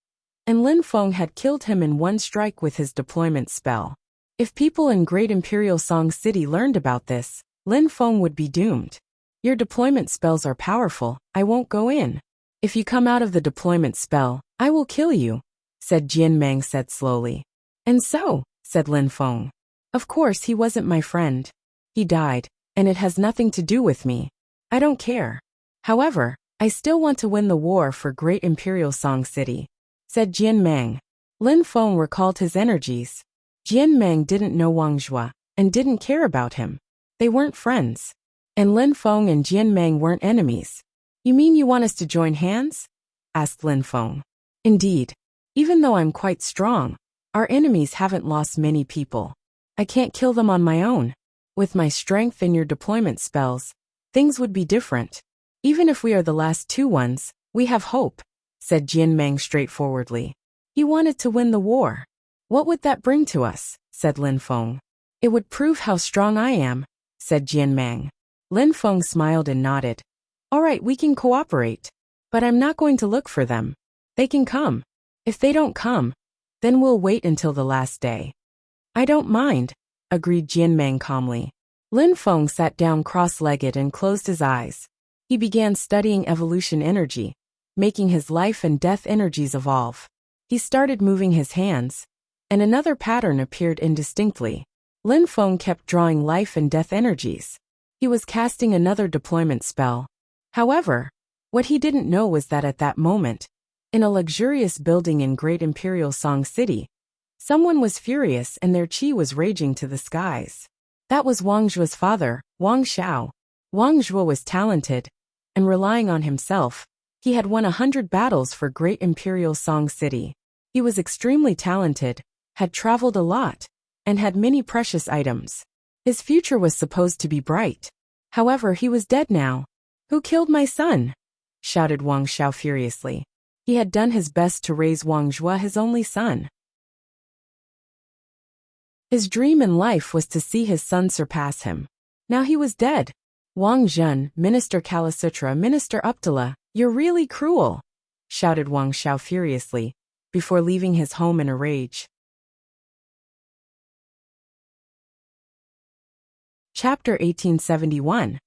and Lin Feng had killed him in one strike with his deployment spell. If people in Great Imperial Song City learned about this, Lin Feng would be doomed. Your deployment spells are powerful, I won't go in. If you come out of the deployment spell, I will kill you, said Jian Mang said slowly. And so, said Lin Feng. Of course he wasn't my friend. He died, and it has nothing to do with me. I don't care. However, I still want to win the war for Great Imperial Song City, said Jian Mang. Lin Feng recalled his energies. Jian Mang didn't know Wang Zhuo and didn't care about him. They weren't friends. And Lin Feng and Jian Mang weren't enemies. You mean you want us to join hands? Asked Lin Feng. Indeed. Even though I'm quite strong, our enemies haven't lost many people. I can't kill them on my own. With my strength and your deployment spells, things would be different. Even if we are the last two ones, we have hope, said Jian Mang straightforwardly. He wanted to win the war. What would that bring to us? Said Lin Feng. It would prove how strong I am, said Jian Mang. Lin Feng smiled and nodded. All right, we can cooperate. But I'm not going to look for them. They can come. If they don't come, then we'll wait until the last day. I don't mind, agreed Jian Mang calmly. Lin Feng sat down cross-legged and closed his eyes. He began studying evolution energy, making his life and death energies evolve. He started moving his hands, and another pattern appeared indistinctly. Lin Feng kept drawing life and death energies. He was casting another deployment spell. However, what he didn't know was that at that moment, in a luxurious building in Great Imperial Song City, someone was furious and their qi was raging to the skies. That was Wang Zhuo's father, Wang Xiao. Wang Zhuo was talented, and relying on himself, he had won 100 battles for Great Imperial Song City. He was extremely talented, had traveled a lot, and had many precious items. His future was supposed to be bright. However, he was dead now. Who killed my son? Shouted Wang Xiao furiously. He had done his best to raise Wang Zhuo, his only son. His dream in life was to see his son surpass him. Now he was dead. Wang Zhen, Minister Kalasutra, Minister Uptala, you're really cruel, shouted Wang Xiao furiously, before leaving his home in a rage. Chapter 1871.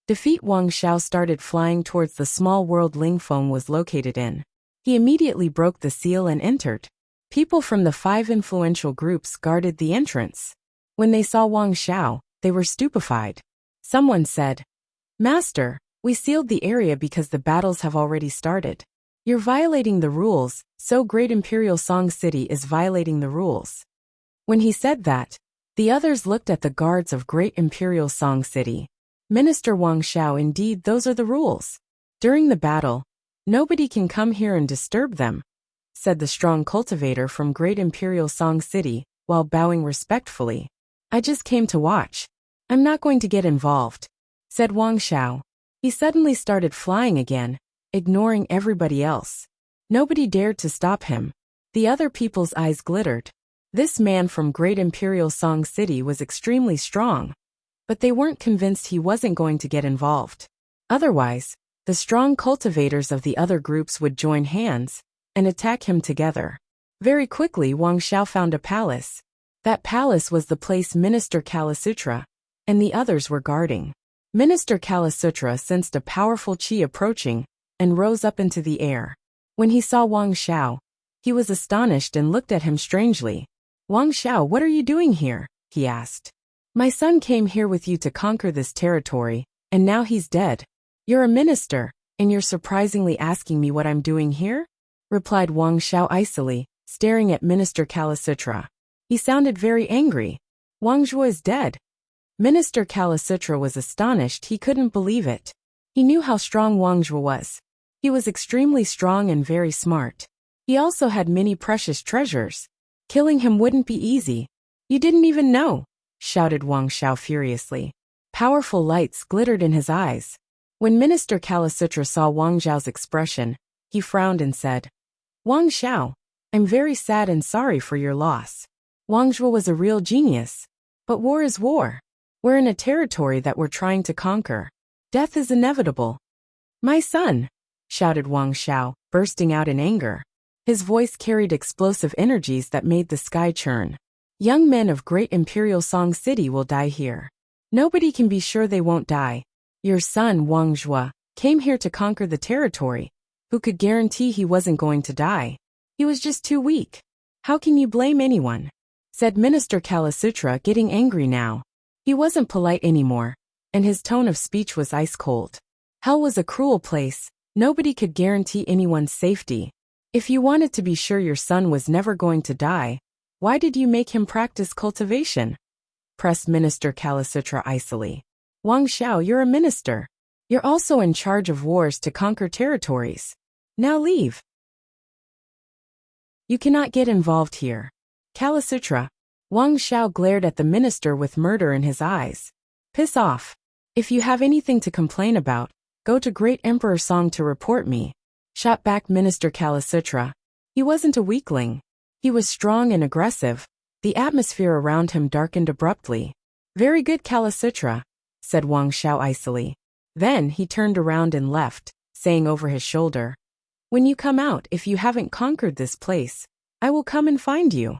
Defeat. Wang Xiao started flying towards the small world Ling Feng was located in. He immediately broke the seal and entered. People from the 5 influential groups guarded the entrance. When they saw Wang Xiao, they were stupefied. Someone said, Master, we sealed the area because the battles have already started. You're violating the rules, so Great Imperial Song City is violating the rules. When he said that, the others looked at the guards of Great Imperial Song City. Minister Wang Xiao, indeed those are the rules. During the battle, nobody can come here and disturb them, said the strong cultivator from Great Imperial Song City, while bowing respectfully. I just came to watch. I'm not going to get involved, said Wang Xiao. He suddenly started flying again, ignoring everybody else. Nobody dared to stop him. The other people's eyes glittered. This man from Great Imperial Song City was extremely strong, but they weren't convinced he wasn't going to get involved. Otherwise, the strong cultivators of the other groups would join hands and attack him together. Very quickly Wang Xiao found a palace. That palace was the place Minister Kalasutra and the others were guarding. Minister Kalasutra sensed a powerful qi approaching and rose up into the air. When he saw Wang Xiao, he was astonished and looked at him strangely. Wang Xiao, what are you doing here? He asked. My son came here with you to conquer this territory, and now he's dead. You're a minister, And you're surprisingly asking me what I'm doing here? Replied Wang Xiao icily, staring at Minister Kalasutra. He sounded very angry. Wang Zhuo is dead. Minister Kalasutra was astonished. He couldn't believe it. He knew how strong Wang Zhuo was. He was extremely strong and very smart. He also had many precious treasures. Killing him wouldn't be easy. You didn't even know, shouted Wang Xiao furiously. Powerful lights glittered in his eyes. When Minister Kalasutra saw Wang Zhao's expression, he frowned and said, Wang Xiao, I'm very sad and sorry for your loss. Wang Zhuo was a real genius. But war is war. We're in a territory that we're trying to conquer. Death is inevitable. My son, shouted Wang Xiao, bursting out in anger. His voice carried explosive energies that made the sky churn. Young men of great imperial Song City will die here. Nobody can be sure they won't die. Your son, Wang Zhuo, came here to conquer the territory. Who could guarantee he wasn't going to die? He was just too weak. How can you blame anyone? Said Minister Kalasutra, getting angry now. He wasn't polite anymore, and his tone of speech was ice-cold. Hell was a cruel place. Nobody could guarantee anyone's safety. If you wanted to be sure your son was never going to die, why did you make him practice cultivation? Pressed Minister Kalasutra icily. Wang Xiao, you're a minister. You're also in charge of wars to conquer territories. Now leave. You cannot get involved here. Kalasutra. Wang Xiao glared at the minister with murder in his eyes. Piss off. If you have anything to complain about, go to Great Emperor Song to report me. Shot back Minister Kalasutra. He wasn't a weakling. He was strong and aggressive. The atmosphere around him darkened abruptly. Very good, Kalasutra, said Wang Xiao icily. Then he turned around and left, saying over his shoulder, When you come out, if you haven't conquered this place, I will come and find you.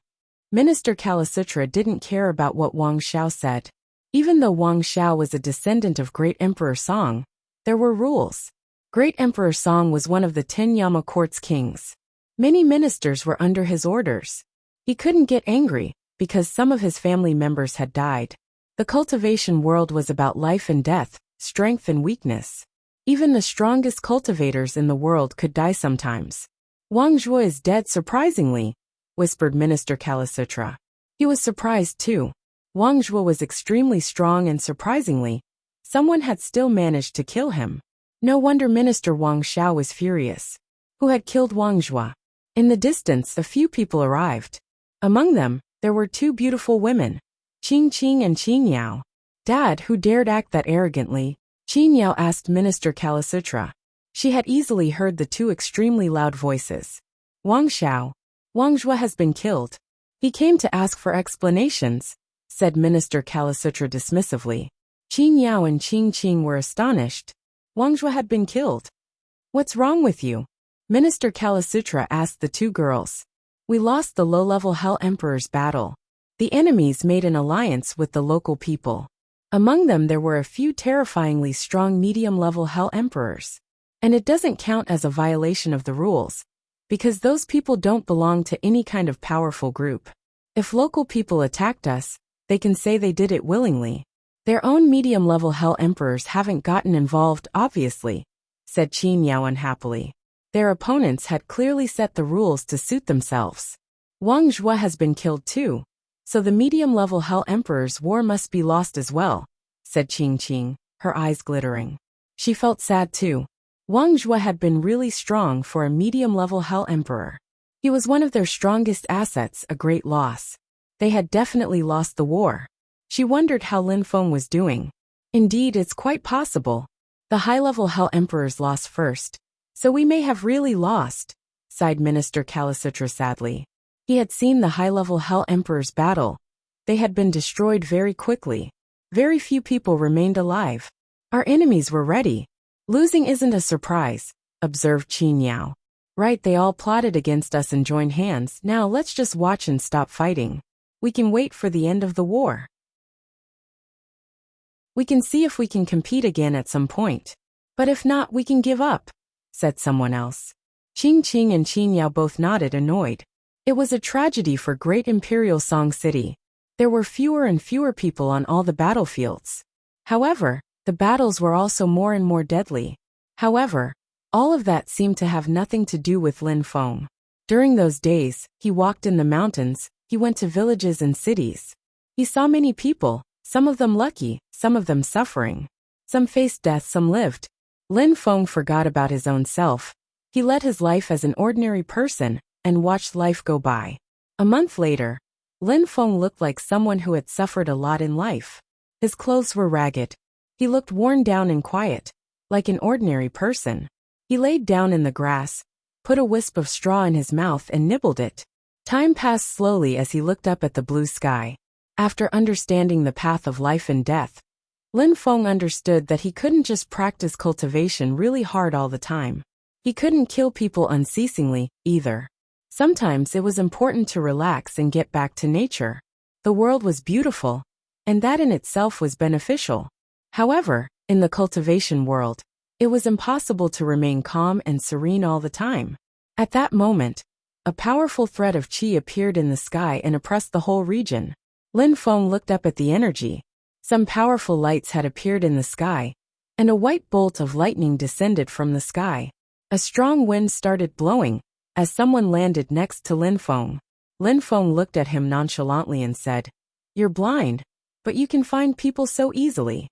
Minister Kalasutra didn't care about what Wang Xiao said. Even though Wang Xiao was a descendant of Great Emperor Song, there were rules. Great Emperor Song was one of the 10 Yama court's kings. Many ministers were under his orders. He couldn't get angry, because some of his family members had died. The cultivation world was about life and death, strength and weakness. Even the strongest cultivators in the world could die sometimes. Wang Zhuo is dead surprisingly, whispered Minister Kalasutra. He was surprised too. Wang Zhuo was extremely strong and surprisingly, someone had still managed to kill him. No wonder Minister Wang Xiao was furious. Who had killed Wang Zhuo? In the distance, a few people arrived. Among them, there were two beautiful women, Qing Qing and Qing Yao. Dad, who dared act that arrogantly? Qing Yao asked Minister Kalasutra. She had easily heard the two extremely loud voices. Wang Xiao. Wang Zhuo has been killed. He came to ask for explanations, said Minister Kalasutra dismissively. Qing Yao and Qing Qing were astonished. Wang Zhuo had been killed. What's wrong with you? Minister Kalasutra asked the two girls. We lost the low-level Hell Emperor's battle. The enemies made an alliance with the local people. Among them there were a few terrifyingly strong medium-level Hell Emperors. And it doesn't count as a violation of the rules, because those people don't belong to any kind of powerful group. If local people attacked us, they can say they did it willingly. Their own medium-level Hell Emperors haven't gotten involved, obviously, said Qin Yao unhappily. Their opponents had clearly set the rules to suit themselves. Wang Zhuo has been killed too, so the medium-level Hell Emperor's war must be lost as well, said Qing Qing, her eyes glittering. She felt sad too. Wang Zhuo had been really strong for a medium-level Hell Emperor. He was one of their strongest assets, a great loss. They had definitely lost the war. She wondered how Lin Feng was doing. Indeed, it's quite possible. The high-level Hell Emperors lost first, so we may have really lost, sighed Minister Kalasutra sadly. He had seen the high-level Hell Emperors battle. They had been destroyed very quickly. Very few people remained alive. Our enemies were ready. Losing isn't a surprise, observed Qin Yao. Right, they all plotted against us and joined hands. Now let's just watch and stop fighting. We can wait for the end of the war. We can see if we can compete again at some point. But if not, we can give up, said someone else. Qing Qing and Qin Yao both nodded, annoyed. It was a tragedy for Great Imperial Song City. There were fewer and fewer people on all the battlefields. However, the battles were also more and more deadly. However, All of that seemed to have nothing to do with Lin Feng. During those days, he walked in the mountains, he went to villages and cities. He saw many people, some of them lucky, some of them suffering. Some faced death, some lived. Lin Feng forgot about his own self. He led his life as an ordinary person and watched life go by. A month later, Lin Feng looked like someone who had suffered a lot in life. His clothes were ragged. He looked worn down and quiet, like an ordinary person. He laid down in the grass, put a wisp of straw in his mouth and nibbled it. Time passed slowly as he looked up at the blue sky. After understanding the path of life and death, Lin Feng understood that he couldn't just practice cultivation really hard all the time. He couldn't kill people unceasingly, either. Sometimes it was important to relax and get back to nature. The world was beautiful, and that in itself was beneficial. However, in the cultivation world, it was impossible to remain calm and serene all the time. At that moment, a powerful thread of qi appeared in the sky and oppressed the whole region. Lin Feng looked up at the energy. Some powerful lights had appeared in the sky, and a white bolt of lightning descended from the sky. A strong wind started blowing, as someone landed next to Lin Feng. Lin Feng looked at him nonchalantly and said, "You're blind, but you can find people so easily."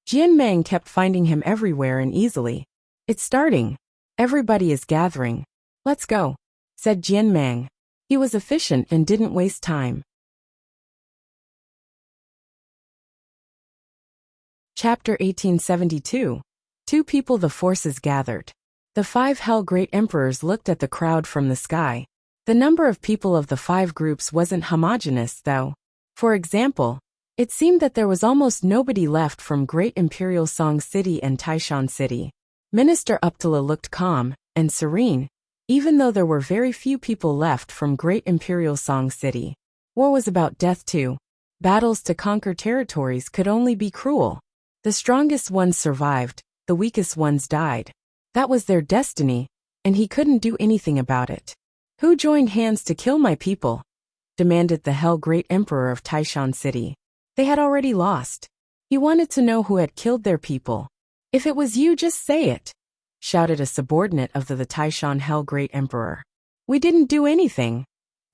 Jian Meng kept finding him everywhere and easily. "It's starting. Everybody is gathering. Let's go," said Jian Meng. He was efficient and didn't waste time. Chapter 1872. Two people. The forces gathered. The 5 Hell Great Emperors looked at the crowd from the sky. The number of people of the 5 groups wasn't homogeneous, though. For example, it seemed that there was almost nobody left from Great Imperial Song City and Taishan City. Minister Uptala looked calm and serene, even though there were very few people left from Great Imperial Song City. War was about death too. Battles to conquer territories could only be cruel. The strongest ones survived, the weakest ones died. That was their destiny, and he couldn't do anything about it. "Who joined hands to kill my people?" demanded the Hell Great Emperor of Taishan City. They had already lost. He wanted to know who had killed their people. "If it was you, just say it," shouted a subordinate of the Taishan Hell Great Emperor. "We didn't do anything,"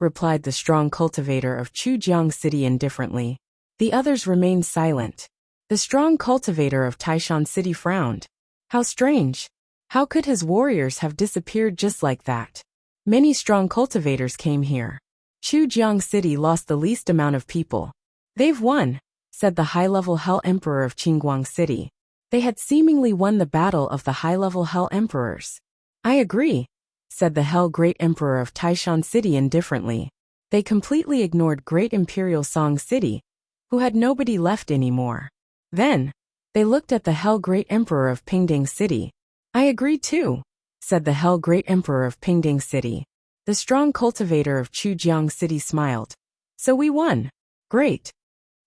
replied the strong cultivator of Chujiang City indifferently. The others remained silent. The strong cultivator of Taishan City frowned. How strange. How could his warriors have disappeared just like that? Many strong cultivators came here. Chujiang City lost the least amount of people. "They've won," said the high-level Hell Emperor of Qingguang City. They had seemingly won the battle of the high-level Hell Emperors. "I agree," said the Hell Great Emperor of Taishan City indifferently. They completely ignored Great Imperial Song City, who had nobody left anymore. Then, they looked at the Hell Great Emperor of Pingding City. "I agree too," said the Hell Great Emperor of Pingding City. The strong cultivator of Chujiang City smiled. "So we won. Great."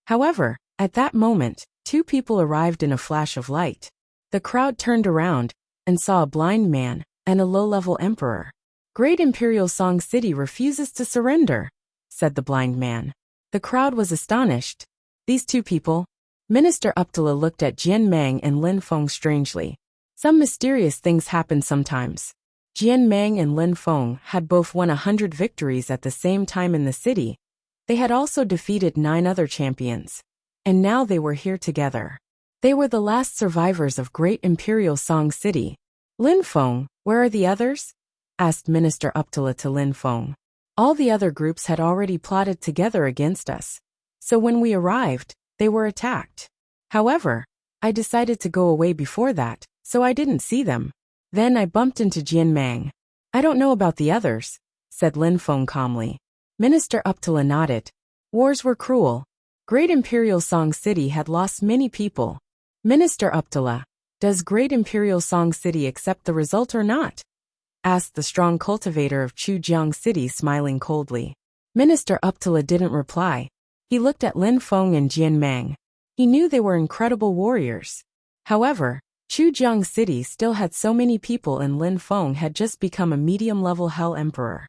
However, at that moment, 2 people arrived in a flash of light. The crowd turned around and saw a blind man and a low-level emperor. "Great Imperial Song City refuses to surrender," said the blind man. The crowd was astonished. These 2 people. Minister Uptala looked at Jian Meng and Lin Feng strangely. Some mysterious things happen sometimes. Jian Meng and Lin Feng had both won 100 victories at the same time in the city. They had also defeated 9 other champions. And now they were here together. They were the last survivors of Great Imperial Song City. "Lin Feng, where are the others?" asked Minister Uptala to Lin Feng. "All the other groups had already plotted together against us. So when we arrived, they were attacked. However, I decided to go away before that, so I didn't see them. Then I bumped into Jian Meng. I don't know about the others," said Lin Feng calmly. Minister Uptala nodded. Wars were cruel. Great Imperial Song City had lost many people. Minister Uptala, does Great Imperial Song City accept the result or not? Asked the strong cultivator of Chujiang City, smiling coldly. Minister Uptala didn't reply. He looked at Lin Feng and Jian Meng. He knew they were incredible warriors. However, Chujiang City still had so many people and Lin Feng had just become a medium-level Hell Emperor.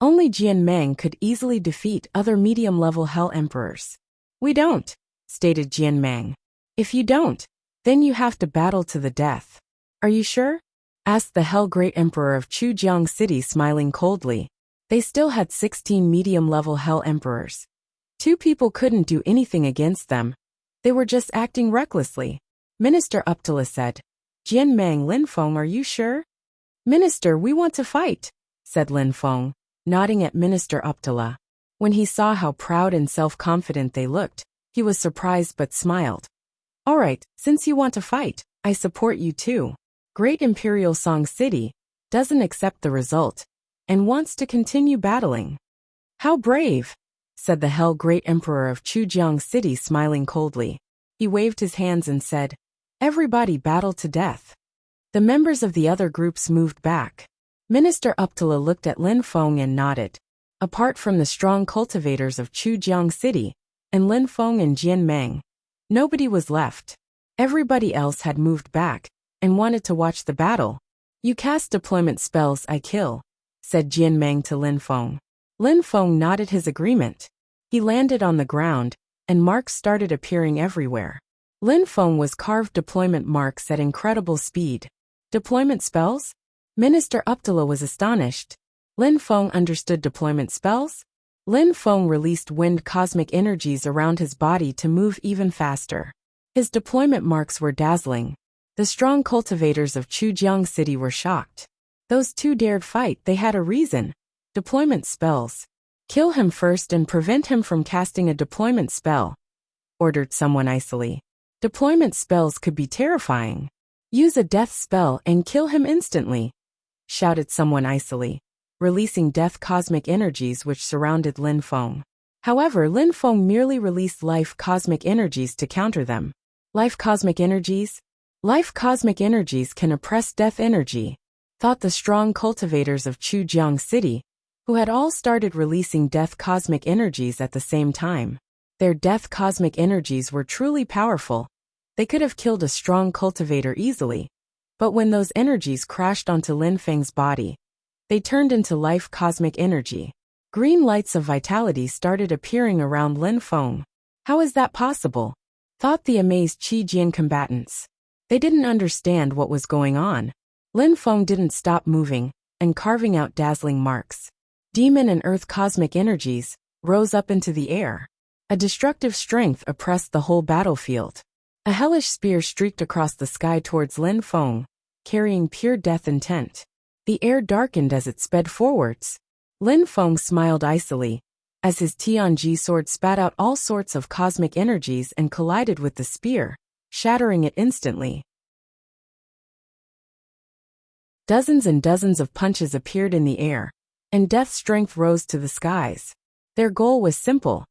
Only Jian Meng could easily defeat other medium-level Hell Emperors. "We don't," stated Jian Meng. "If you don't, then you have to battle to the death." Are you sure? Asked the Hell Great Emperor of Chujiang City, smiling coldly. They still had 16 medium-level Hell Emperors. 2 people couldn't do anything against them. They were just acting recklessly. Minister Uptala said. Jian Mang, Lin Feng, are you sure? Minister, we want to fight, said Lin Feng, nodding at Minister Uptala. When he saw how proud and self-confident they looked, he was surprised but smiled. All right, since you want to fight, I support you too. Great Imperial Song City doesn't accept the result and wants to continue battling. How brave, said the Hell Great Emperor of Chujiang City, smiling coldly. He waved his hands and said, Everybody battle to death. The members of the other groups moved back. Minister Uptala looked at Lin Feng and nodded. Apart from the strong cultivators of Chujiang City, and Lin Feng and Jian Mang, nobody was left. Everybody else had moved back and wanted to watch the battle. You cast deployment spells, I kill, said Jian Mang to Lin Feng. Lin Feng nodded his agreement. He landed on the ground, and marks started appearing everywhere. Lin Feng was carved deployment marks at incredible speed. Deployment spells? Minister Uptala was astonished. Lin Feng understood deployment spells? Lin Feng released wind cosmic energies around his body to move even faster. His deployment marks were dazzling. The strong cultivators of Chujiang City were shocked. Those 2 dared fight, they had a reason. Deployment spells. Kill him first and prevent him from casting a deployment spell, ordered someone icily. Deployment spells could be terrifying. Use a death spell and kill him instantly, shouted someone icily, releasing death cosmic energies which surrounded Lin Feng. However, Lin Feng merely released life cosmic energies to counter them. Life cosmic energies? Life cosmic energies can oppress death energy, thought the strong cultivators of Chujiang City, who had all started releasing death cosmic energies at the same time. Their death cosmic energies were truly powerful. They could have killed a strong cultivator easily. But when those energies crashed onto Lin Feng's body, they turned into life cosmic energy. Green lights of vitality started appearing around Lin Feng. How is that possible? Thought the amazed Qi Jian combatants. They didn't understand what was going on. Lin Feng didn't stop moving and carving out dazzling marks. Demon and earth cosmic energies rose up into the air. A destructive strength oppressed the whole battlefield. A hellish spear streaked across the sky towards Lin Feng, carrying pure death intent. The air darkened as it sped forwards. Lin Feng smiled icily, as his Tianji sword spat out all sorts of cosmic energies and collided with the spear, shattering it instantly. Dozens and dozens of punches appeared in the air, and death strength rose to the skies. Their goal was simple.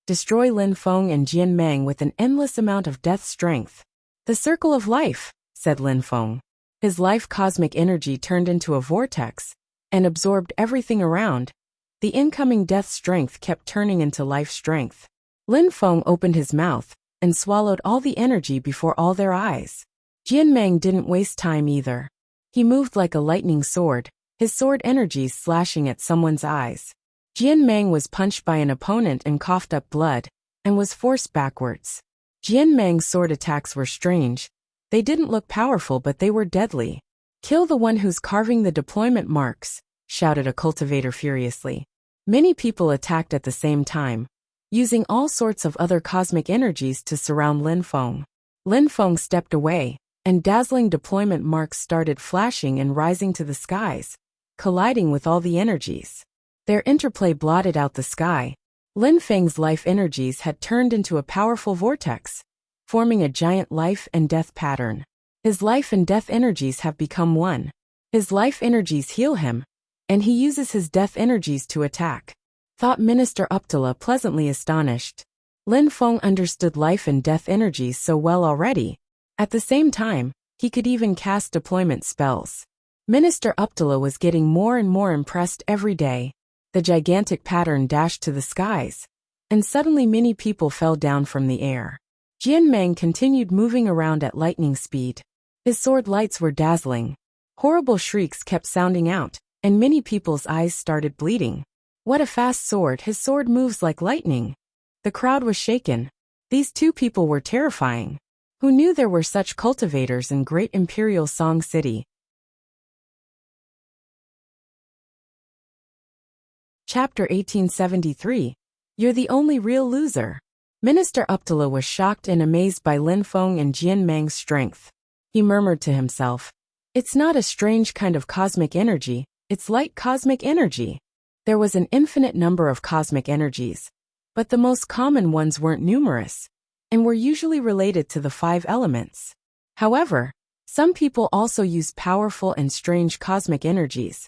Destroy Lin Feng and Jian Mang with an endless amount of death strength. The circle of life, said Lin Feng. His life cosmic energy turned into a vortex and absorbed everything around. The incoming death strength kept turning into life strength. Lin Feng opened his mouth and swallowed all the energy before all their eyes. Jian Mang didn't waste time either. He moved like a lightning sword, his sword energies slashing at someone's eyes. Jian Mang was punched by an opponent and coughed up blood, and was forced backwards. Jian Mang's sword attacks were strange. They didn't look powerful, but they were deadly. Kill the one who's carving the deployment marks, shouted a cultivator furiously. Many people attacked at the same time, using all sorts of other cosmic energies to surround Lin Feng. Lin Feng stepped away, and dazzling deployment marks started flashing and rising to the skies, colliding with all the energies. Their interplay blotted out the sky. Lin Feng's life energies had turned into a powerful vortex, forming a giant life and death pattern. His life and death energies have become one. His life energies heal him, and he uses his death energies to attack, thought Minister Uptala, pleasantly astonished. Lin Feng understood life and death energies so well already. At the same time, he could even cast deployment spells. Minister Uptala was getting more and more impressed every day. The gigantic pattern dashed to the skies, and suddenly many people fell down from the air. Jian Mang continued moving around at lightning speed. His sword lights were dazzling. Horrible shrieks kept sounding out, and many people's eyes started bleeding. What a fast sword! His sword moves like lightning. The crowd was shaken. These 2 people were terrifying. Who knew there were such cultivators in Great Imperial Song City? Chapter 1873. You're the only real loser. Minister Uptala was shocked and amazed by Lin Feng and Jian Mang's strength. He murmured to himself, "It's not a strange kind of cosmic energy, it's light cosmic energy." There was an infinite number of cosmic energies, but the most common ones weren't numerous, and were usually related to the 5 elements. However, some people also used powerful and strange cosmic energies,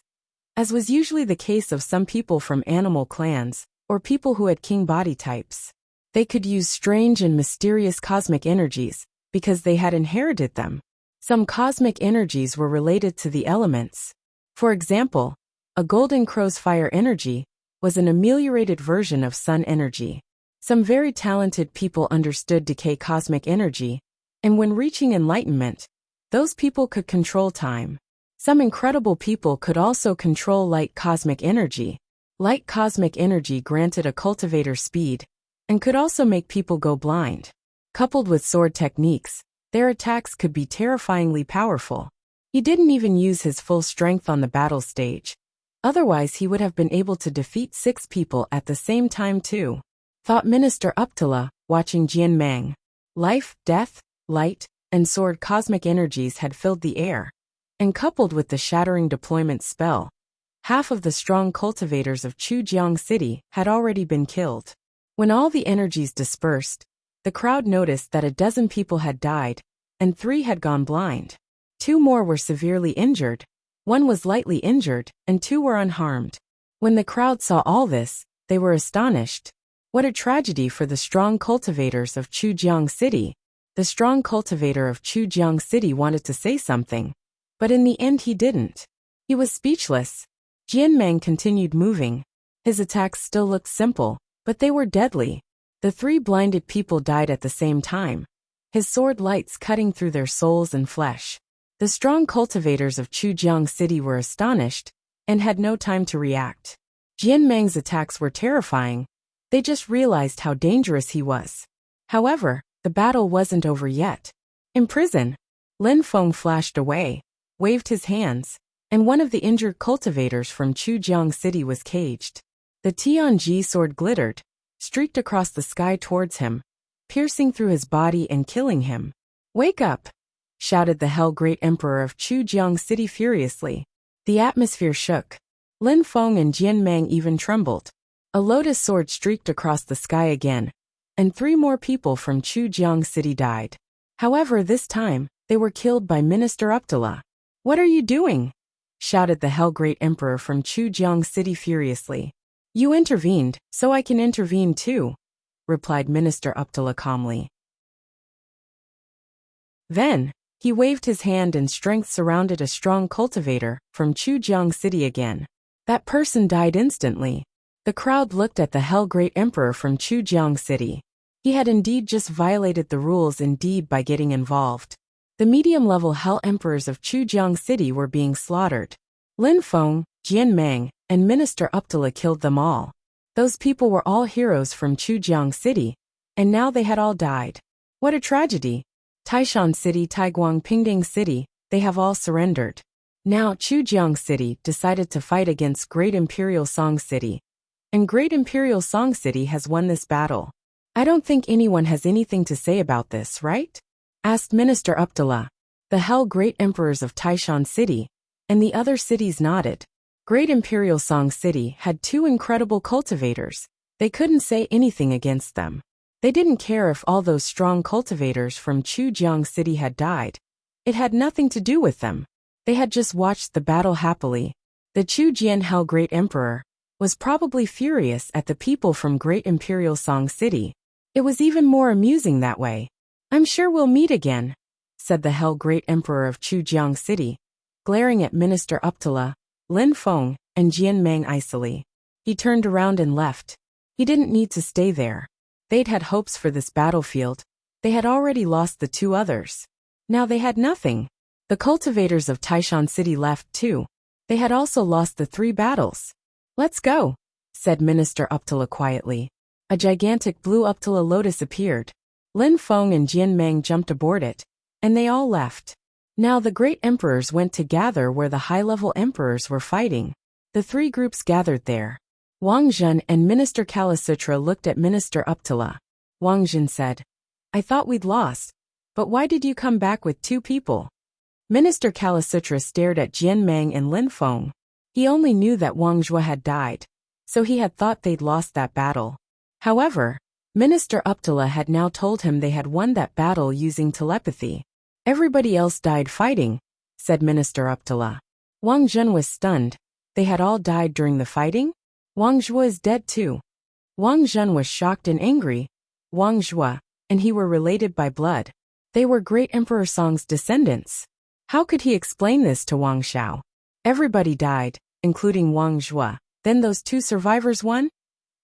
as was usually the case of some people from animal clans, or people who had king body types. They could use strange and mysterious cosmic energies, because they had inherited them. Some cosmic energies were related to the elements. For example, a golden crow's fire energy was an ameliorated version of sun energy. Some very talented people understood decay cosmic energy, and when reaching enlightenment, those people could control time. Some incredible people could also control light cosmic energy. Light cosmic energy granted a cultivator speed, and could also make people go blind. Coupled with sword techniques, their attacks could be terrifyingly powerful. He didn't even use his full strength on the battle stage. Otherwise he would have been able to defeat 6 people at the same time too, thought Minister Uptala, watching Jian Mang. Life, death, light, and sword cosmic energies had filled the air, and coupled with the shattering deployment spell, half of the strong cultivators of Chujiang City had already been killed. When all the energies dispersed, the crowd noticed that a dozen people had died, and 3 had gone blind. 2 more were severely injured, 1 was lightly injured, and 2 were unharmed. When the crowd saw all this, they were astonished. What a tragedy for the strong cultivators of Chujiang City. The strong cultivator of Chujiang City wanted to say something, but in the end he didn't. He was speechless. Jian Mang continued moving. His attacks still looked simple, but they were deadly. The 3 blinded people died at the same time, his sword lights cutting through their souls and flesh. The strong cultivators of Chujiang City were astonished, and had no time to react. Jian Mang's attacks were terrifying. They just realized how dangerous he was. However, the battle wasn't over yet. In prison, Lin Feng flashed away, waved his hands, and one of the injured cultivators from Chujiang City was caged. The Tianji sword glittered, streaked across the sky towards him, piercing through his body and killing him. "Wake up!" shouted the Hell Great Emperor of Chujiang City furiously. The atmosphere shook. Lin Feng and Jian Mang even trembled. A lotus sword streaked across the sky again, and 3 more people from Chujiang City died. However, this time, they were killed by Minister Uptala. "What are you doing?" shouted the Hell Great Emperor from Chujiang City furiously. "You intervened, so I can intervene too," replied Minister Uptala calmly. Then, he waved his hand and strength surrounded a strong cultivator from Chujiang City again. That person died instantly. The crowd looked at the Hell Great Emperor from Chujiang City. He had indeed just violated the rules indeed by getting involved. The medium-level Hell Emperors of Chujiang City were being slaughtered. Lin Feng, Jian Mang, and Minister Uptala killed them all. Those people were all heroes from Chujiang City, and now they had all died. What a tragedy! Taishan City, Taiguang, Pingding City, they have all surrendered. Now Chujiang City decided to fight against Great Imperial Song City. And Great Imperial Song City has won this battle. I don't think anyone has anything to say about this, right? Asked Minister Uptala. The Hell Great Emperors of Taishan City, and the other cities nodded. Great Imperial Song City had 2 incredible cultivators. They couldn't say anything against them. They didn't care if all those strong cultivators from Chujiang City had died. It had nothing to do with them. They had just watched the battle happily. The Chujian Hell Great Emperor was probably furious at the people from Great Imperial Song City. It was even more amusing that way. "I'm sure we'll meet again," said the Hell Great Emperor of Chujiang City, glaring at Minister Uptala, Lin Feng, and Jian Mang icily. He turned around and left. He didn't need to stay there. They'd had hopes for this battlefield. They had already lost the 2 others. Now they had nothing. The cultivators of Taishan City left too. They had also lost the 3 battles. "Let's go," said Minister Uptala quietly. A gigantic blue Uptala lotus appeared. Lin Feng and Jian Meng jumped aboard it, and they all left. Now the great emperors went to gather where the high-level emperors were fighting. The three groups gathered there. Wang Zhen and Minister Kalasutra looked at Minister Uptala. Wang Zhen said, "I thought we'd lost, but why did you come back with 2 people?" Minister Kalasutra stared at Jian Meng and Lin Feng. He only knew that Wang Zhua had died, so he had thought they'd lost that battle. However, Minister Uptala had now told him they had won that battle using telepathy. "Everybody else died fighting," said Minister Uptala. Wang Zhen was stunned. They had all died during the fighting? Wang Zhua is dead too. Wang Zhen was shocked and angry. Wang Zhua and he were related by blood. They were great Emperor Song's descendants. How could he explain this to Wang Xiao? Everybody died, including Wang Zhua. Then those 2 survivors won?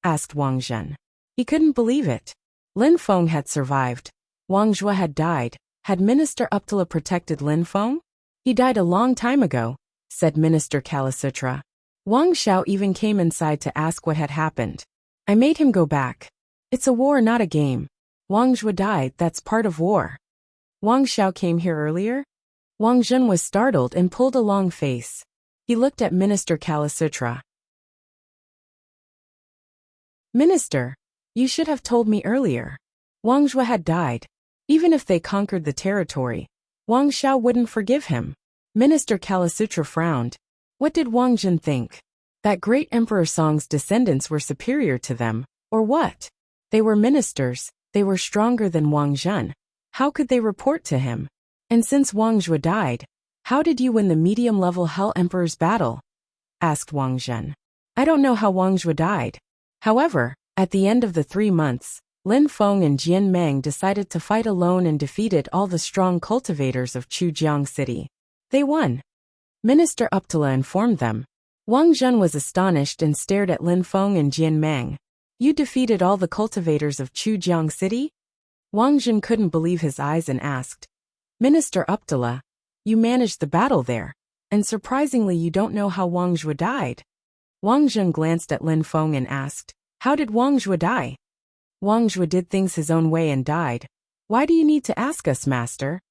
Asked Wang Zhen. He couldn't believe it. Lin Feng had survived. Wang Zhua had died. Had Minister Uptala protected Lin Feng? He died a long time ago, said Minister Kalasutra. Wang Xiao even came inside to ask what had happened. I made him go back. It's a war, not a game. Wang Zhua died, that's part of war. Wang Xiao came here earlier? Wang Zhen was startled and pulled a long face. He looked at Minister Kalasutra. Minister, you should have told me earlier. Wang Zhua had died. Even if they conquered the territory, Wang Xiao wouldn't forgive him. Minister Kalasutra frowned. What did Wang Zhen think? That great Emperor Song's descendants were superior to them, or what? They were ministers, they were stronger than Wang Zhen. How could they report to him? And since Wang Zhua died, how did you win the medium-level Hell Emperor's battle? Asked Wang Zhen. I don't know how Wang Zhua died. However, at the end of the 3 months, Lin Feng and Jian Meng decided to fight alone and defeated all the strong cultivators of Chujiang City. They won. Minister Uptala informed them. Wang Zhen was astonished and stared at Lin Feng and Jian Meng. You defeated all the cultivators of Chujiang City? Wang Zhen couldn't believe his eyes and asked, Minister Uptala, you managed the battle there, and surprisingly you don't know how Wang Zhua died. Wang Zhen glanced at Lin Feng and asked, how did Wang Zhua die? Wang Zhua did things his own way and died. Why do you need to ask us, Master?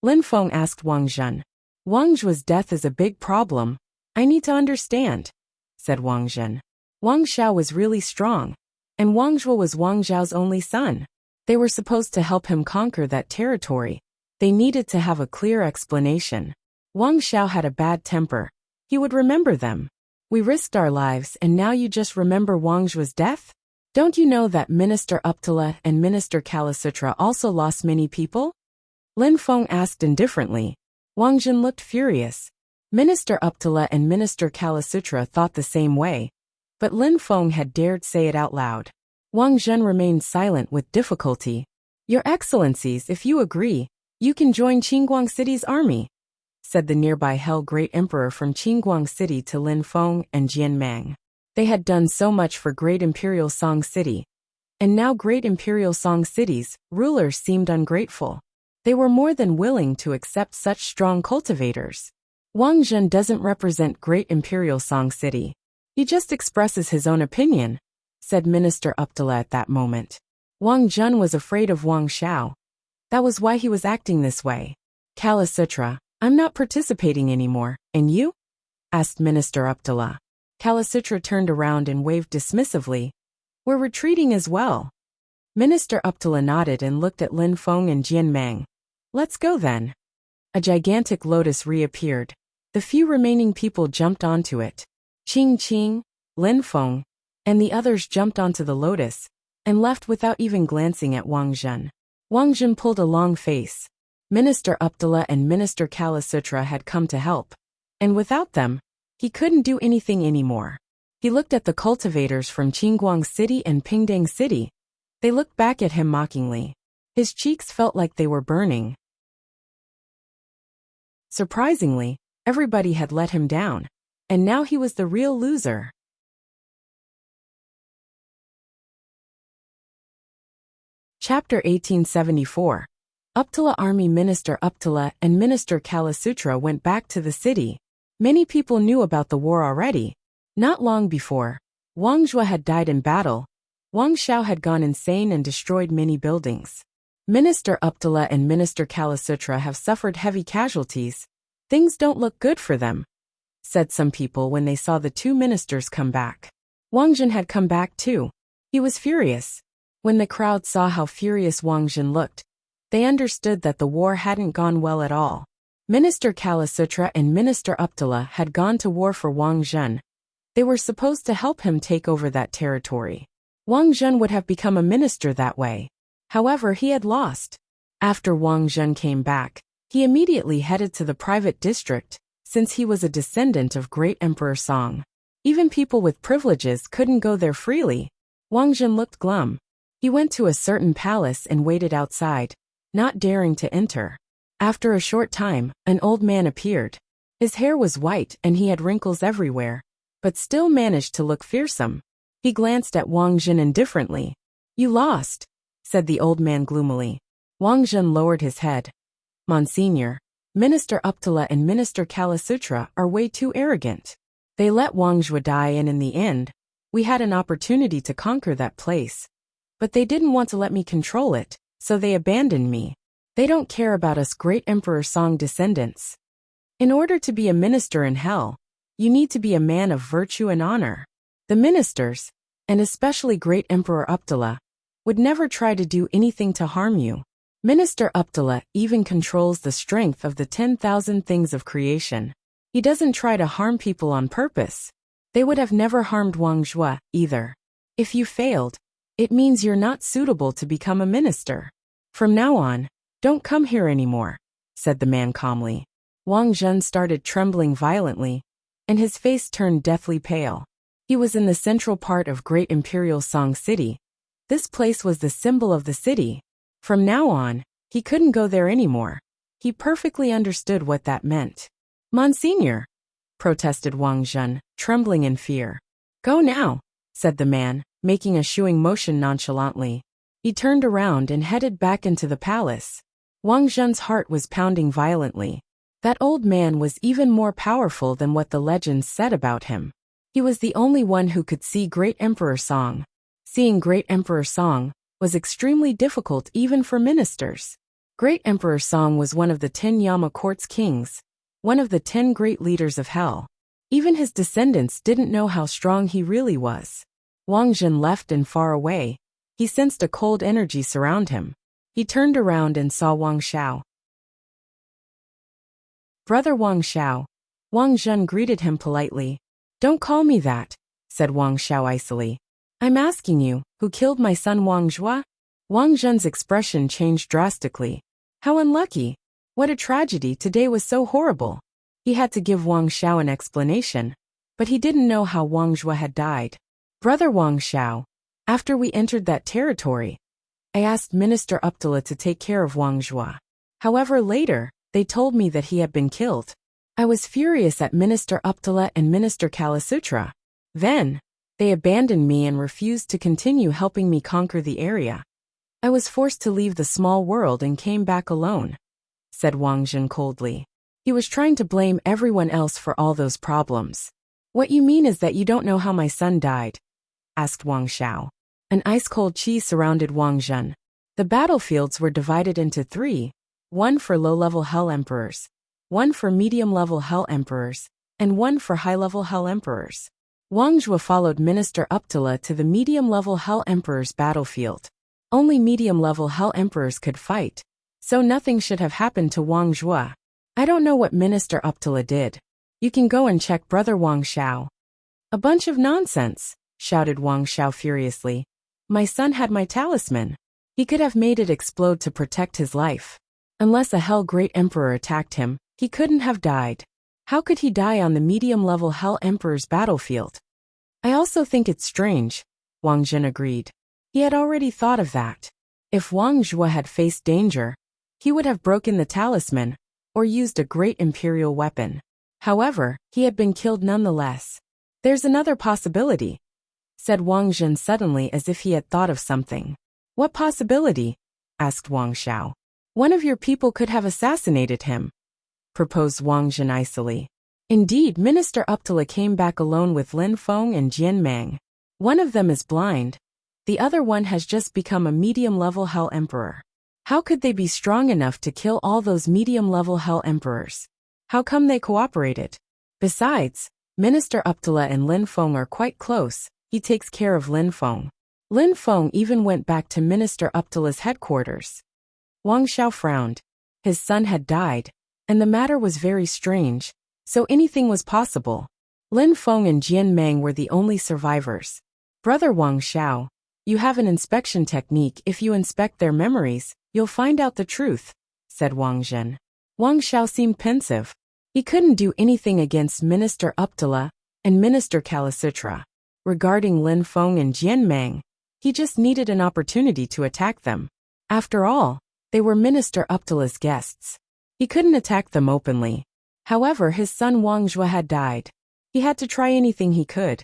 Lin Feng asked Wang Zhen. Wang Zhua's death is a big problem. I need to understand, said Wang Zhen. Wang Xiao was really strong, and Wang Zhua was Wang Zhao's only son. They were supposed to help him conquer that territory. They needed to have a clear explanation. Wang Xiao had a bad temper. He would remember them. We risked our lives and now you just remember Wang Zhua's death? Don't you know that Minister Uptala and Minister Kalasutra also lost many people? Lin Feng asked indifferently. Wang Zhen looked furious. Minister Uptala and Minister Kalasutra thought the same way, but Lin Feng had dared say it out loud. Wang Zhen remained silent with difficulty. Your Excellencies, if you agree, you can join Qingguang City's army, said the nearby Hell Great Emperor from Qingguang City to Lin Feng and Jian Meng. They had done so much for Great Imperial Song City, and now Great Imperial Song City's rulers seemed ungrateful. They were more than willing to accept such strong cultivators. Wang Zhen doesn't represent Great Imperial Song City. He just expresses his own opinion, said Minister Uptala at that moment. Wang Zhen was afraid of Wang Xiao. That was why he was acting this way. Kalasutra, I'm not participating anymore, and you? Asked Minister Uptala. Kalasutra turned around and waved dismissively. We're retreating as well. Minister Uptala nodded and looked at Lin Feng and Jian Meng. Let's go then. A gigantic lotus reappeared. The few remaining people jumped onto it. Qing Qing, Lin Feng, and the others jumped onto the lotus and left without even glancing at Wang Zhen. Wang Zhen pulled a long face. Minister Uptala and Minister Kalasutra had come to help, and without them, he couldn't do anything anymore. He looked at the cultivators from Qingguang City and Pingdang City. They looked back at him mockingly. His cheeks felt like they were burning. Surprisingly, everybody had let him down, and now he was the real loser. Chapter 1874. Uptala Army. Minister Uptala and Minister Kalasutra went back to the city. Many people knew about the war already. Not long before, Wang Zhua had died in battle. Wang Xiao had gone insane and destroyed many buildings. Minister Abdullah and Minister Kalasutra have suffered heavy casualties. Things don't look good for them, said some people when they saw the two ministers come back. Wang Jun had come back too. He was furious. When the crowd saw how furious Wang Jun looked, they understood that the war hadn't gone well at all. Minister Kalasutra and Minister Abdullah had gone to war for Wang Jun. They were supposed to help him take over that territory. Wang Jun would have become a minister that way. However, he had lost. After Wang Jun came back, he immediately headed to the private district, since he was a descendant of great Emperor Song. Even people with privileges couldn't go there freely. Wang Jun looked glum. He went to a certain palace and waited outside, not daring to enter. After a short time, an old man appeared. His hair was white and he had wrinkles everywhere, but still managed to look fearsome. He glanced at Wang Jun indifferently. "You lost," said the old man gloomily. Wang Jun lowered his head. "Monsignor, Minister Abdullah and Minister Kalasutra are way too arrogant. They let Wang Jua die, and in the end, we had an opportunity to conquer that place. But they didn't want to let me control it, so they abandoned me. They don't care about us great Emperor Song descendants. In order to be a minister in hell, you need to be a man of virtue and honor. The ministers, and especially great Emperor Abdullah, would never try to do anything to harm you. Minister Abdullah even controls the strength of the 10,000 things of creation. He doesn't try to harm people on purpose. They would have never harmed Wang Jua, either. If you failed, it means you're not suitable to become a minister. From now on, don't come here anymore," said the man calmly. Wang Jun started trembling violently, and his face turned deathly pale. He was in the central part of Great Imperial Song City. This place was the symbol of the city. From now on, he couldn't go there anymore. He perfectly understood what that meant. "Monsignor," protested Wang Jun, trembling in fear. "Go now," said the man, making a shooing motion nonchalantly. He turned around and headed back into the palace. Wang Jun's heart was pounding violently. That old man was even more powerful than what the legends said about him. He was the only one who could see Great Emperor Song. Seeing Great Emperor Song was extremely difficult even for ministers. Great Emperor Song was one of the 10 Yama court's kings, one of the 10 great leaders of hell. Even his descendants didn't know how strong he really was. Wang Jun left and far away. He sensed a cold energy surround him. He turned around and saw Wang Xiao. "Brother Wang Xiao." Wang Jun greeted him politely. "Don't call me that," said Wang Xiao icily. "I'm asking you, who killed my son Wang Jua?" Wang Jun's expression changed drastically. How unlucky. What a tragedy, today was so horrible. He had to give Wang Xiao an explanation, but he didn't know how Wang Jua had died. "Brother Wang Xiao, after we entered that territory, I asked Minister Abdullah to take care of Wang Jua. However, later, they told me that he had been killed. I was furious at Minister Abdullah and Minister Kalasutra. Then, they abandoned me and refused to continue helping me conquer the area. I was forced to leave the small world and came back alone," said Wang Jun coldly. He was trying to blame everyone else for all those problems. "What you mean is that you don't know how my son died?" asked Wang Xiao. An ice-cold chi surrounded Wang Jun. The battlefields were divided into 3, one for low-level Hell Emperors, one for medium-level Hell Emperors, and one for high-level Hell Emperors. Wang Jua followed Minister Abdullah to the medium-level Hell Emperors battlefield. Only medium-level Hell Emperors could fight, so nothing should have happened to Wang Jua. "I don't know what Minister Abdullah did. You can go and check Brother Wang Xiao." "A bunch of nonsense," shouted Wang Xiao furiously. "My son had my talisman. He could have made it explode to protect his life. Unless a Hell Great Emperor attacked him, he couldn't have died. How could he die on the medium-level Hell Emperor's battlefield?" "I also think it's strange," Wang Jun agreed. He had already thought of that. If Wang Jua had faced danger, he would have broken the talisman, or used a great imperial weapon. However, he had been killed nonetheless. "There's another possibility," said Wang Jun suddenly, as if he had thought of something. "What possibility?" asked Wang Xiao. "One of your people could have assassinated him," proposed Wang Jun icily. Indeed, Minister Abdullah came back alone with Lin Feng and Jian Mang. One of them is blind. The other one has just become a medium-level Hell Emperor. How could they be strong enough to kill all those medium-level hell emperors? How come they cooperated? Besides, Minister Uptala and Lin Feng are quite close. He takes care of Lin Feng. Lin Feng even went back to Minister Uptala's headquarters. Wang Xiao frowned. His son had died, and the matter was very strange, so anything was possible. Lin Feng and Jian Meng were the only survivors. Brother Wang Xiao, you have an inspection technique. If you inspect their memories, you'll find out the truth, said Wang Zhen. Wang Xiao seemed pensive. He couldn't do anything against Minister Uptala and Minister Calicitra. Regarding Lin Feng and Jian Meng, he just needed an opportunity to attack them. After all, they were Minister Uptala's guests. He couldn't attack them openly. However, his son Wang Zhua had died. He had to try anything he could.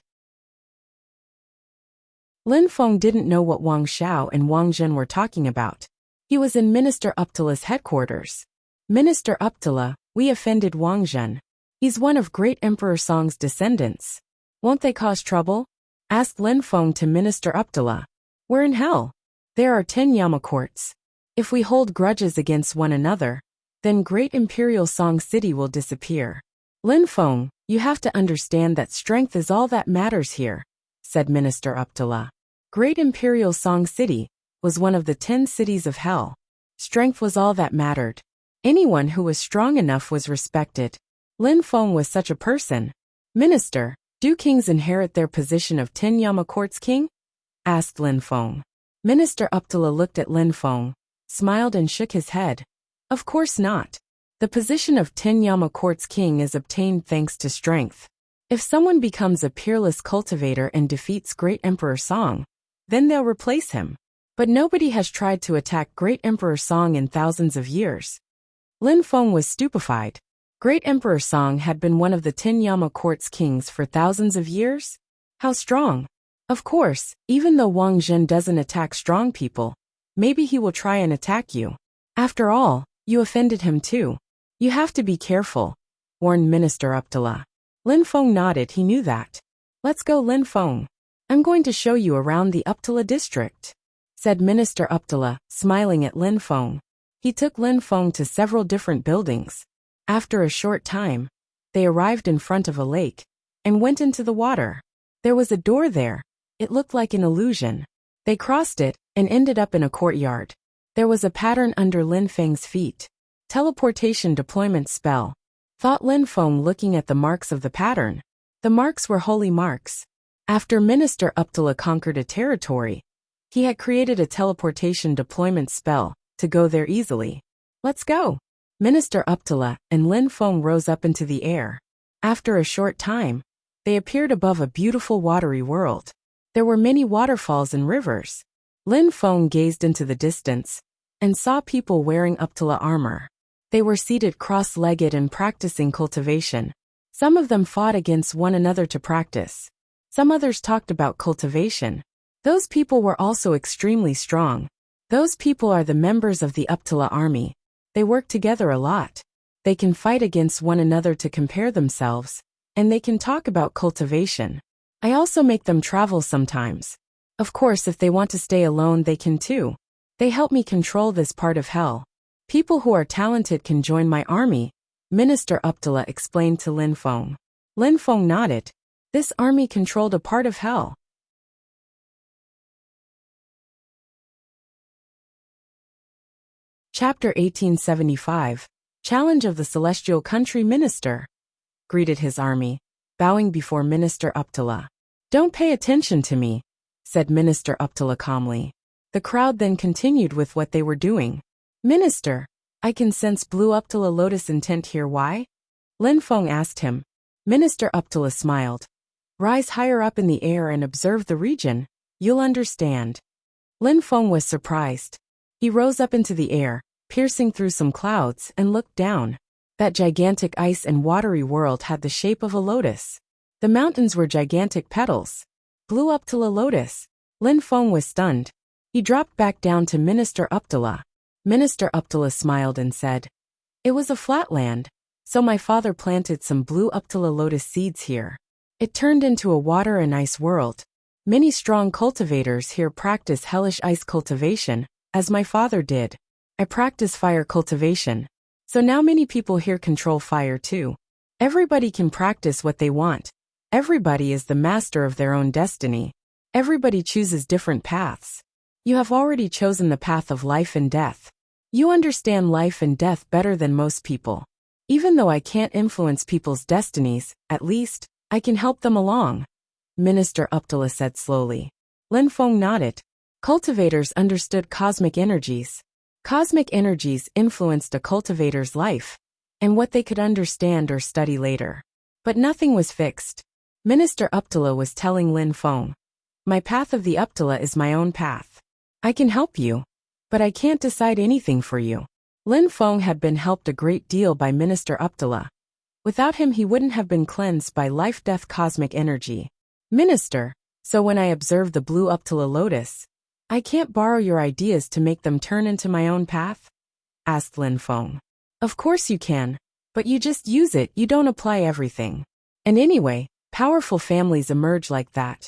Lin Feng didn't know what Wang Xiao and Wang Zhen were talking about. He was in Minister Uptala's headquarters. Minister Uptala, we offended Wang Zhen. He's one of Great Emperor Song's descendants. Won't they cause trouble? Asked Lin Feng to Minister Uptala. We're in hell. There are 10 Yama courts. If we hold grudges against one another, then Great Imperial Song City will disappear. Lin Feng, you have to understand that strength is all that matters here, said Minister Uptala. Great Imperial Song City was one of the 10 cities of hell. Strength was all that mattered. Anyone who was strong enough was respected. Lin Feng was such a person. Minister, do kings inherit their position of 10 Yama courts king? Asked Lin Feng. Minister Uptala looked at Lin Feng, smiled and shook his head. Of course not. The position of 10 Yama courts king is obtained thanks to strength. If someone becomes a peerless cultivator and defeats Great Emperor Song, then they'll replace him. But nobody has tried to attack Great Emperor Song in thousands of years. Lin Feng was stupefied. Great Emperor Song had been one of the 10 Yama courts kings for thousands of years? How strong? Of course, even though Wang Zhen doesn't attack strong people, maybe he will try and attack you. After all, you offended him too. You have to be careful, warned Minister Uptala. Lin Feng nodded. He knew that. Let's go, Lin Feng. I'm going to show you around the Uptala district, said Minister Uptala, smiling at Lin Feng. He took Lin Feng to several different buildings. After a short time, they arrived in front of a lake and went into the water. There was a door there. It looked like an illusion. They crossed it and ended up in a courtyard. There was a pattern under Lin Feng's feet. Teleportation deployment spell, thought Lin Feng, looking at the marks of the pattern. The marks were holy marks. After Minister Uptala conquered a territory, he had created a teleportation deployment spell to go there easily. Let's go. Minister Uptala and Lin Feng rose up into the air. After a short time, they appeared above a beautiful watery world. There were many waterfalls and rivers. Lin Feng gazed into the distance and saw people wearing Uptala armor. They were seated cross-legged and practicing cultivation. Some of them fought against one another to practice. Some others talked about cultivation. Those people were also extremely strong. Those people are the members of the Uptala army. They work together a lot. They can fight against one another to compare themselves, and they can talk about cultivation. I also make them travel sometimes. Of course, if they want to stay alone, they can too. They help me control this part of hell. People who are talented can join my army, Minister Uptala explained to Lin Feng. Lin Feng nodded. This army controlled a part of hell. Chapter 1875. Challenge of the Celestial Country Minister greeted his army, bowing before Minister Uptala. Don't pay attention to me, said Minister Uptala calmly. The crowd then continued with what they were doing. Minister, I can sense blue Uptala lotus intent here. Why? Lin Feng asked him. Minister Uptala smiled. Rise higher up in the air and observe the region. You'll understand. Lin Feng was surprised. He rose up into the air, piercing through some clouds, and looked down. That gigantic ice and watery world had the shape of a lotus. The mountains were gigantic petals. Blue Uptala lotus. Lin Feng was stunned. He dropped back down to Minister Uptala. Minister Uptala smiled and said, It was a flat land, so my father planted some blue Uptala lotus seeds here. It turned into a water and ice world. Many strong cultivators here practice hellish ice cultivation, as my father did. I practice fire cultivation. So now many people here control fire too. Everybody can practice what they want. Everybody is the master of their own destiny. Everybody chooses different paths. You have already chosen the path of life and death. You understand life and death better than most people. Even though I can't influence people's destinies, at least, I can help them along. Minister Uptala said slowly. Lin Feng nodded. Cultivators understood cosmic energies. Cosmic energies influenced a cultivator's life, and what they could understand or study later. But nothing was fixed. Minister Uptala was telling Lin Feng, my path of the Uptala is my own path. I can help you, but I can't decide anything for you. Lin Feng had been helped a great deal by Minister Uptala. Without him he wouldn't have been cleansed by life-death cosmic energy. Minister, so when I observe the blue Uptala lotus, I can't borrow your ideas to make them turn into my own path? Asked Lin Feng. Of course you can, but you just use it, you don't apply everything. And anyway, powerful families emerge like that.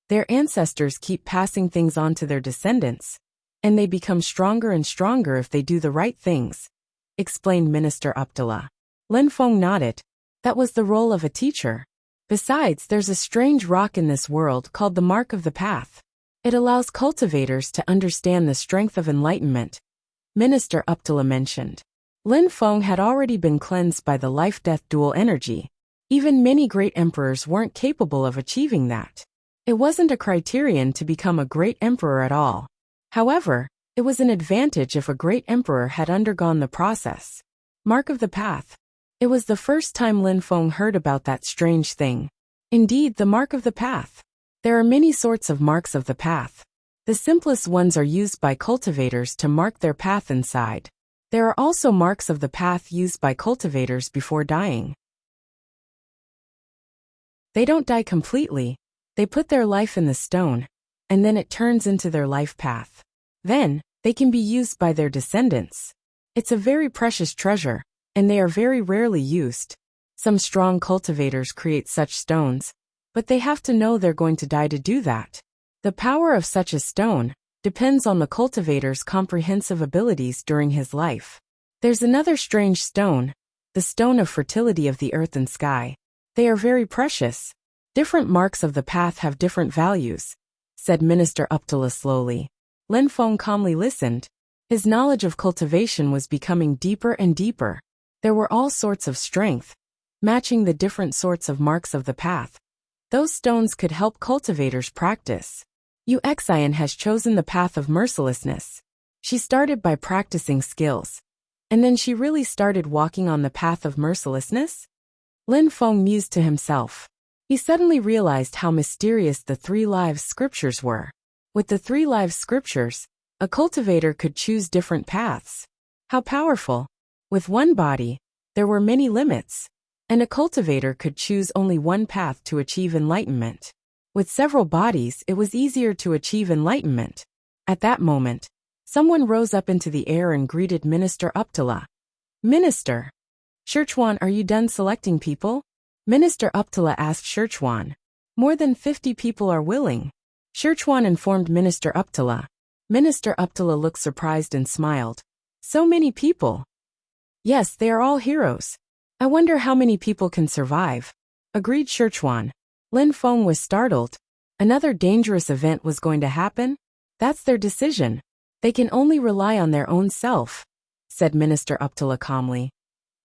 Their ancestors keep passing things on to their descendants, and they become stronger and stronger if they do the right things, explained Minister Uptala. Lin Feng nodded. That was the role of a teacher. Besides, there's a strange rock in this world called the Mark of the Path. It allows cultivators to understand the strength of enlightenment, Minister Uptala mentioned. Lin Feng had already been cleansed by the life-death dual energy. Even many great emperors weren't capable of achieving that. It wasn't a criterion to become a great emperor at all. However, it was an advantage if a great emperor had undergone the process. Mark of the Path. It was the first time Lin Feng heard about that strange thing. Indeed, the Mark of the Path. There are many sorts of marks of the path. The simplest ones are used by cultivators to mark their path inside. There are also marks of the path used by cultivators before dying. They don't die completely. They put their life in the stone, and then it turns into their life path. Then, they can be used by their descendants. It's a very precious treasure, and they are very rarely used. Some strong cultivators create such stones, but they have to know they're going to die to do that. The power of such a stone depends on the cultivator's comprehensive abilities during his life. There's another strange stone, the stone of fertility of the earth and sky. They are very precious. Different marks of the path have different values, said Minister Uptala slowly. Lin Feng calmly listened. His knowledge of cultivation was becoming deeper and deeper. There were all sorts of strength, matching the different sorts of marks of the path. Those stones could help cultivators practice. Wuxia has chosen the path of mercilessness. She started by practicing skills. And then she really started walking on the path of mercilessness? Lin Feng mused to himself. He suddenly realized how mysterious the 3 lives scriptures were. With the 3 lives scriptures, a cultivator could choose different paths. How powerful! With one body, there were many limits, and a cultivator could choose only one path to achieve enlightenment. With several bodies, it was easier to achieve enlightenment. At that moment, someone rose up into the air and greeted Minister Uptala. Minister! Sherchuan, are you done selecting people? Minister Uptala asked Sherchuan. More than 50 people are willing. Sherchuan informed Minister Uptala. Minister Uptala looked surprised and smiled. So many people. Yes, they are all heroes. I wonder how many people can survive. Agreed Sherchuan. Lin Feng was startled. Another dangerous event was going to happen? That's their decision. They can only rely on their own self, said Minister Uptala calmly.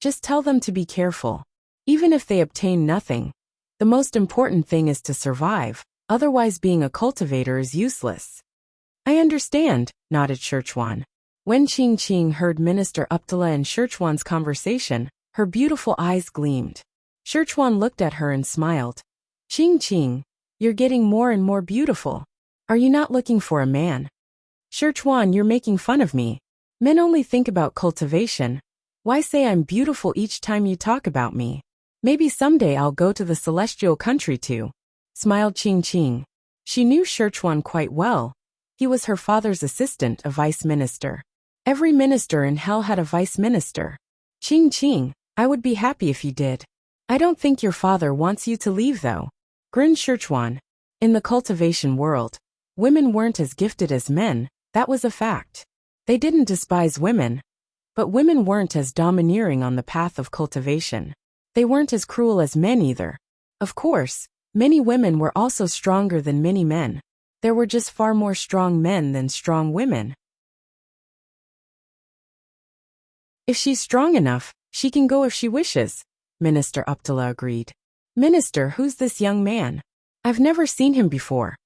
Just tell them to be careful. Even if they obtain nothing, the most important thing is to survive, otherwise being a cultivator is useless. I understand, nodded Sherchuan. When Qing heard Minister Uptala and Sherchuan's conversation, her beautiful eyes gleamed. Sherchuan looked at her and smiled. Qing, you're getting more and more beautiful. Are you not looking for a man? Sherchuan, you're making fun of me. Men only think about cultivation. Why say I'm beautiful each time you talk about me? Maybe someday I'll go to the celestial country too, smiled Qing. She knew Sherchuan quite well. He was her father's assistant, a vice minister. Every minister in hell had a vice minister. Qing, I would be happy if you did. I don't think your father wants you to leave though, grinned Sherchuan. In the cultivation world, women weren't as gifted as men, that was a fact. They didn't despise women, but women weren't as domineering on the path of cultivation. They weren't as cruel as men either. Of course, many women were also stronger than many men. There were just far more strong men than strong women. If she's strong enough, she can go if she wishes, Minister Uptala agreed. Minister, who's this young man? I've never seen him before,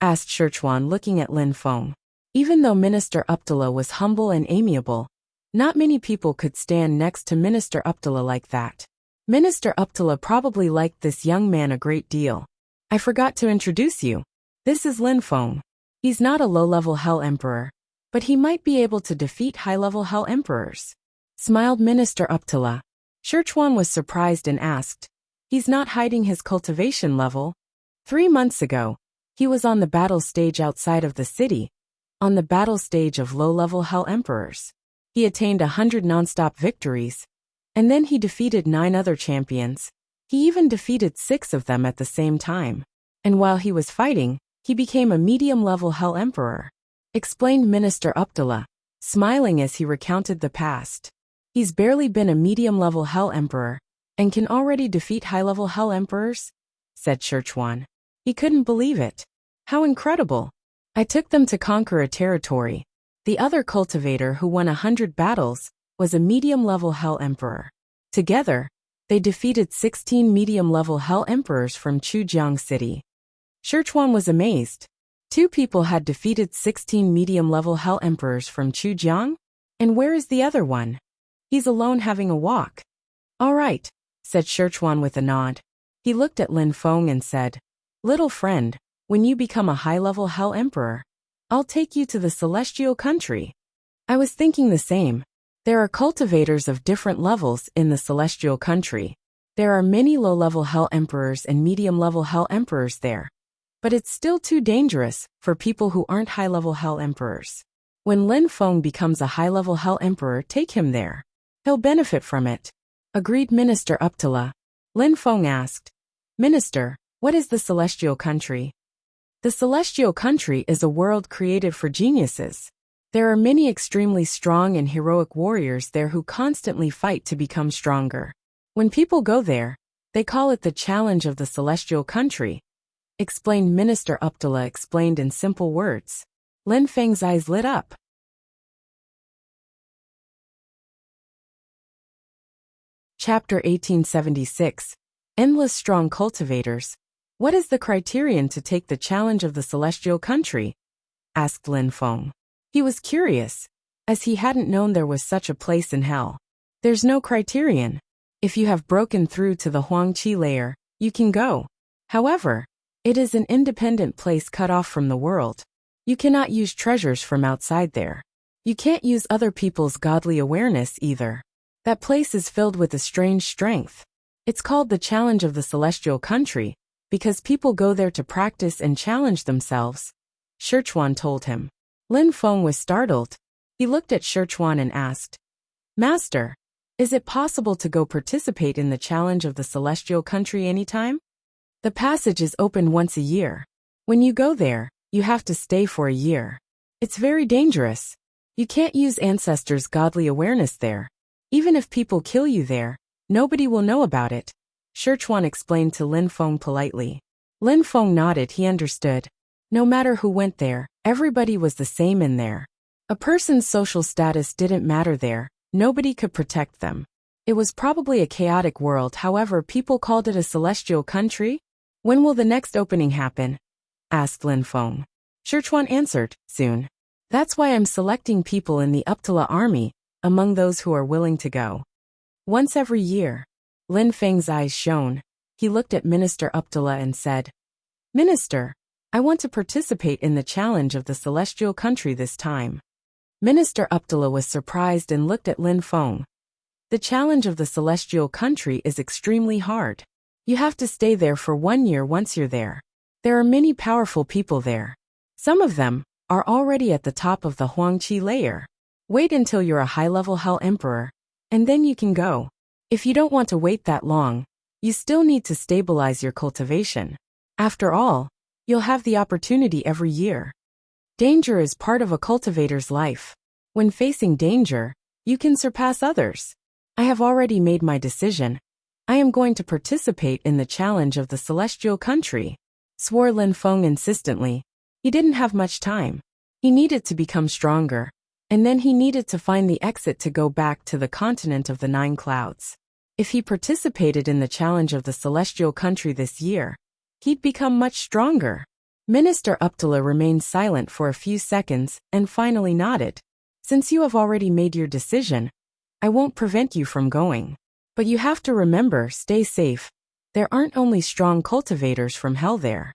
asked Sherchuan looking at Lin Feng. Even though Minister Uptala was humble and amiable, not many people could stand next to Minister Uptala like that. Minister Uptala probably liked this young man a great deal. I forgot to introduce you. This is Lin Feng. He's not a low-level Hell Emperor, but he might be able to defeat high-level Hell Emperors, smiled Minister Uptala. Sherchuan was surprised and asked, he's not hiding his cultivation level? 3 months ago, he was on the battle stage outside of the city, on the battle stage of low-level Hell Emperors. He attained 100 non-stop victories, and then he defeated 9 other champions. He even defeated 6 of them at the same time. And while he was fighting, he became a medium-level Hell Emperor, explained Minister Uptala, smiling as he recounted the past. He's barely been a medium-level Hell Emperor, and can already defeat high-level Hell Emperors, said Sherchuan. He couldn't believe it. How incredible! I took them to conquer a territory. The other cultivator who won 100 battles was a medium-level Hell Emperor. Together, they defeated 16 medium-level Hell Emperors from Chujiang City. Sherchuan was amazed. 2 people had defeated 16 medium-level Hell Emperors from Chujiang? And where is the other one? He's alone having a walk. All right, said Sherchuan with a nod. He looked at Lin Feng and said, Little friend, when you become a high-level Hell Emperor, I'll take you to the celestial country. I was thinking the same. There are cultivators of different levels in the celestial country. There are many low-level Hell Emperors and medium-level Hell Emperors there. But it's still too dangerous for people who aren't high-level Hell Emperors. When Lin Feng becomes a high-level Hell Emperor, take him there. He'll benefit from it, agreed Minister Uptala. Lin Feng asked, Minister, what is the celestial country? The celestial country is a world created for geniuses. There are many extremely strong and heroic warriors there who constantly fight to become stronger. When people go there, they call it the challenge of the celestial country, explained Minister Uptala, explained in simple words. Lin Feng's eyes lit up. Chapter 1876. Endless Strong Cultivators. What is the criterion to take the challenge of the celestial country? Asked Lin Feng. He was curious, as he hadn't known there was such a place in hell. There's no criterion. If you have broken through to the Huangqi layer, you can go. However, it is an independent place cut off from the world. You cannot use treasures from outside there. You can't use other people's godly awareness either. That place is filled with a strange strength. It's called the challenge of the celestial country, because people go there to practice and challenge themselves, Sherchuan told him. Lin Feng was startled. He looked at Sherchuan and asked, Master, is it possible to go participate in the challenge of the celestial country anytime? The passage is open once a year. When you go there, you have to stay for a year. It's very dangerous. You can't use ancestors' godly awareness there. Even if people kill you there, nobody will know about it, Sherchuan explained to Lin Feng politely. Lin Feng nodded. He understood. No matter who went there, everybody was the same in there. A person's social status didn't matter there. Nobody could protect them. It was probably a chaotic world. However, people called it a celestial country. When will the next opening happen? Asked Lin Feng. Sherchuan answered, Soon. That's why I'm selecting people in the Uptala army, among those who are willing to go. Once every year. Lin Feng's eyes shone. He looked at Minister Uptala and said, Minister, I want to participate in the challenge of the celestial country this time. Minister Uptala was surprised and looked at Lin Feng. The challenge of the celestial country is extremely hard. You have to stay there for 1 year. Once you're there, there are many powerful people there. Some of them are already at the top of the Huangqi layer. Wait until you're a high-level Hell Emperor, and then you can go. If you don't want to wait that long, you still need to stabilize your cultivation. After all, you'll have the opportunity every year. Danger is part of a cultivator's life. When facing danger, you can surpass others. I have already made my decision. I am going to participate in the challenge of the celestial country, swore Lin Feng insistently. He didn't have much time. He needed to become stronger, and then he needed to find the exit to go back to the continent of the Nine Clouds. If he participated in the challenge of the celestial country this year, he'd become much stronger. Minister Uptala remained silent for a few seconds and finally nodded. Since you have already made your decision, I won't prevent you from going. But you have to remember, stay safe. There aren't only strong cultivators from hell there.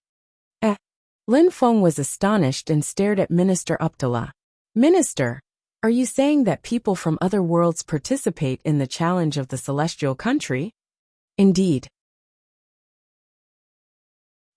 Lin Feng was astonished and stared at Minister Uptala. Minister, are you saying that people from other worlds participate in the challenge of the celestial country? Indeed.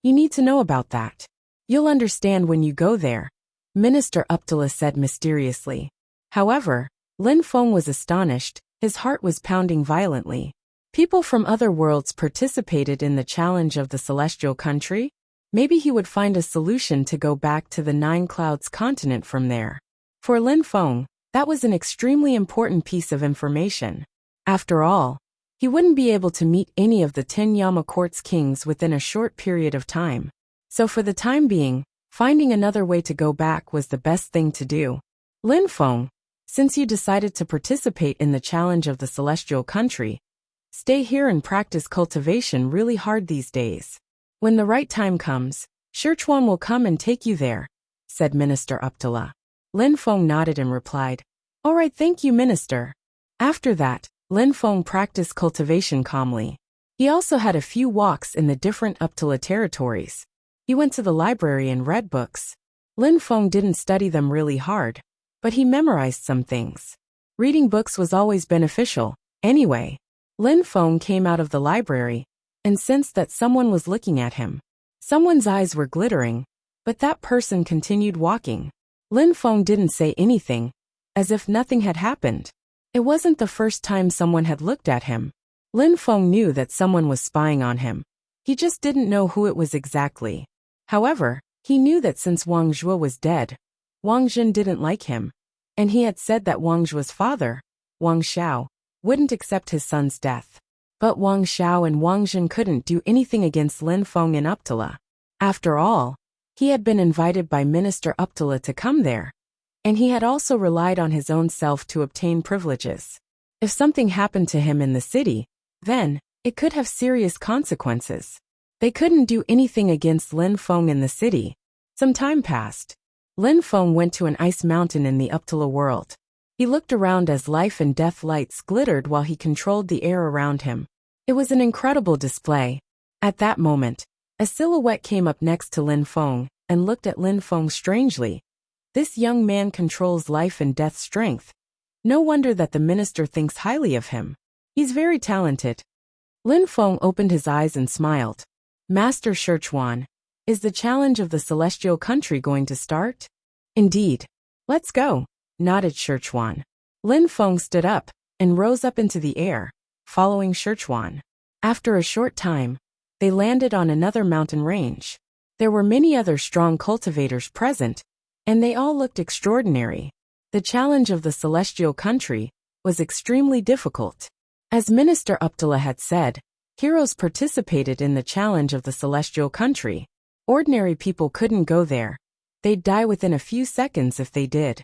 You need to know about that. You'll understand when you go there, Minister Uptala said mysteriously. However, Lin Feng was astonished, his heart was pounding violently. People from other worlds participated in the challenge of the celestial country? Maybe he would find a solution to go back to the Nine Clouds continent from there. For Lin Feng, that was an extremely important piece of information. After all, he wouldn't be able to meet any of the 10 Yama Court's kings within a short period of time. So for the time being, finding another way to go back was the best thing to do. Lin Feng, since you decided to participate in the challenge of the celestial country, stay here and practice cultivation really hard these days. When the right time comes, Sherchuan will come and take you there, said Minister Uptala. Lin Feng nodded and replied, All right, thank you, Minister. After that, Lin Feng practiced cultivation calmly. He also had a few walks in the different Uptala territories. He went to the library and read books. Lin Feng didn't study them really hard, but he memorized some things. Reading books was always beneficial. Anyway, Lin Feng came out of the library and sensed that someone was looking at him. Someone's eyes were glittering, but that person continued walking. Lin Feng didn't say anything, as if nothing had happened. It wasn't the first time someone had looked at him. Lin Feng knew that someone was spying on him. He just didn't know who it was exactly. However, he knew that since Wang Zhuo was dead, Wang Jin didn't like him, and he had said that Wang Zhuo's father, Wang Xiao, wouldn't accept his son's death. But Wang Xiao and Wang Jin couldn't do anything against Lin Feng and Uptala. After all, he had been invited by Minister Uptala to come there, and he had also relied on his own self to obtain privileges. If something happened to him in the city, then it could have serious consequences. They couldn't do anything against Lin Feng in the city. Some time passed. Lin Feng went to an ice mountain in the Uptala world. He looked around as life and death lights glittered while he controlled the air around him. It was an incredible display. At that moment, a silhouette came up next to Lin Feng and looked at Lin Feng strangely. This young man controls life and death strength. No wonder that the minister thinks highly of him. He's very talented. Lin Feng opened his eyes and smiled. Master Sherchuan, is the challenge of the celestial country going to start? Indeed. Let's go, nodded Sherchuan. Lin Feng stood up and rose up into the air, following Sherchuan. After a short time, they landed on another mountain range. There were many other strong cultivators present, and they all looked extraordinary. The challenge of the celestial country was extremely difficult. As Minister Uptala had said, heroes participated in the challenge of the celestial country. Ordinary people couldn't go there. They'd die within a few seconds if they did.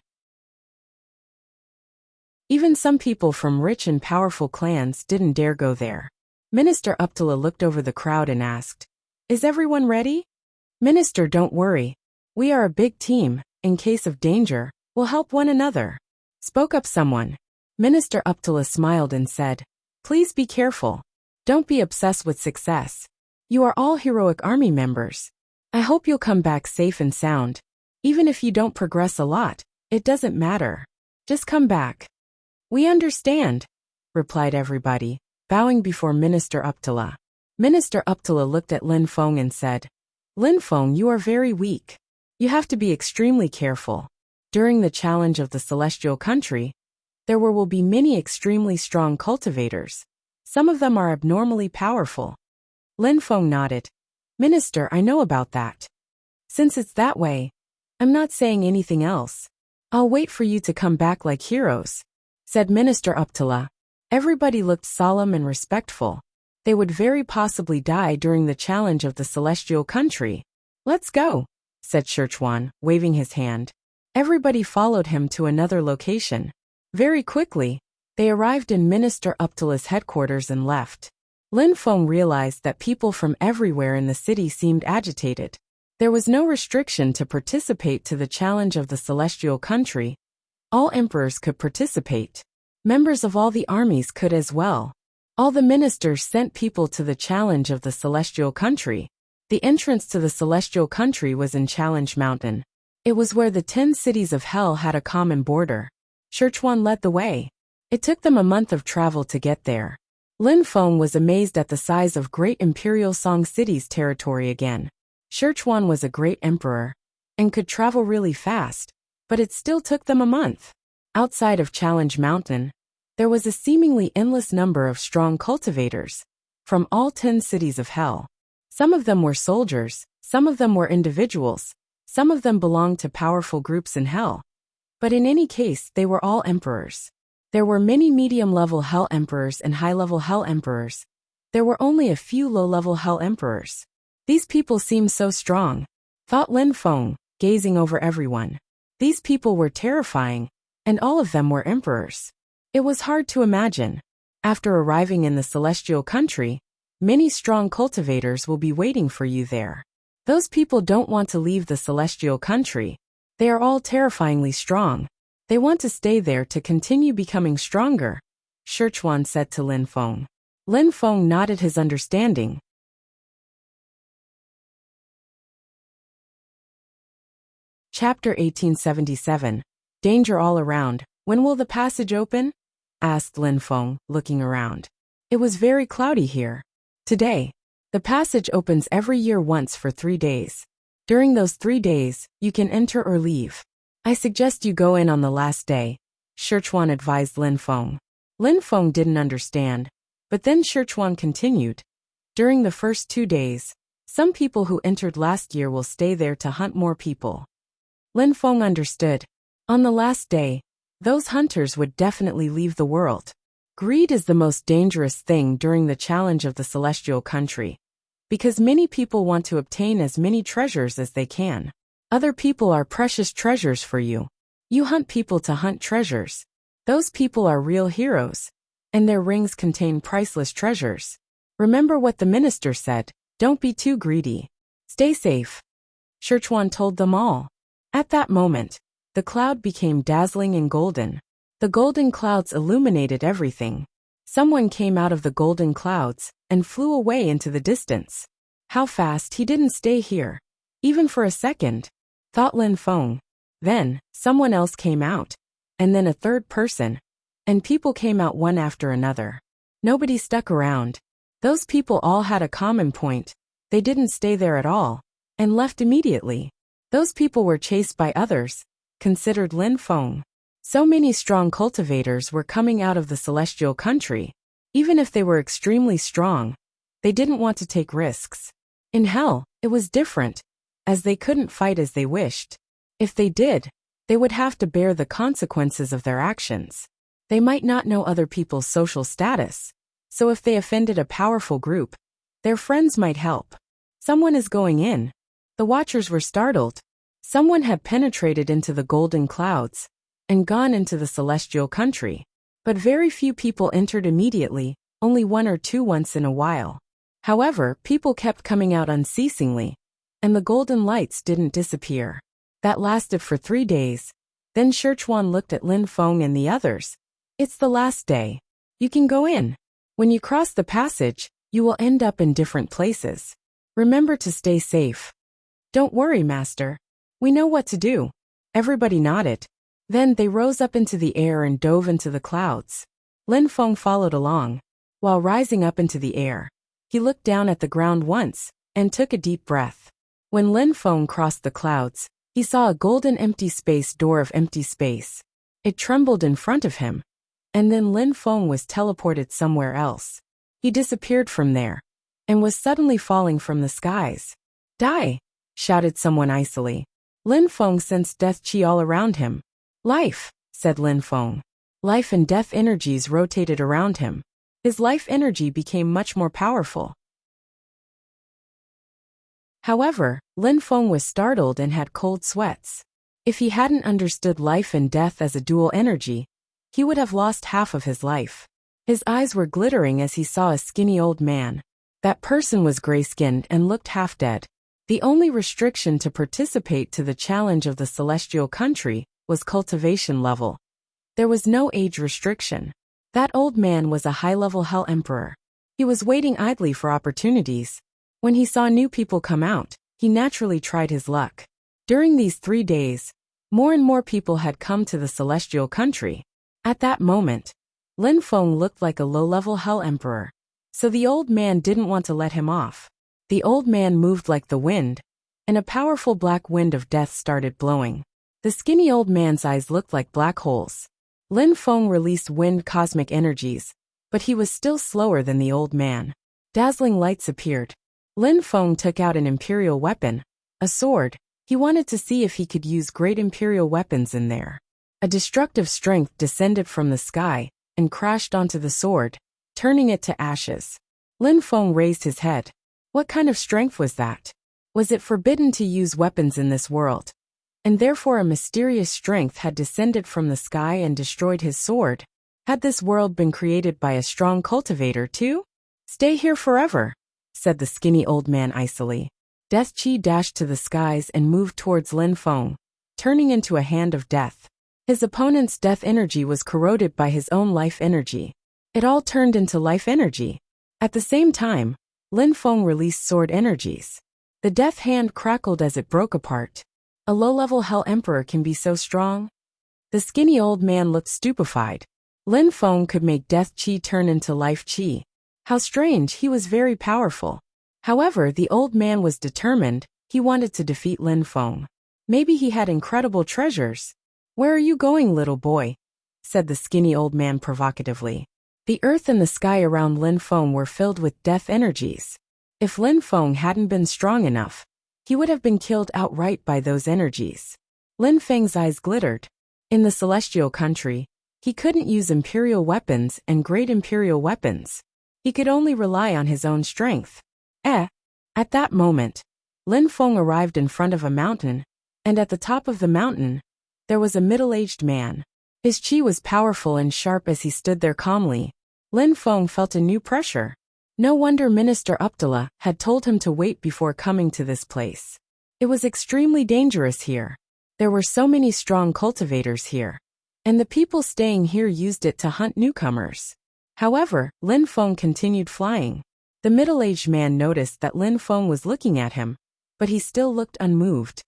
Even some people from rich and powerful clans didn't dare go there. Minister Uptala looked over the crowd and asked, Is everyone ready? Minister, don't worry. We are a big team. In case of danger, we'll help one another. Spoke up someone. Minister Uptala smiled and said, Please be careful. Don't be obsessed with success. You are all heroic army members. I hope you'll come back safe and sound. Even if you don't progress a lot, it doesn't matter. Just come back. We understand, replied everybody, bowing before Minister Uptala. Minister Uptala looked at Lin Feng and said, Lin Feng, you are very weak. You have to be extremely careful. During the challenge of the celestial country, there will be many extremely strong cultivators. Some of them are abnormally powerful. Lin Feng nodded. Minister, I know about that. Since it's that way, I'm not saying anything else. I'll wait for you to come back like heroes, said Minister Uptala. Everybody looked solemn and respectful. They would very possibly die during the challenge of the celestial country. Let's go, said Szechuan, waving his hand. Everybody followed him to another location. Very quickly, they arrived in Minister Uptala's headquarters and left. Lin Feng realized that people from everywhere in the city seemed agitated. There was no restriction to participate to the challenge of the celestial country. All emperors could participate. Members of all the armies could as well. All the ministers sent people to the challenge of the celestial country. The entrance to the celestial country was in Challenge Mountain. It was where the 10 cities of hell had a common border. Szechuan led the way. It took them a month of travel to get there. Lin Feng was amazed at the size of Great Imperial Song City's territory again. Szechuan was a great emperor and could travel really fast, but it still took them a month. Outside of Challenge Mountain, there was a seemingly endless number of strong cultivators from all 10 cities of hell. Some of them were soldiers, some of them were individuals, some of them belonged to powerful groups in hell. But in any case, they were all emperors. There were many medium-level hell emperors and high-level hell emperors. There were only a few low-level hell emperors. These people seemed so strong, thought Lin Feng, gazing over everyone. These people were terrifying, and all of them were emperors. It was hard to imagine. After arriving in the celestial country, many strong cultivators will be waiting for you there. Those people don't want to leave the celestial country. They are all terrifyingly strong. They want to stay there to continue becoming stronger, Szechuan said to Lin Feng. Lin Feng nodded his understanding. Chapter 1877. Danger all around. When will the passage open? Asked Lin Feng, looking around. It was very cloudy here. Today, the passage opens every year once for 3 days. During those 3 days, you can enter or leave. I suggest you go in on the last day, Szechuan advised Lin Feng. Lin Feng didn't understand, but then Szechuan continued. During the first 2 days, some people who entered last year will stay there to hunt more people. Lin Feng understood. On the last day, those hunters would definitely leave the world. Greed is the most dangerous thing during the challenge of the celestial country, because many people want to obtain as many treasures as they can. Other people are precious treasures for you. You hunt people to hunt treasures. Those people are real heroes, and their rings contain priceless treasures. Remember what the minister said, don't be too greedy. Stay safe. Szechuan told them all. At that moment, the cloud became dazzling and golden. The golden clouds illuminated everything. Someone came out of the golden clouds and flew away into the distance. How fast he didn't stay here, even for a second, thought Lin Feng. Then, someone else came out, and then a third person, and people came out one after another. Nobody stuck around. Those people all had a common point. They didn't stay there at all, and left immediately. Those people were chased by others, considered Lin Feng. So many strong cultivators were coming out of the celestial country. Even if they were extremely strong, they didn't want to take risks. In hell, it was different, as they couldn't fight as they wished. If they did, they would have to bear the consequences of their actions. They might not know other people's social status, so if they offended a powerful group, their friends might help. Someone is going in. The watchers were startled. Someone had penetrated into the golden clouds and gone into the celestial country. But very few people entered immediately, only 1 or 2 once in a while. However, people kept coming out unceasingly, and the golden lights didn't disappear. That lasted for 3 days. Then Szechuan looked at Lin Feng and the others. It's the last day. You can go in. When you cross the passage, you will end up in different places. Remember to stay safe. Don't worry, Master. We know what to do. Everybody nodded. Then they rose up into the air and dove into the clouds. Lin Feng followed along. While rising up into the air, he looked down at the ground once and took a deep breath. When Lin Feng crossed the clouds, he saw a golden empty space door of empty space. It trembled in front of him, and then Lin Feng was teleported somewhere else. He disappeared from there and was suddenly falling from the skies. Die! Shouted someone icily. Lin Feng sensed death chi all around him. Life, said Lin Feng. Life and death energies rotated around him. His life energy became much more powerful. However, Lin Feng was startled and had cold sweats. If he hadn't understood life and death as a dual energy, he would have lost half of his life. His eyes were glittering as he saw a skinny old man. That person was gray-skinned and looked half dead. The only restriction to participate to the challenge of the celestial country was cultivation level. There was no age restriction. That old man was a high-level Hell Emperor. He was waiting idly for opportunities. When he saw new people come out, he naturally tried his luck. During these 3 days, more and more people had come to the celestial country. At that moment, Lin Feng looked like a low-level Hell Emperor, so the old man didn't want to let him off. The old man moved like the wind, and a powerful black wind of death started blowing. The skinny old man's eyes looked like black holes. Lin Feng released wind cosmic energies, but he was still slower than the old man. Dazzling lights appeared. Lin Feng took out an imperial weapon, a sword. He wanted to see if he could use great imperial weapons in there. A destructive strength descended from the sky and crashed onto the sword, turning it to ashes. Lin Feng raised his head. What kind of strength was that? Was it forbidden to use weapons in this world? And therefore a mysterious strength had descended from the sky and destroyed his sword. Had this world been created by a strong cultivator too? Stay here forever, said the skinny old man icily. Death Chi dashed to the skies and moved towards Lin Feng, turning into a hand of death. His opponent's death energy was corroded by his own life energy. It all turned into life energy. At the same time, Lin Feng released sword energies. The death hand crackled as it broke apart. A low-level Hell Emperor can be so strong? The skinny old man looked stupefied. Lin Feng could make death chi turn into life chi. How strange, he was very powerful. However, the old man was determined. He wanted to defeat Lin Feng. Maybe he had incredible treasures. Where are you going, little boy? Said the skinny old man provocatively. The earth and the sky around Lin Feng were filled with death energies. If Lin Feng hadn't been strong enough, he would have been killed outright by those energies. Lin Feng's eyes glittered. In the celestial country, he couldn't use imperial weapons and great imperial weapons. He could only rely on his own strength. At that moment, Lin Feng arrived in front of a mountain, and at the top of the mountain, there was a middle-aged man. His chi was powerful and sharp as he stood there calmly. Lin Feng felt a new pressure. No wonder Minister Abdullah had told him to wait before coming to this place. It was extremely dangerous here. There were so many strong cultivators here, and the people staying here used it to hunt newcomers. However, Lin Feng continued flying. The middle-aged man noticed that Lin Feng was looking at him, but he still looked unmoved.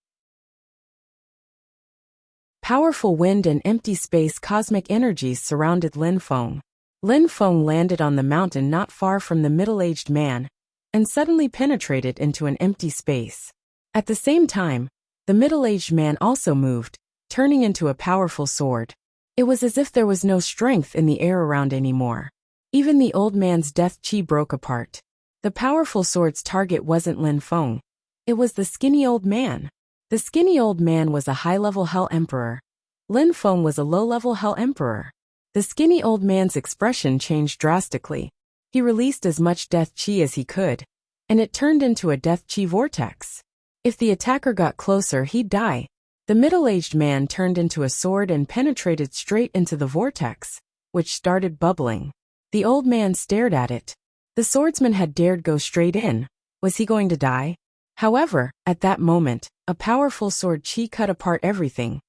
Powerful wind and empty space cosmic energies surrounded Lin Feng. Lin Feng landed on the mountain not far from the middle-aged man, and suddenly penetrated into an empty space. At the same time, the middle-aged man also moved, turning into a powerful sword. It was as if there was no strength in the air around anymore. Even the old man's death chi broke apart. The powerful sword's target wasn't Lin Feng. It was the skinny old man. The skinny old man was a high-level Hell Emperor. Lin Feng was a low-level Hell Emperor. The skinny old man's expression changed drastically. He released as much death chi as he could, and it turned into a death chi vortex. If the attacker got closer, he'd die. The middle-aged man turned into a sword and penetrated straight into the vortex, which started bubbling. The old man stared at it. The swordsman had dared go straight in. Was he going to die? However, at that moment, a powerful sword chi cut apart everything.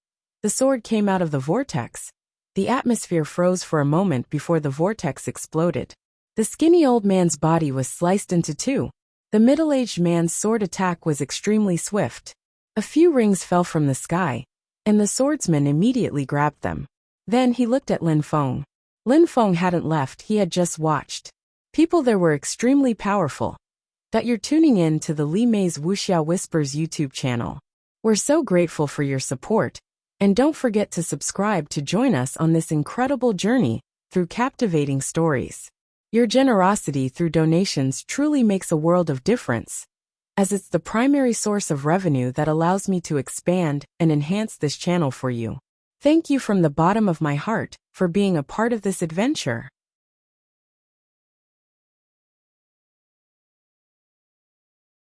The sword came out of the vortex. The atmosphere froze for a moment before the vortex exploded. The skinny old man's body was sliced into two. The middle-aged man's sword attack was extremely swift. A few rings fell from the sky, and the swordsman immediately grabbed them. Then he looked at Lin Feng. Lin Feng hadn't left, he had just watched. People there were extremely powerful. That you're tuning in to the Li Mei's Wuxia Whispers YouTube channel. We're so grateful for your support, and don't forget to subscribe to join us on this incredible journey through captivating stories. Your generosity through donations truly makes a world of difference, as it's the primary source of revenue that allows me to expand and enhance this channel for you. Thank you from the bottom of my heart for being a part of this adventure.